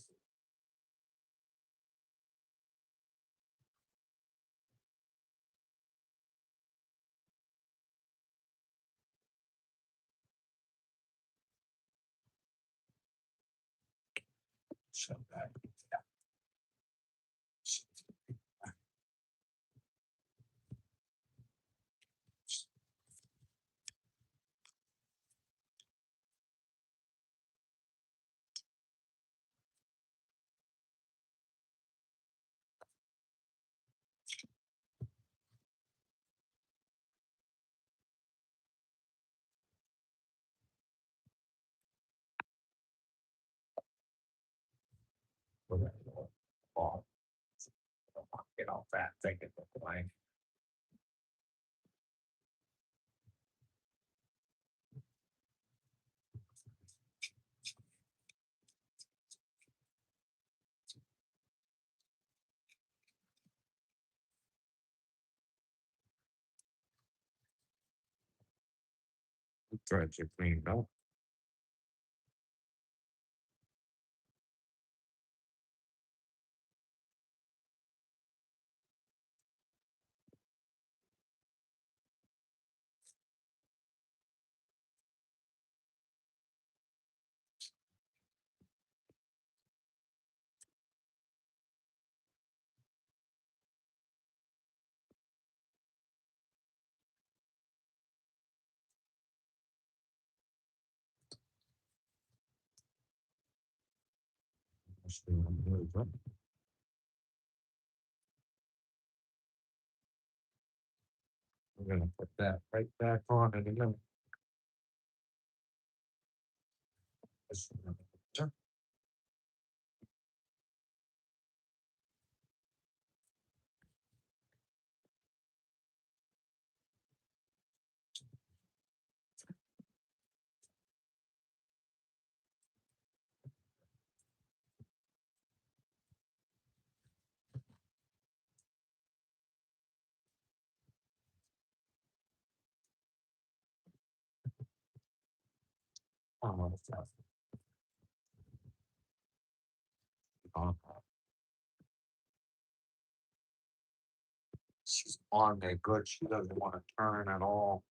So that. Off. Get off that thing at the blank. Threads are cleaned up. I'm gonna put that right back on in a minute. She's on there good. She doesn't want to turn at all.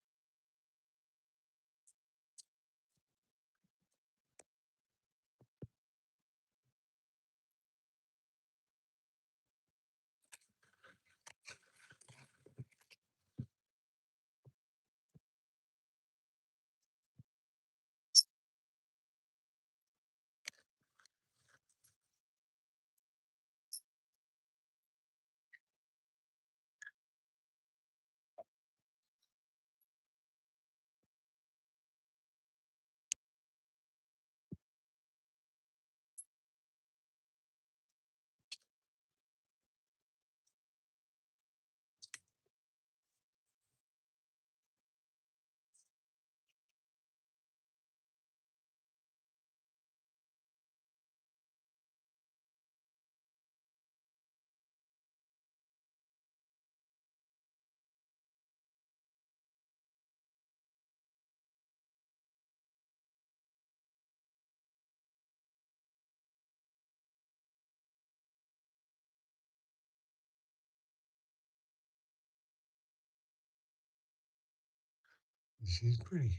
She's pretty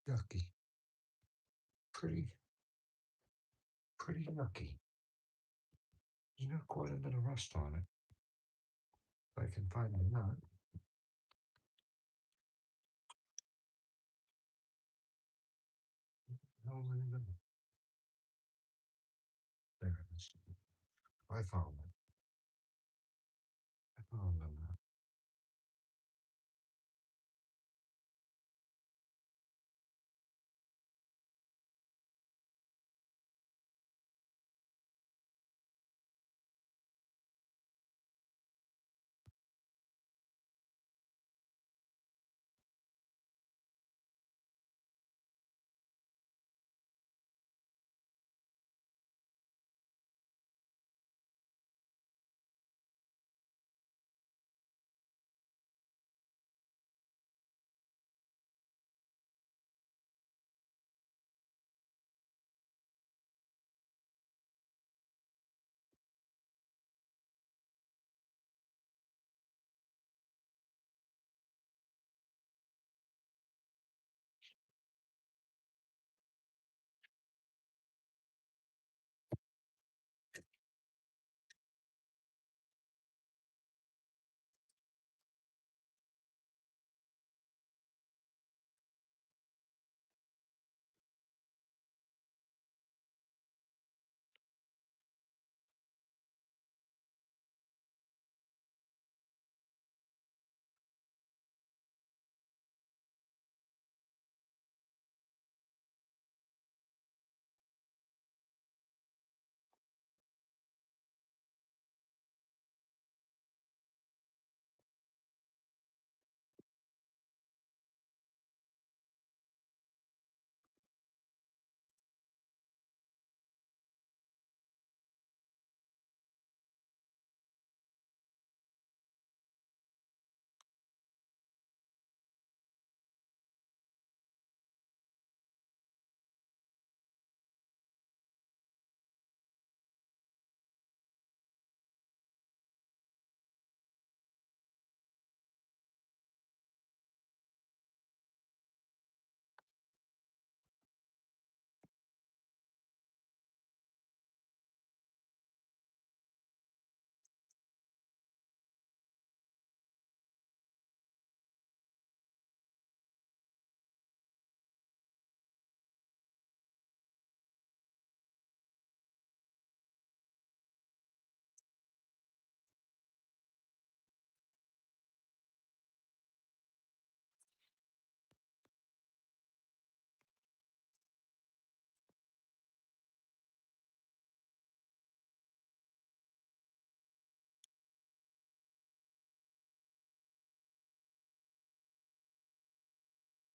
yucky. Pretty yucky. There's got quite a bit of rust on it. If I can find the nut. How's it going? There it is. I found it. I found the nut.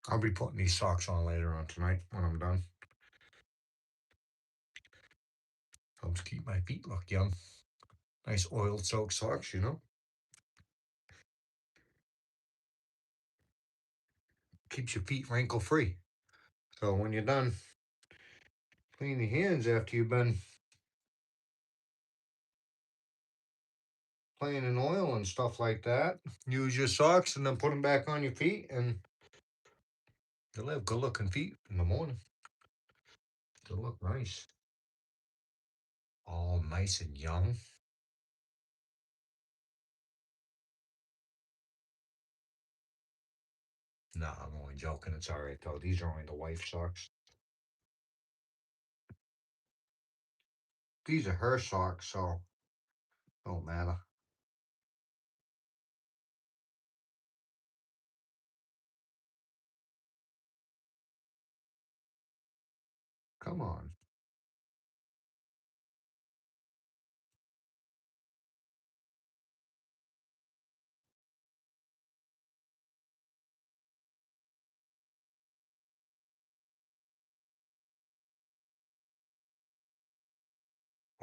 I'll be putting these socks on later on tonight when I'm done. Helps keep my feet look young. Nice oil soaked socks, you know. Keeps your feet wrinkle free. So when you're done clean your hands after you've been playing in oil and stuff like that, use your socks and then put them back on your feet, and you'll have good looking feet in the morning. They'll look nice. All nice and young. No, I'm only joking. It's all right, though. These are only the wife socks. These are her socks, so don't matter. Come on.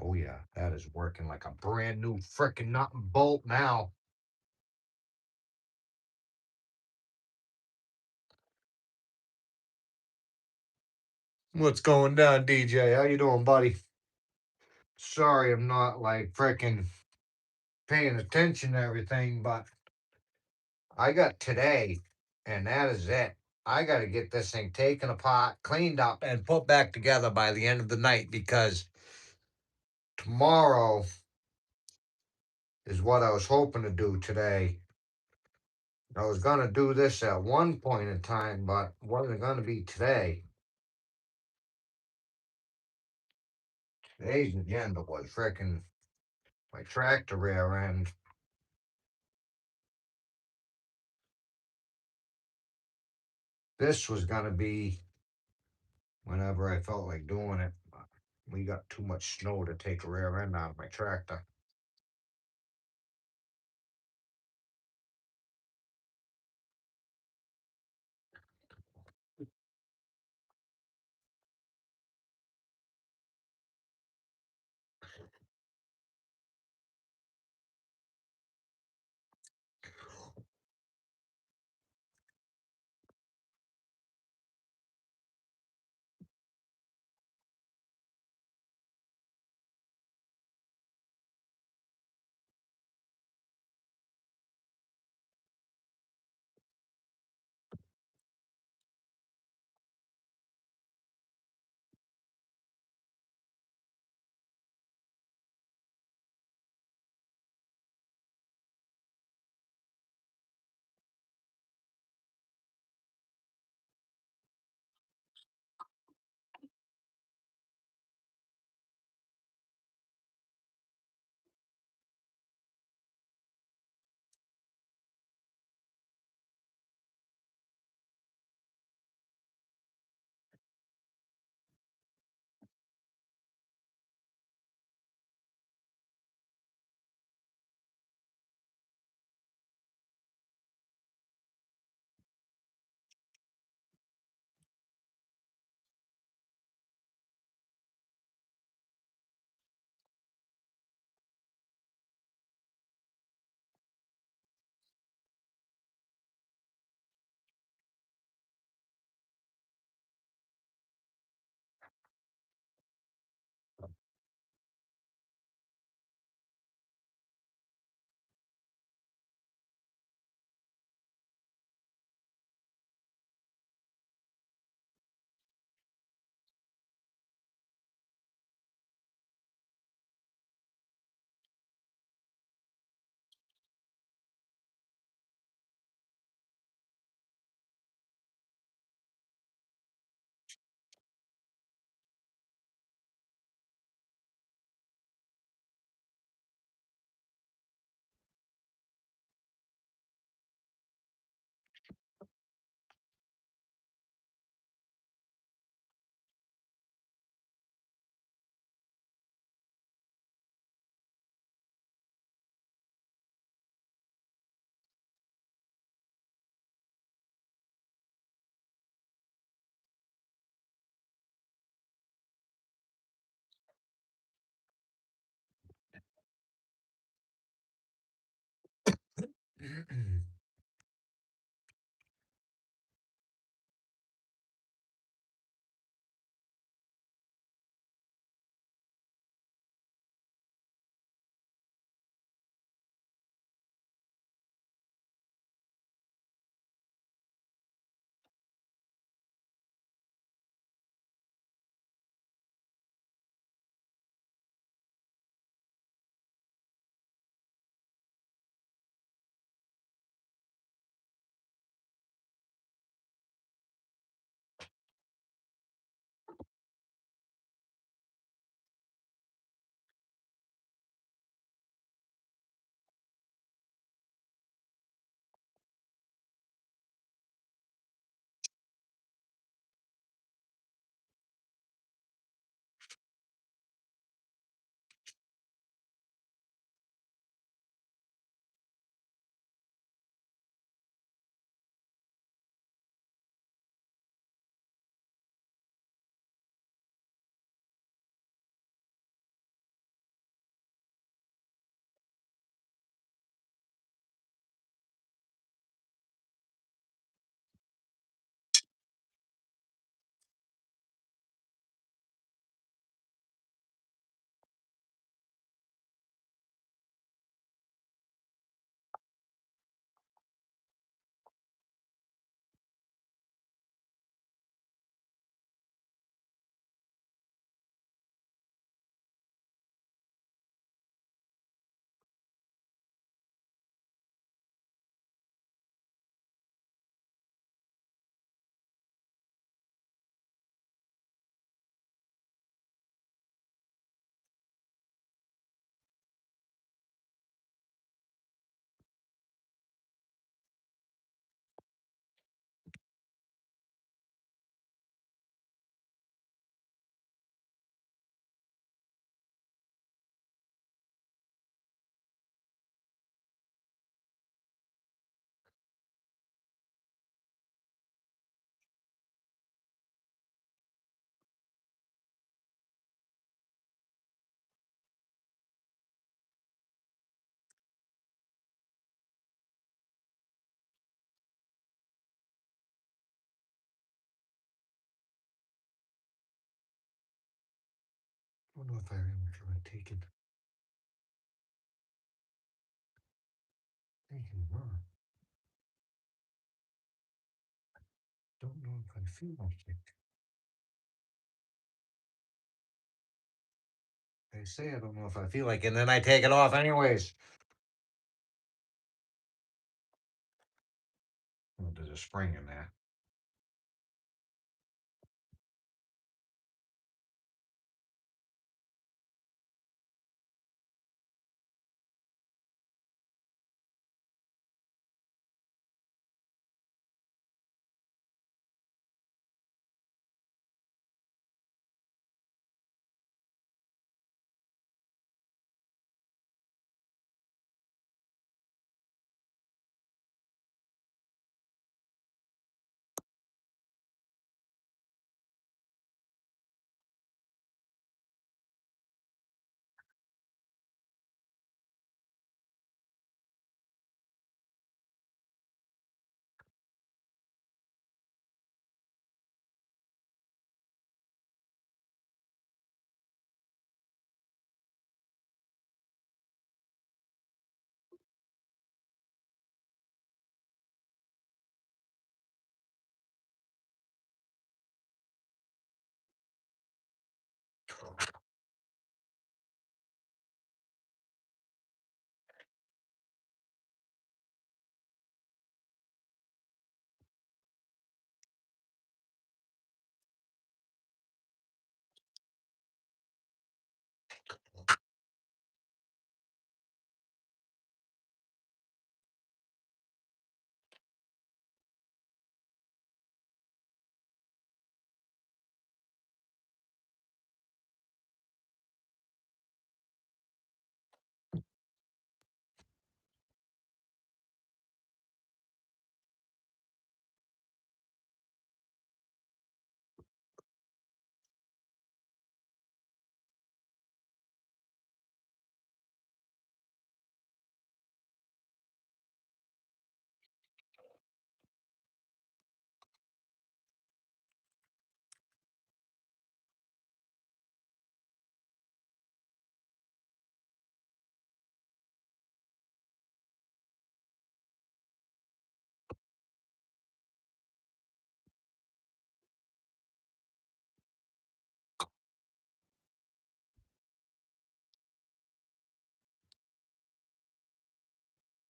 Oh, yeah. That is working like a brand new freaking nut and bolt now. What's going down, DJ? How you doing, buddy? Sorry, I'm not like freaking paying attention to everything, but I got today, and that is it.
I gotta get this thing taken apart, cleaned up, and put back together by the end of the night because tomorrow is what I was hoping to do today. I was gonna do this at one point in time, but wasn't gonna be today. Today's agenda was frickin' my tractor rear end. This was gonna be whenever I felt like doing it. But we got too much snow to take a rear end out of my tractor.
don't know if I remember taking wrong. Don't know if I feel like it. I say I don't know if I feel like it, and then I take it off anyways. Oh, there's a spring in there.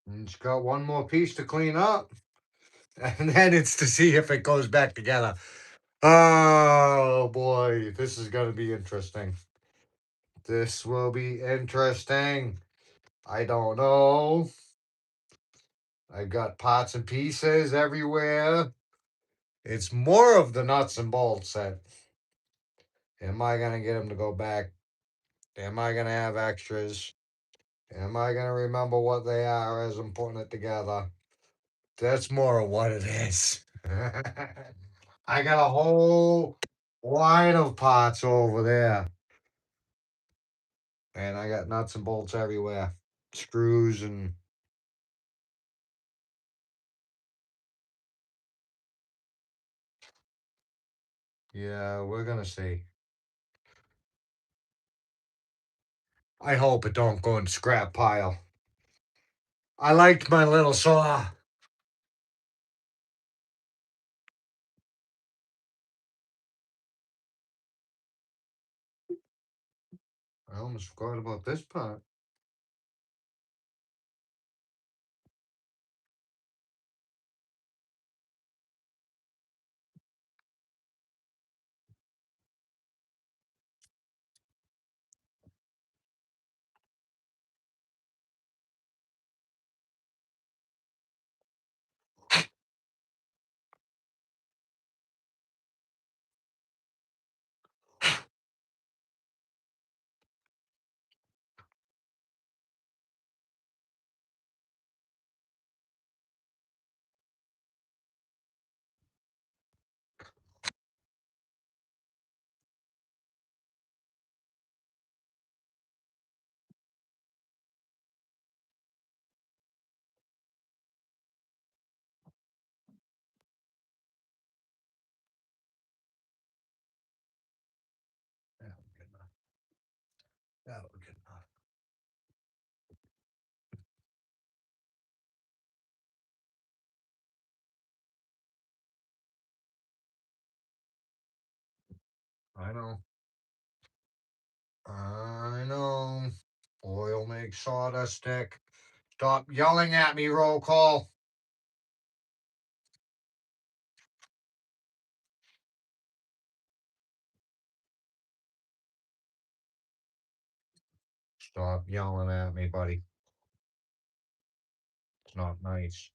And it's got one more piece to clean up. And then it's to see if it goes back together. Oh boy, this is gonna be interesting. This will be interesting. I don't know. I got parts and pieces everywhere. It's more of the nuts and bolts set. Am I gonna get them to go back? Am I gonna have extras? Am I gonna remember what they are as I'm putting it together? That's more of what it is. I got a whole line of parts over there. And I got nuts and bolts everywhere. Screws and yeah, we're gonna see. I hope it don't go in scrap pile. I liked my little saw. I almost forgot about this part. That would good enough. I know. I know. Oil makes sawdust stick. Stop yelling at me, roll call. Stop yelling at me, buddy. It's not nice.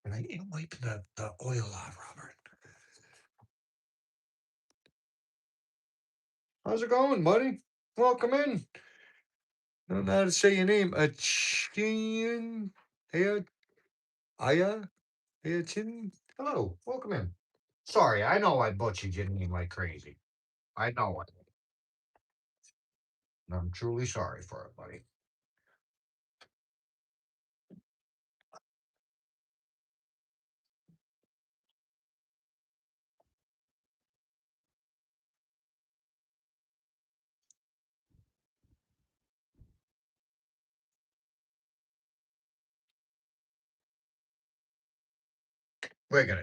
And I can't wipe the oil off, Robert. How's it going, buddy? Welcome in. I don't know how to say your name. Chin. Aya? Chin? Hello, welcome in. Sorry, I know I butchered your name like crazy. I know it. And I'm truly sorry for it, buddy. We're gonna.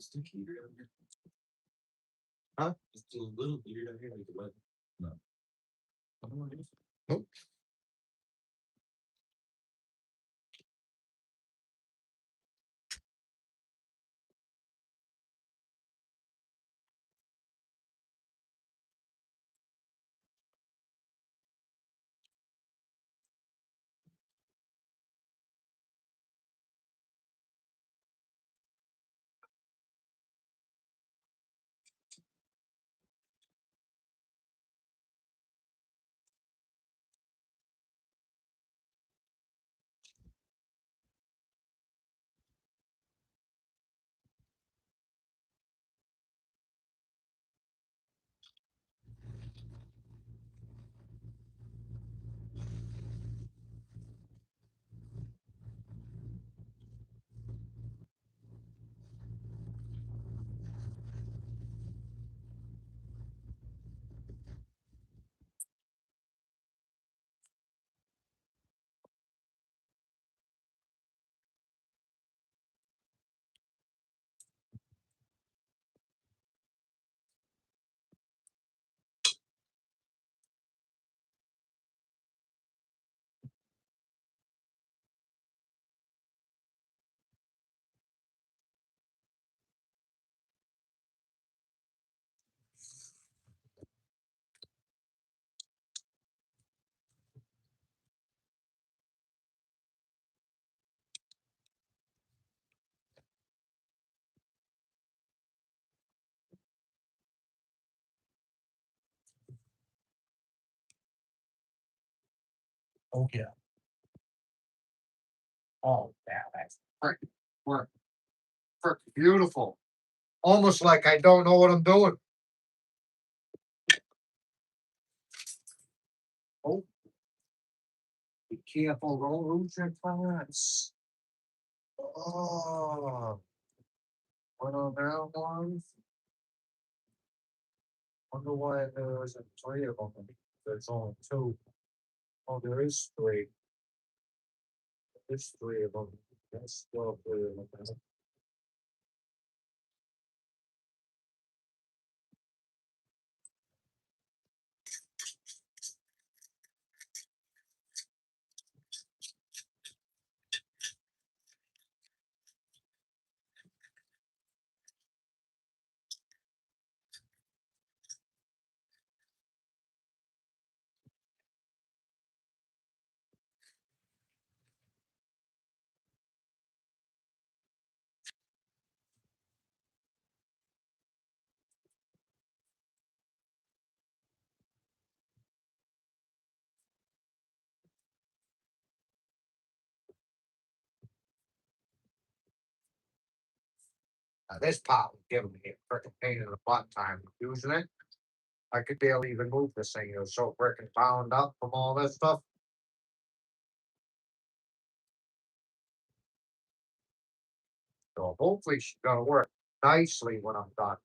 Sticky down here.
Huh?
Just a little weird down here, like the wet. No. I don't know what it is.
Nope.
Oh yeah. Oh yeah, that's frick beautiful. Almost like I don't know what I'm doing. Oh, be careful, don't lose your class. Oh, one of that ones. Wonder why there isn't three of them. There's only two. Oh, there is three. There's three of them. There's still three of them. This pot was giving me a freaking pain in the butt time using it. I could barely even move this thing. It was so freaking bound up from all this stuff. So hopefully she's gonna work nicely when I'm done.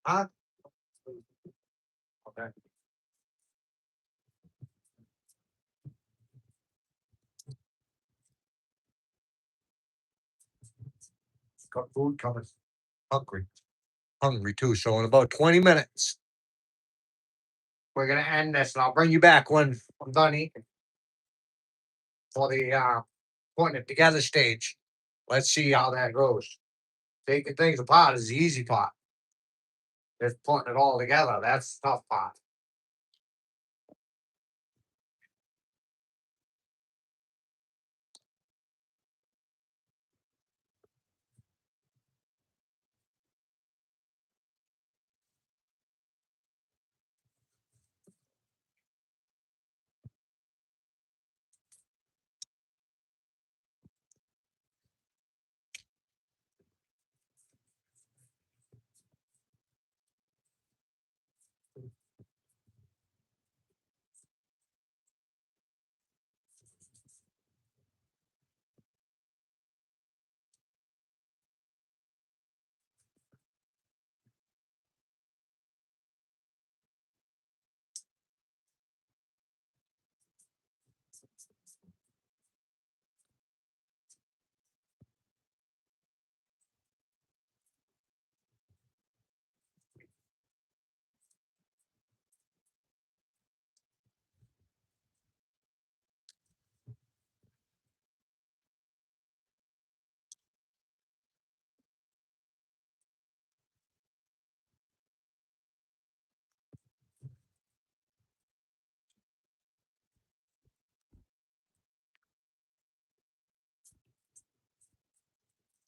Huh? Okay. Got food coming. Hungry. Hungry too. So in about 20 minutes, we're gonna end this and I'll bring you back when I'm done eating. For the putting it together stage. Let's see how that goes. Taking things apart is the easy part. Just putting it all together, that's the tough part.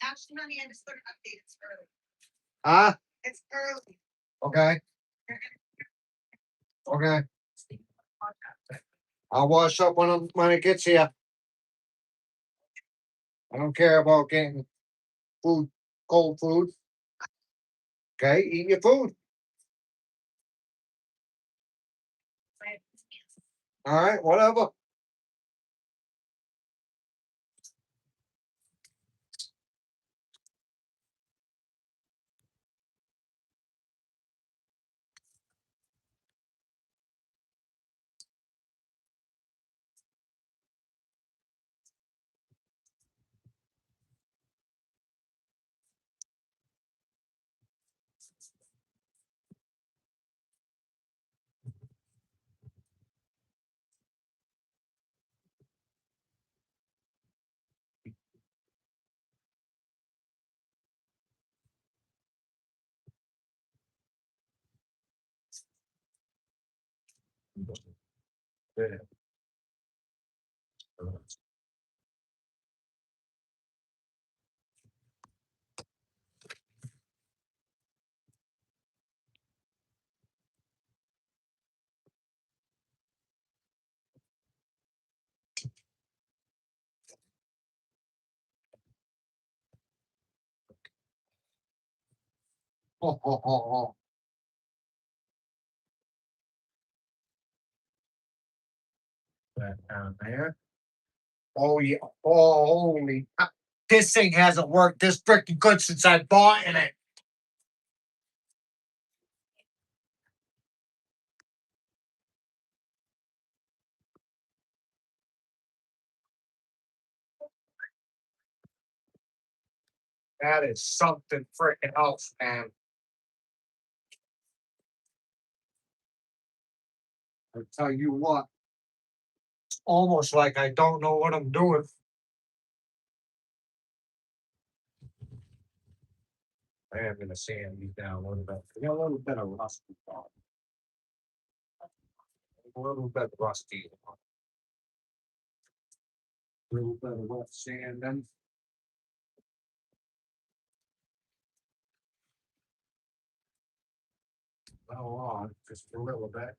Actually, honey, I just learned update. It's early.
Huh?
It's early.
Okay. Okay. I'll wash up when it gets here. I don't care about getting food, cold food. Okay, eat your food. All right, whatever. Yeah. Oh. That down there. Oh yeah. Oh, holy. This thing hasn't worked this freaking good since I bought in it. That is something freaking else, man. I tell you what, it's almost like I don't know what I'm doing. I am gonna sand these down a little bit. I got a little bit of rusty on. A little bit rusty. A little bit of wet sanding. Not a lot, just a little bit.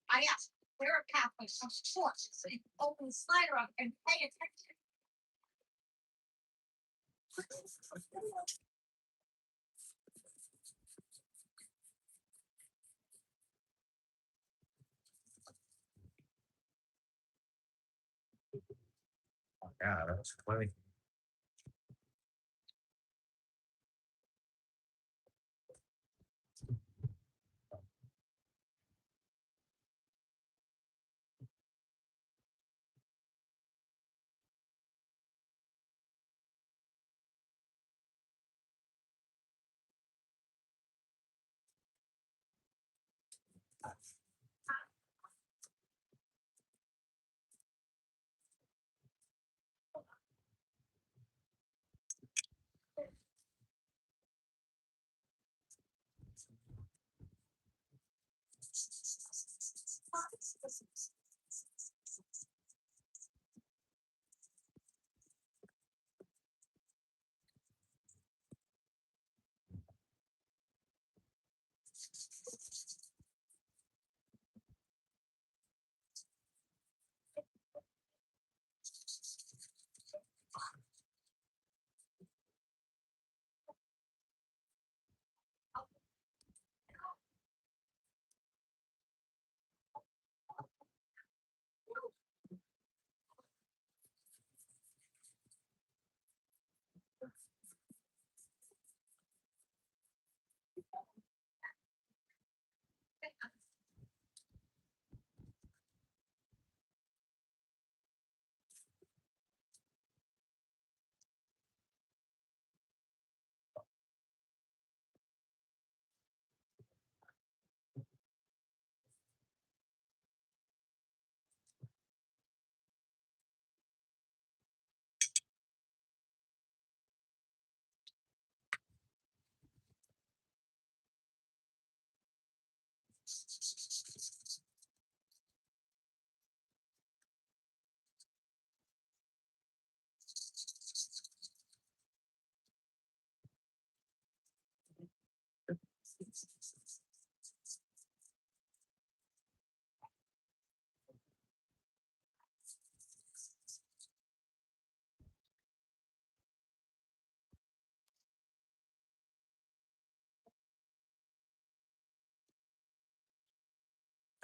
I asked, where are pathways, some sorts, so you open the slider up and pay attention.
Oh, yeah, that's plenty.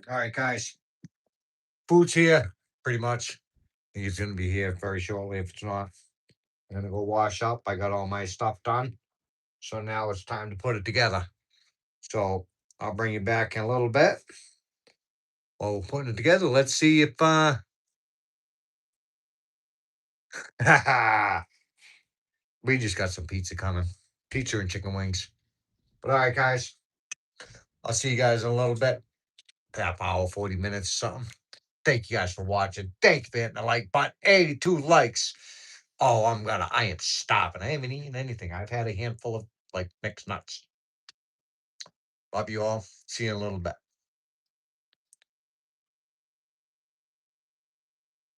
All right, guys. Food's here, pretty much. I think it's gonna be here very shortly if it's not. I'm gonna go wash up. I got all my stuff done. So now it's time to put it together. So I'll bring you back in a little bit. While we're putting it together, let's see if We just got some pizza coming. Pizza and chicken wings. But all right, guys. I'll see you guys in a little bit. Half hour, 40 minutes, something. Thank you guys for watching. Thank you for hitting the like button. 82 likes. Oh, I am stopping. I haven't eaten anything. I've had a handful of like mixed nuts. Love you all. See you in a little bit.